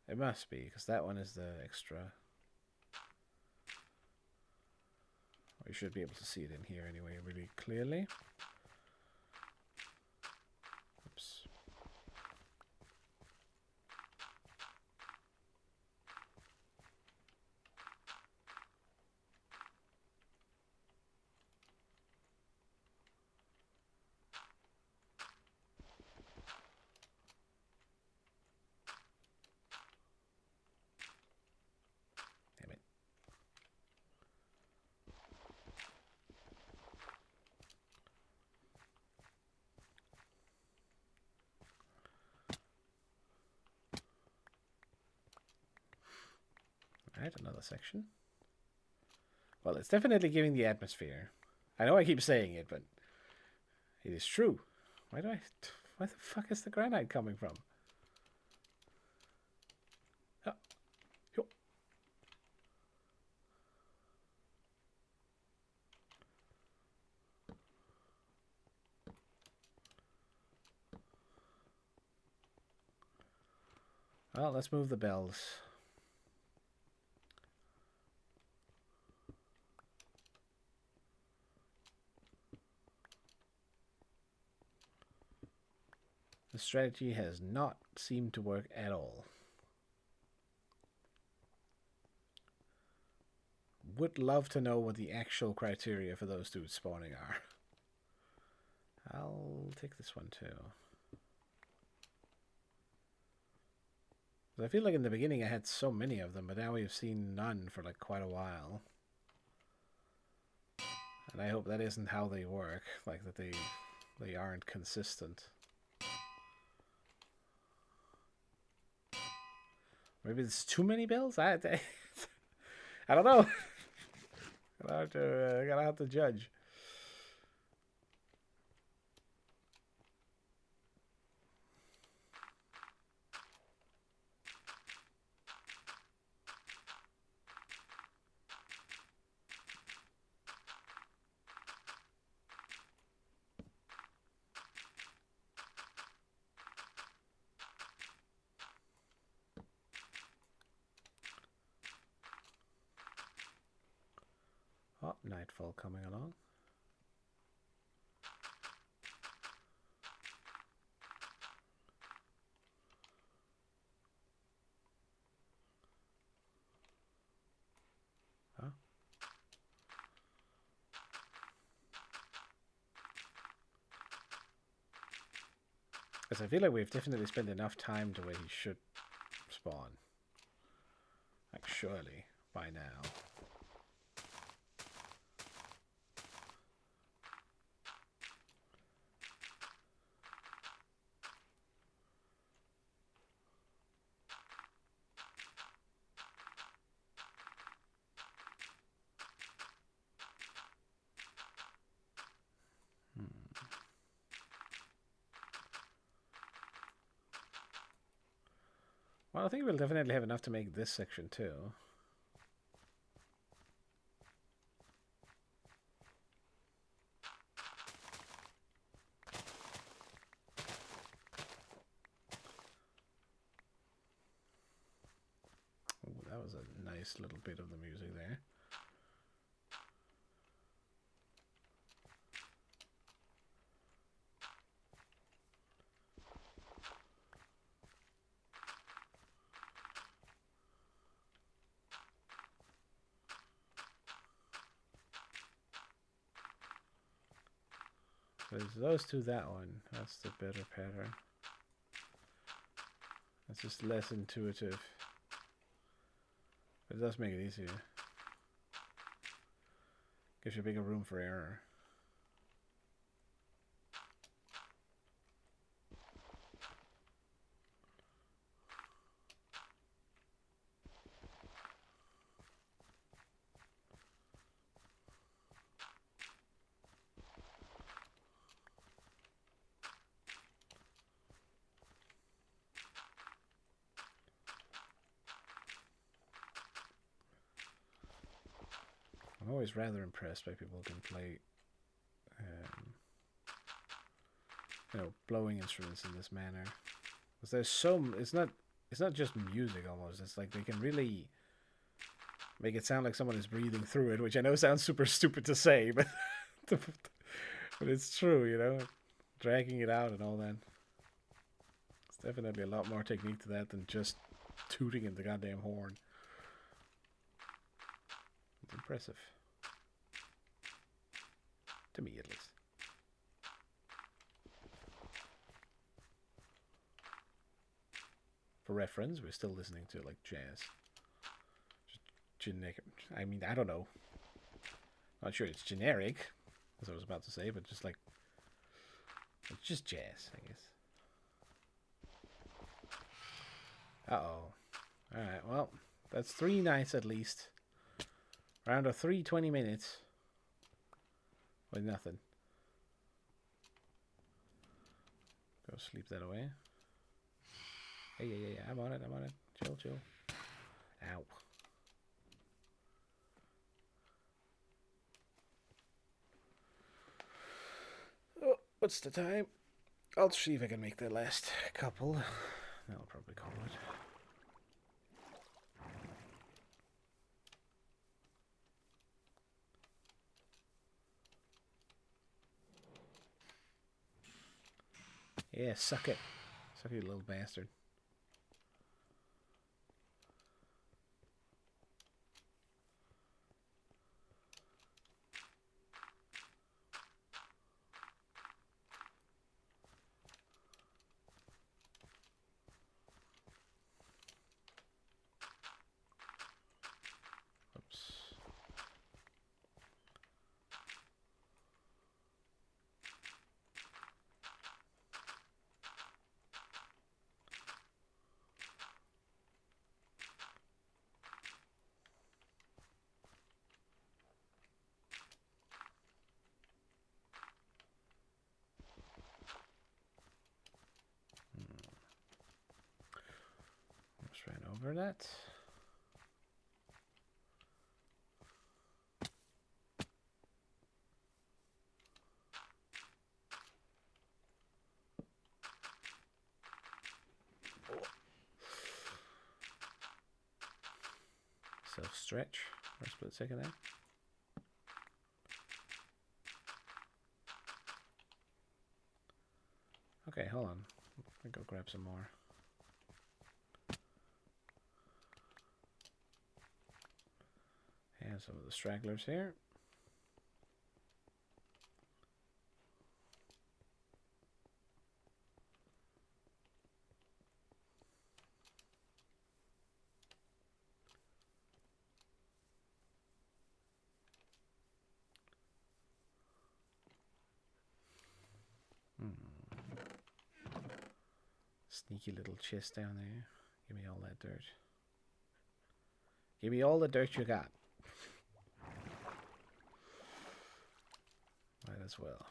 It must be, because that one is the extra. You should be able to see it in here anyway, really clearly. Oops. Alright, another section. Well, it's definitely giving the atmosphere. I know I keep saying it, but it is true. Where the fuck is the granite coming from? Oh. Well, let's move the bells. The strategy has not seemed to work at all. Would love to know what the actual criteria for those dudes spawning are. I'll take this one too. I feel like in the beginning I had so many of them, but now we've seen none for like quite a while. And I hope that isn't how they work, like that they aren't consistent. Maybe there's too many bells? I don't know. Gotta have to judge. Oh, nightfall coming along. Huh? Because I feel like we've definitely spent enough time to where he should spawn. Like, surely, by now. Well, I think we'll definitely have enough to make this section too. Ooh, that was a nice little bit of the music there. There's those two, that one. That's the better pattern. That's just less intuitive. But it does make it easier. Gives you bigger room for error. I'm always rather impressed by people who can play, blowing instruments in this manner. Because there's it's not just music almost. It's like they can really make it sound like someone is breathing through it, which I know sounds super stupid to say, but but it's true, dragging it out and all that. It's definitely a lot more technique to that than just tooting in the goddamn horn. It's impressive. To me, at least. For reference, we're still listening to like jazz. Just generic. I mean, I don't know. Not sure it's generic, as I was about to say, but just like it's just jazz, I guess. Uh-oh. Alright, well, That's 3 nights at least. Around a 3 20 minutes. With nothing. Go sleep that away. Hey, I'm on it. Chill. Ow. Oh, what's the time? I'll see if I can make the last couple. That'll probably call it. Yeah, suck it. Suck it, you little bastard. Oops. Just ran over that. Self-stretch for a split second there. Okay, hold on. I'll go grab some more. And some of the stragglers here. Sneaky little chest down there. Give me all that dirt. Give me all the dirt you got. Might as well.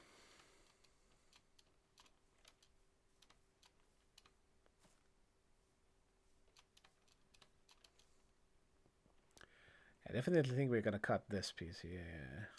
I definitely think we're going to cut this piece here.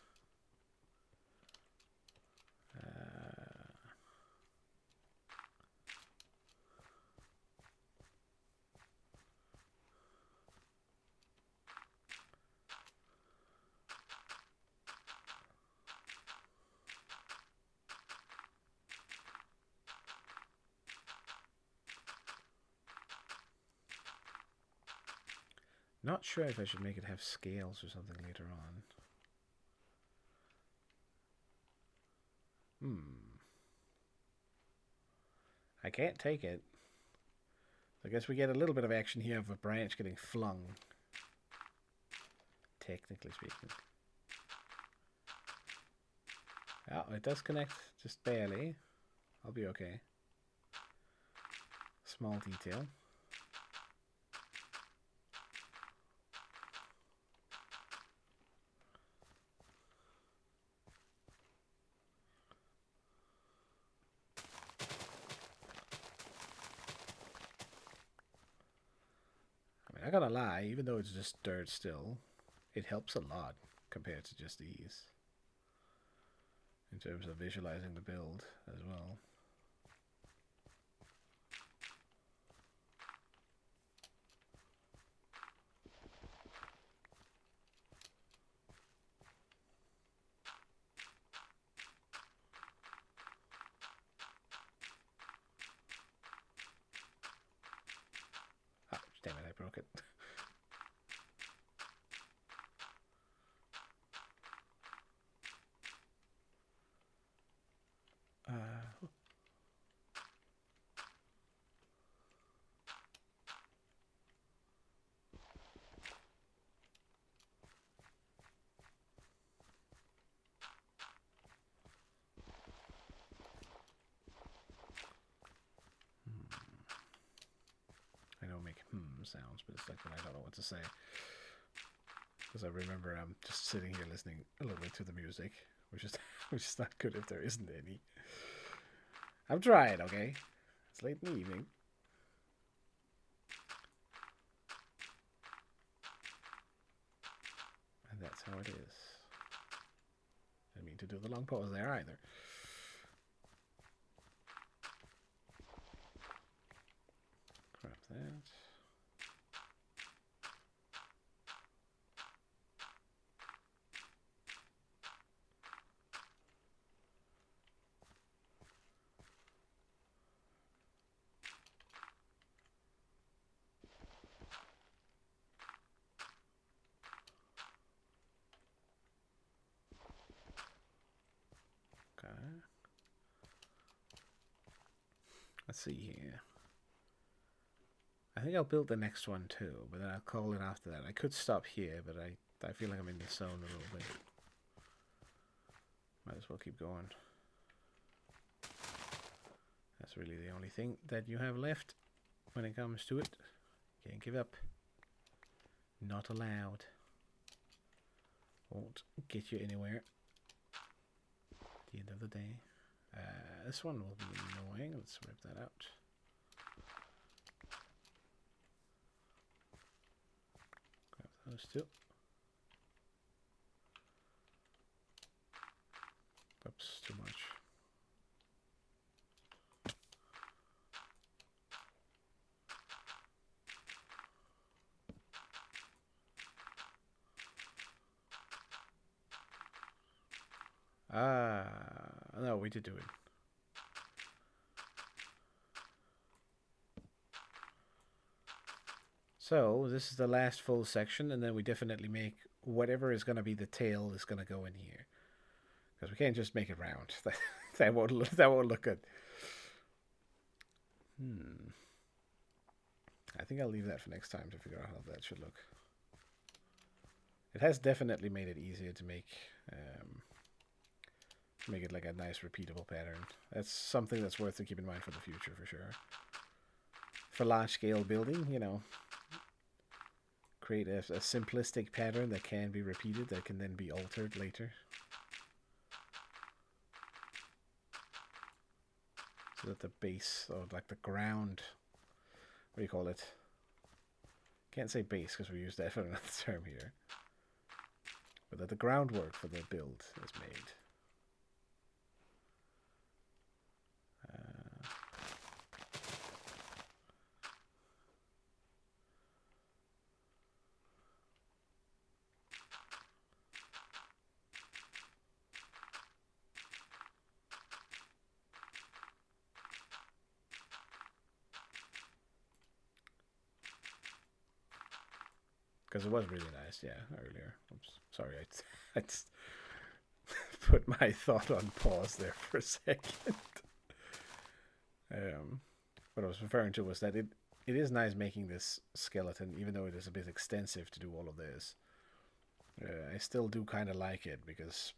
Not sure if I should make it have scales or something later on. I can't take it. I guess we get a little bit of action here of a branch getting flung. Technically speaking. Oh, it does connect just barely. I'll be okay. Small detail. I gotta lie, even though it's just dirt still, it helps a lot compared to just these. In terms of visualizing the build as well. Ah, damn it, I broke it. sounds, but it's like when I don't know what to say. Because I remember I'm just sitting here listening a little bit to the music, which is not good if there isn't any. I'm trying, okay? It's late in the evening. And that's how it is. I didn't mean to do the long pause there either. Grab that. Okay. Let's see here. I think I'll build the next one too, but then I'll call it after that. I could stop here, but I feel like I'm in the zone a little bit. Might as well keep going. That's really the only thing that you have left when it comes to it. Can't give up. Not allowed. Won't get you anywhere. At the end of the day. This one will be annoying. Let's rip that out. Grab those two. Oops, too much. No, we did do it. So, this is the last full section, and then we definitely make whatever is going to be the tail is going to go in here. Because we can't just make it round. that won't look good. I think I'll leave that for next time to figure out how that should look. It has definitely made it easier to make it like a nice repeatable pattern. That's something that's worth to keep in mind for the future for sure. For large scale building, you know, create a simplistic pattern that can be repeated, that can then be altered later. So that the base, or like the ground, what do you call it? Can't say base because we use that for another term here. But that the groundwork for the build is made. Because it was really nice, yeah, earlier. Oops, sorry, I just put my thought on pause there for a second. What I was referring to was that it is nice making this skeleton, even though it is a bit extensive to do all of this. I still do kind of like it, because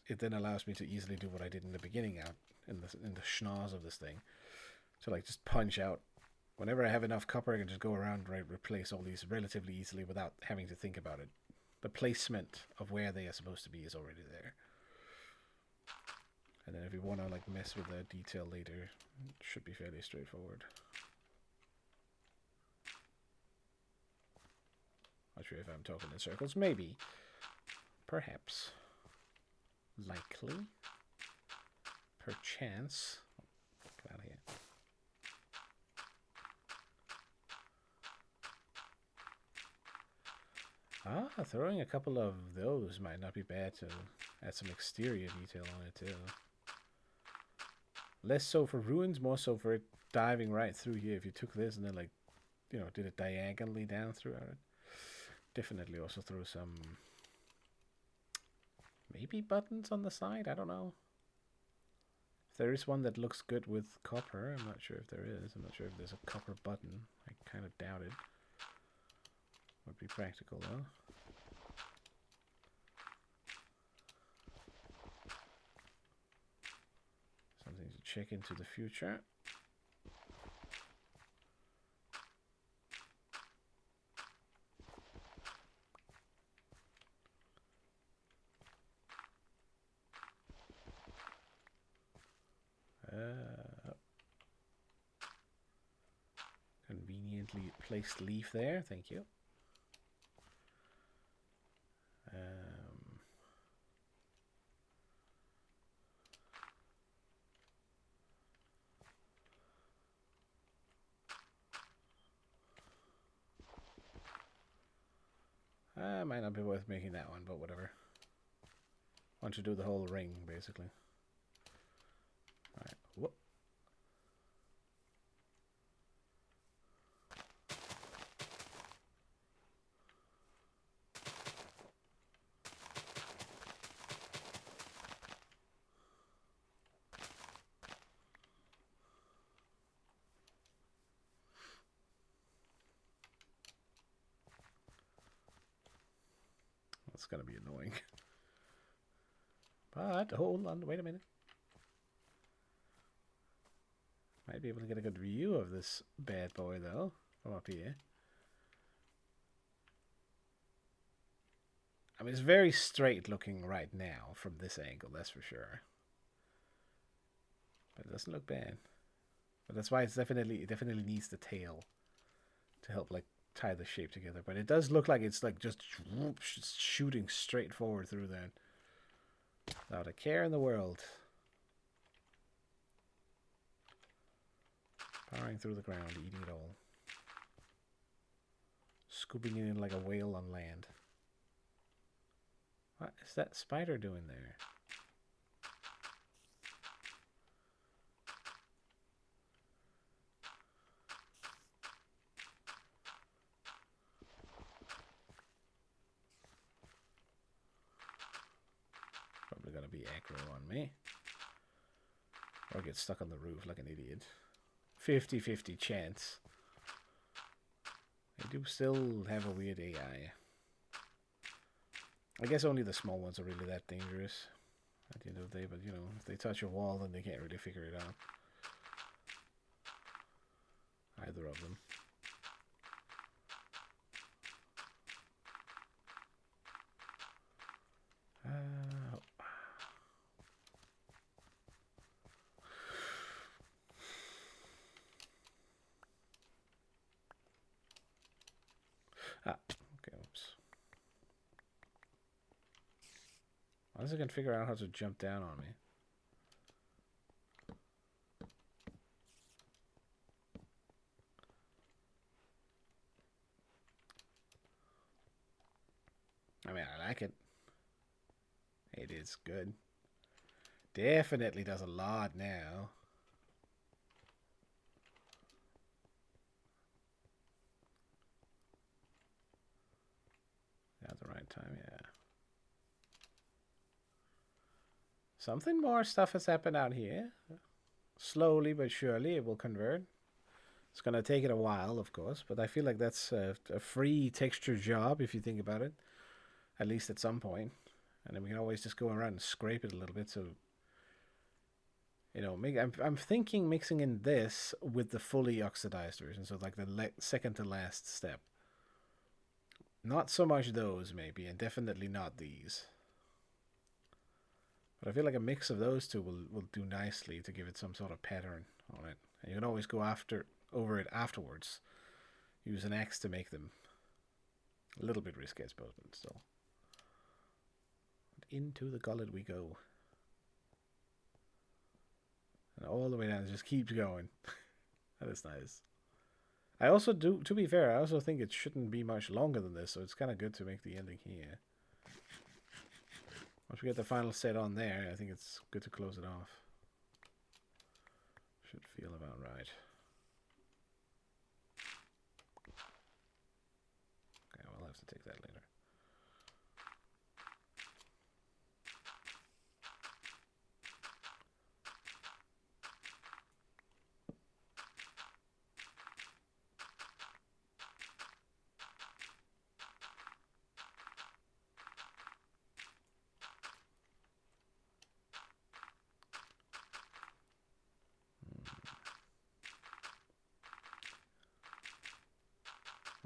it then allows me to easily do what I did in the beginning out in the schnoz of this thing. So like just punch out. Whenever I have enough copper, I can just go around and replace all these relatively easily without having to think about it. The placement of where they are supposed to be is already there. And then if you want to like mess with the detail later, it should be fairly straightforward. Not sure if I'm talking in circles. Maybe. Perhaps. Likely. Perchance. Get out of here. Throwing a couple of those might not be bad to add some exterior detail on it too. Less so for ruins, more so for it diving right through here. If you took this and then like, you know, did it diagonally down throughout it. Definitely also throw some maybe buttons on the side, I don't know. If there is one that looks good with copper, I'm not sure if there is. I'm not sure if there's a copper button. I kind of doubt it. Would be practical though. Something to check into the future. placed leaf there. Thank you. Might not be worth making that one, but whatever. Want to do the whole ring, basically. Alright, whoop. That's gonna be annoying. But, hold on, wait a minute. Might be able to get a good view of this bad boy, though, from up here. I mean, it's very straight looking right now from this angle, that's for sure. But it doesn't look bad. But that's why it definitely needs the tail to help, like, tie the shape together. But it does look like it's, like, just shooting straight forward through that. Without a care in the world. Powering through the ground, eating it all. Scooping it in like a whale on land. What is that spider doing there? Probably gonna be aggro on me. Or get stuck on the roof like an idiot. 50-50 chance. They do still have a weird AI. I guess only the small ones are really that dangerous at the end of the day, but you know, if they touch a wall, then they can't really figure it out. Either of them. Okay, oops. Unless I can figure out how to jump down on me. I mean, I like it. It is good. Definitely does a lot now. At the right time, yeah. Something more stuff has happened out here. Slowly but surely it will convert. It's going to take it a while, of course, but I feel like that's a free texture job if you think about it. At least at some point. And then we can always just go around and scrape it a little bit. So, you know, I'm thinking mixing in this with the fully oxidized version. So like the second to last step. Not so much those, maybe, and definitely not these. But I feel like a mix of those two will do nicely to give it some sort of pattern on it. And you can always go over it afterwards. Use an axe to make them. A little bit risky, I suppose, but still. Into the gullet we go. And all the way down, it just keeps going. That is nice. I also do, to be fair, I also think it shouldn't be much longer than this, so it's kind of good to make the ending here. Once we get the final set on there, I think it's good to close it off. Should feel about right. Okay, we'll have to take that later.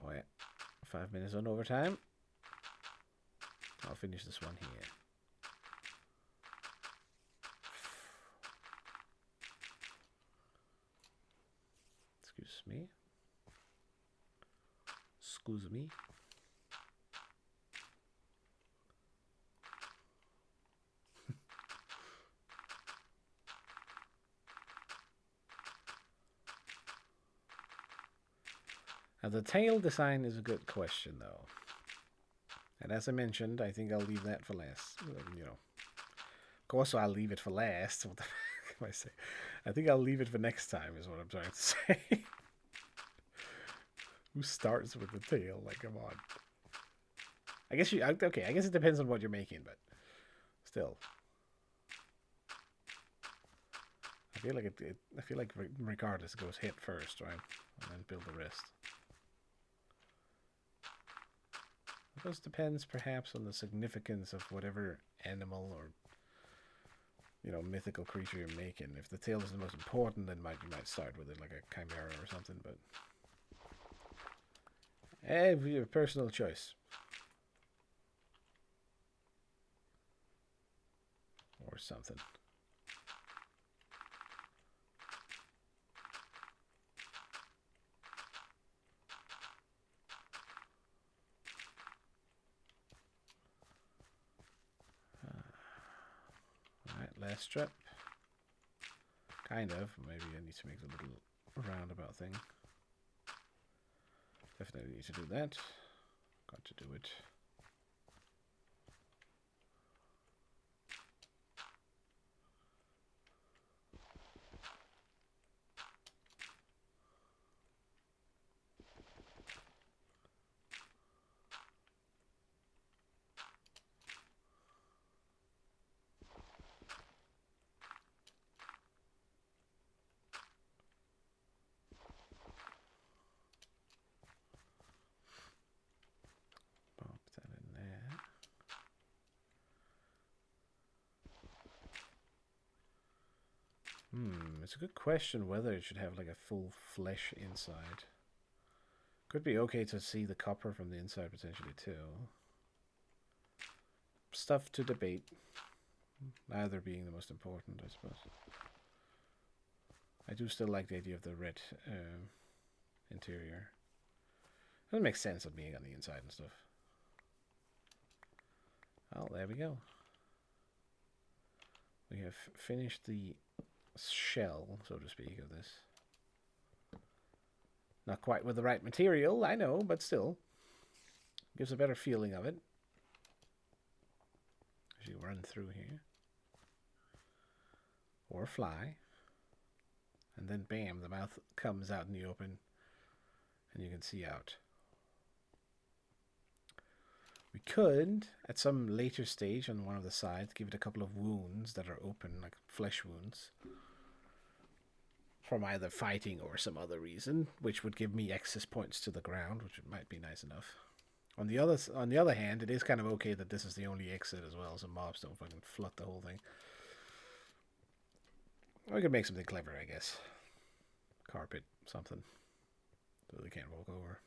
Oh yeah, 5 minutes on overtime. I'll finish this one here. Excuse me. Excuse me. Now, the tail design is a good question, though. And as I mentioned, I think I'll leave that for last. You know, of course, I'll leave it for last. What the fuck am I saying? I think I'll leave it for next time, is what I'm trying to say. Who starts with the tail? Like, come on. I guess you. Okay, I guess it depends on what you're making, but still. I feel like I feel like regardless, it goes head first, right, and then build the rest. This depends perhaps on the significance of whatever animal or, you know, mythical creature you're making. If the tail is the most important, then you might start with it like a chimera or something, but every personal choice. Or something. Alright, last strip. Kind of. Maybe I need to make a little roundabout thing. Definitely need to do that. Got to do it. Pop that in there. It's a good question whether it should have like a full flesh inside. Could be okay to see the copper from the inside potentially too. Stuff to debate. Neither being the most important, I suppose. I do still like the idea of the red interior. Doesn't make sense of being on the inside and stuff. Oh, there we go. We have finished the shell, so to speak, of this. Not quite with the right material, I know, but still. Gives a better feeling of it. As you run through here. Or fly. And then bam, the mouth comes out in the open. And you can see out. We could, at some later stage on one of the sides, give it a couple of wounds that are open, like flesh wounds. From either fighting or some other reason, which would give me access points to the ground, which might be nice enough. On the other hand, it is kind of okay that this is the only exit as well, so mobs don't fucking flood the whole thing. We could make something clever, I guess. Carpet, something. So they can't walk over.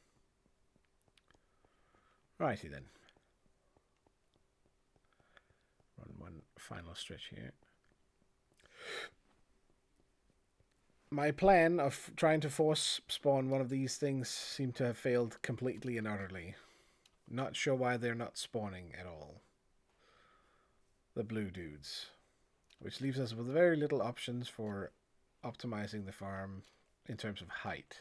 Righty then. Run one final stretch here. My plan of trying to force spawn one of these things seemed to have failed completely and utterly. Not sure why they're not spawning at all. The blue dudes. Which leaves us with very little options for optimizing the farm in terms of height.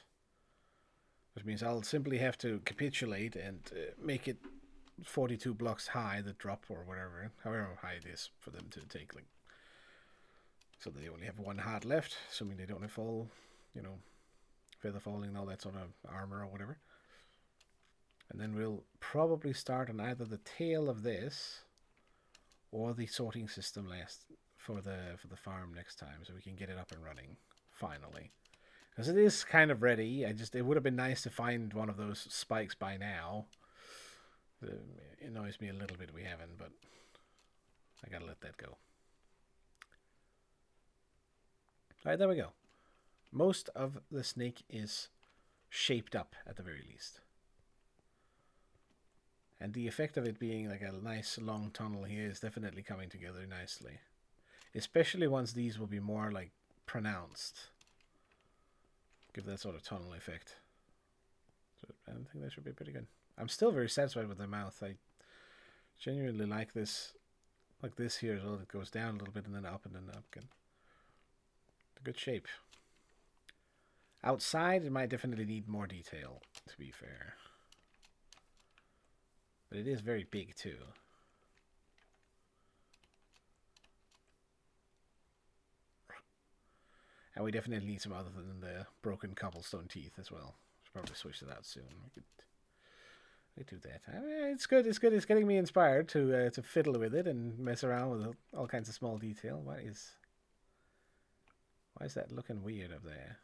Which means I'll simply have to capitulate and make it 42 blocks high, the drop or whatever, however high it is for them to take, like, so they only have one heart left, assuming they don't have all, you know, feather falling and all that sort of armor or whatever. And then we'll probably start on either the tail of this or the sorting system last for the farm next time, so we can get it up and running finally. Because it is kind of ready. It would have been nice to find one of those spikes by now. It annoys me a little bit we haven't, but I gotta let that go. Alright, there we go. Most of the snake is shaped up at the very least. And the effect of it being like a nice long tunnel here is definitely coming together nicely. Especially once these will be more like pronounced. Give that sort of tunnel effect. So I think that should be pretty good. I'm still very satisfied with the mouth. I genuinely like this here as well. It goes down a little bit and then up again. A good shape. Outside, it might definitely need more detail, to be fair. But it is very big, too. And we definitely need some other than the broken cobblestone teeth as well. Should probably switch that out soon. We do that. I mean, it's good. It's good. It's getting me inspired to fiddle with it and mess around with all kinds of small detail. Why is that looking weird up there?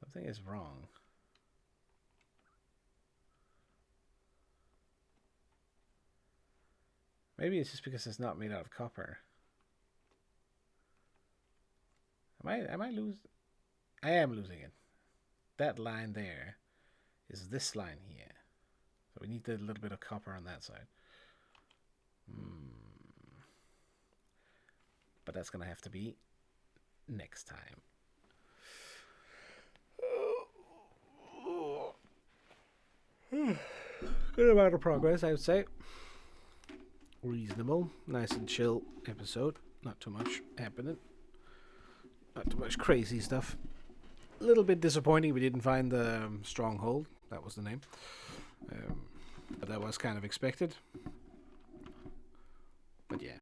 Something is wrong. Maybe it's just because it's not made out of copper. Am I losing? I am losing it. That line there is this line here. So we need a little bit of copper on that side. But that's going to have to be next time. Good amount of progress, I would say. Reasonable. Nice and chill episode. Not too much happening. Not too much crazy stuff. A little bit disappointing we didn't find the stronghold. That was the name. But that was kind of expected. But yeah.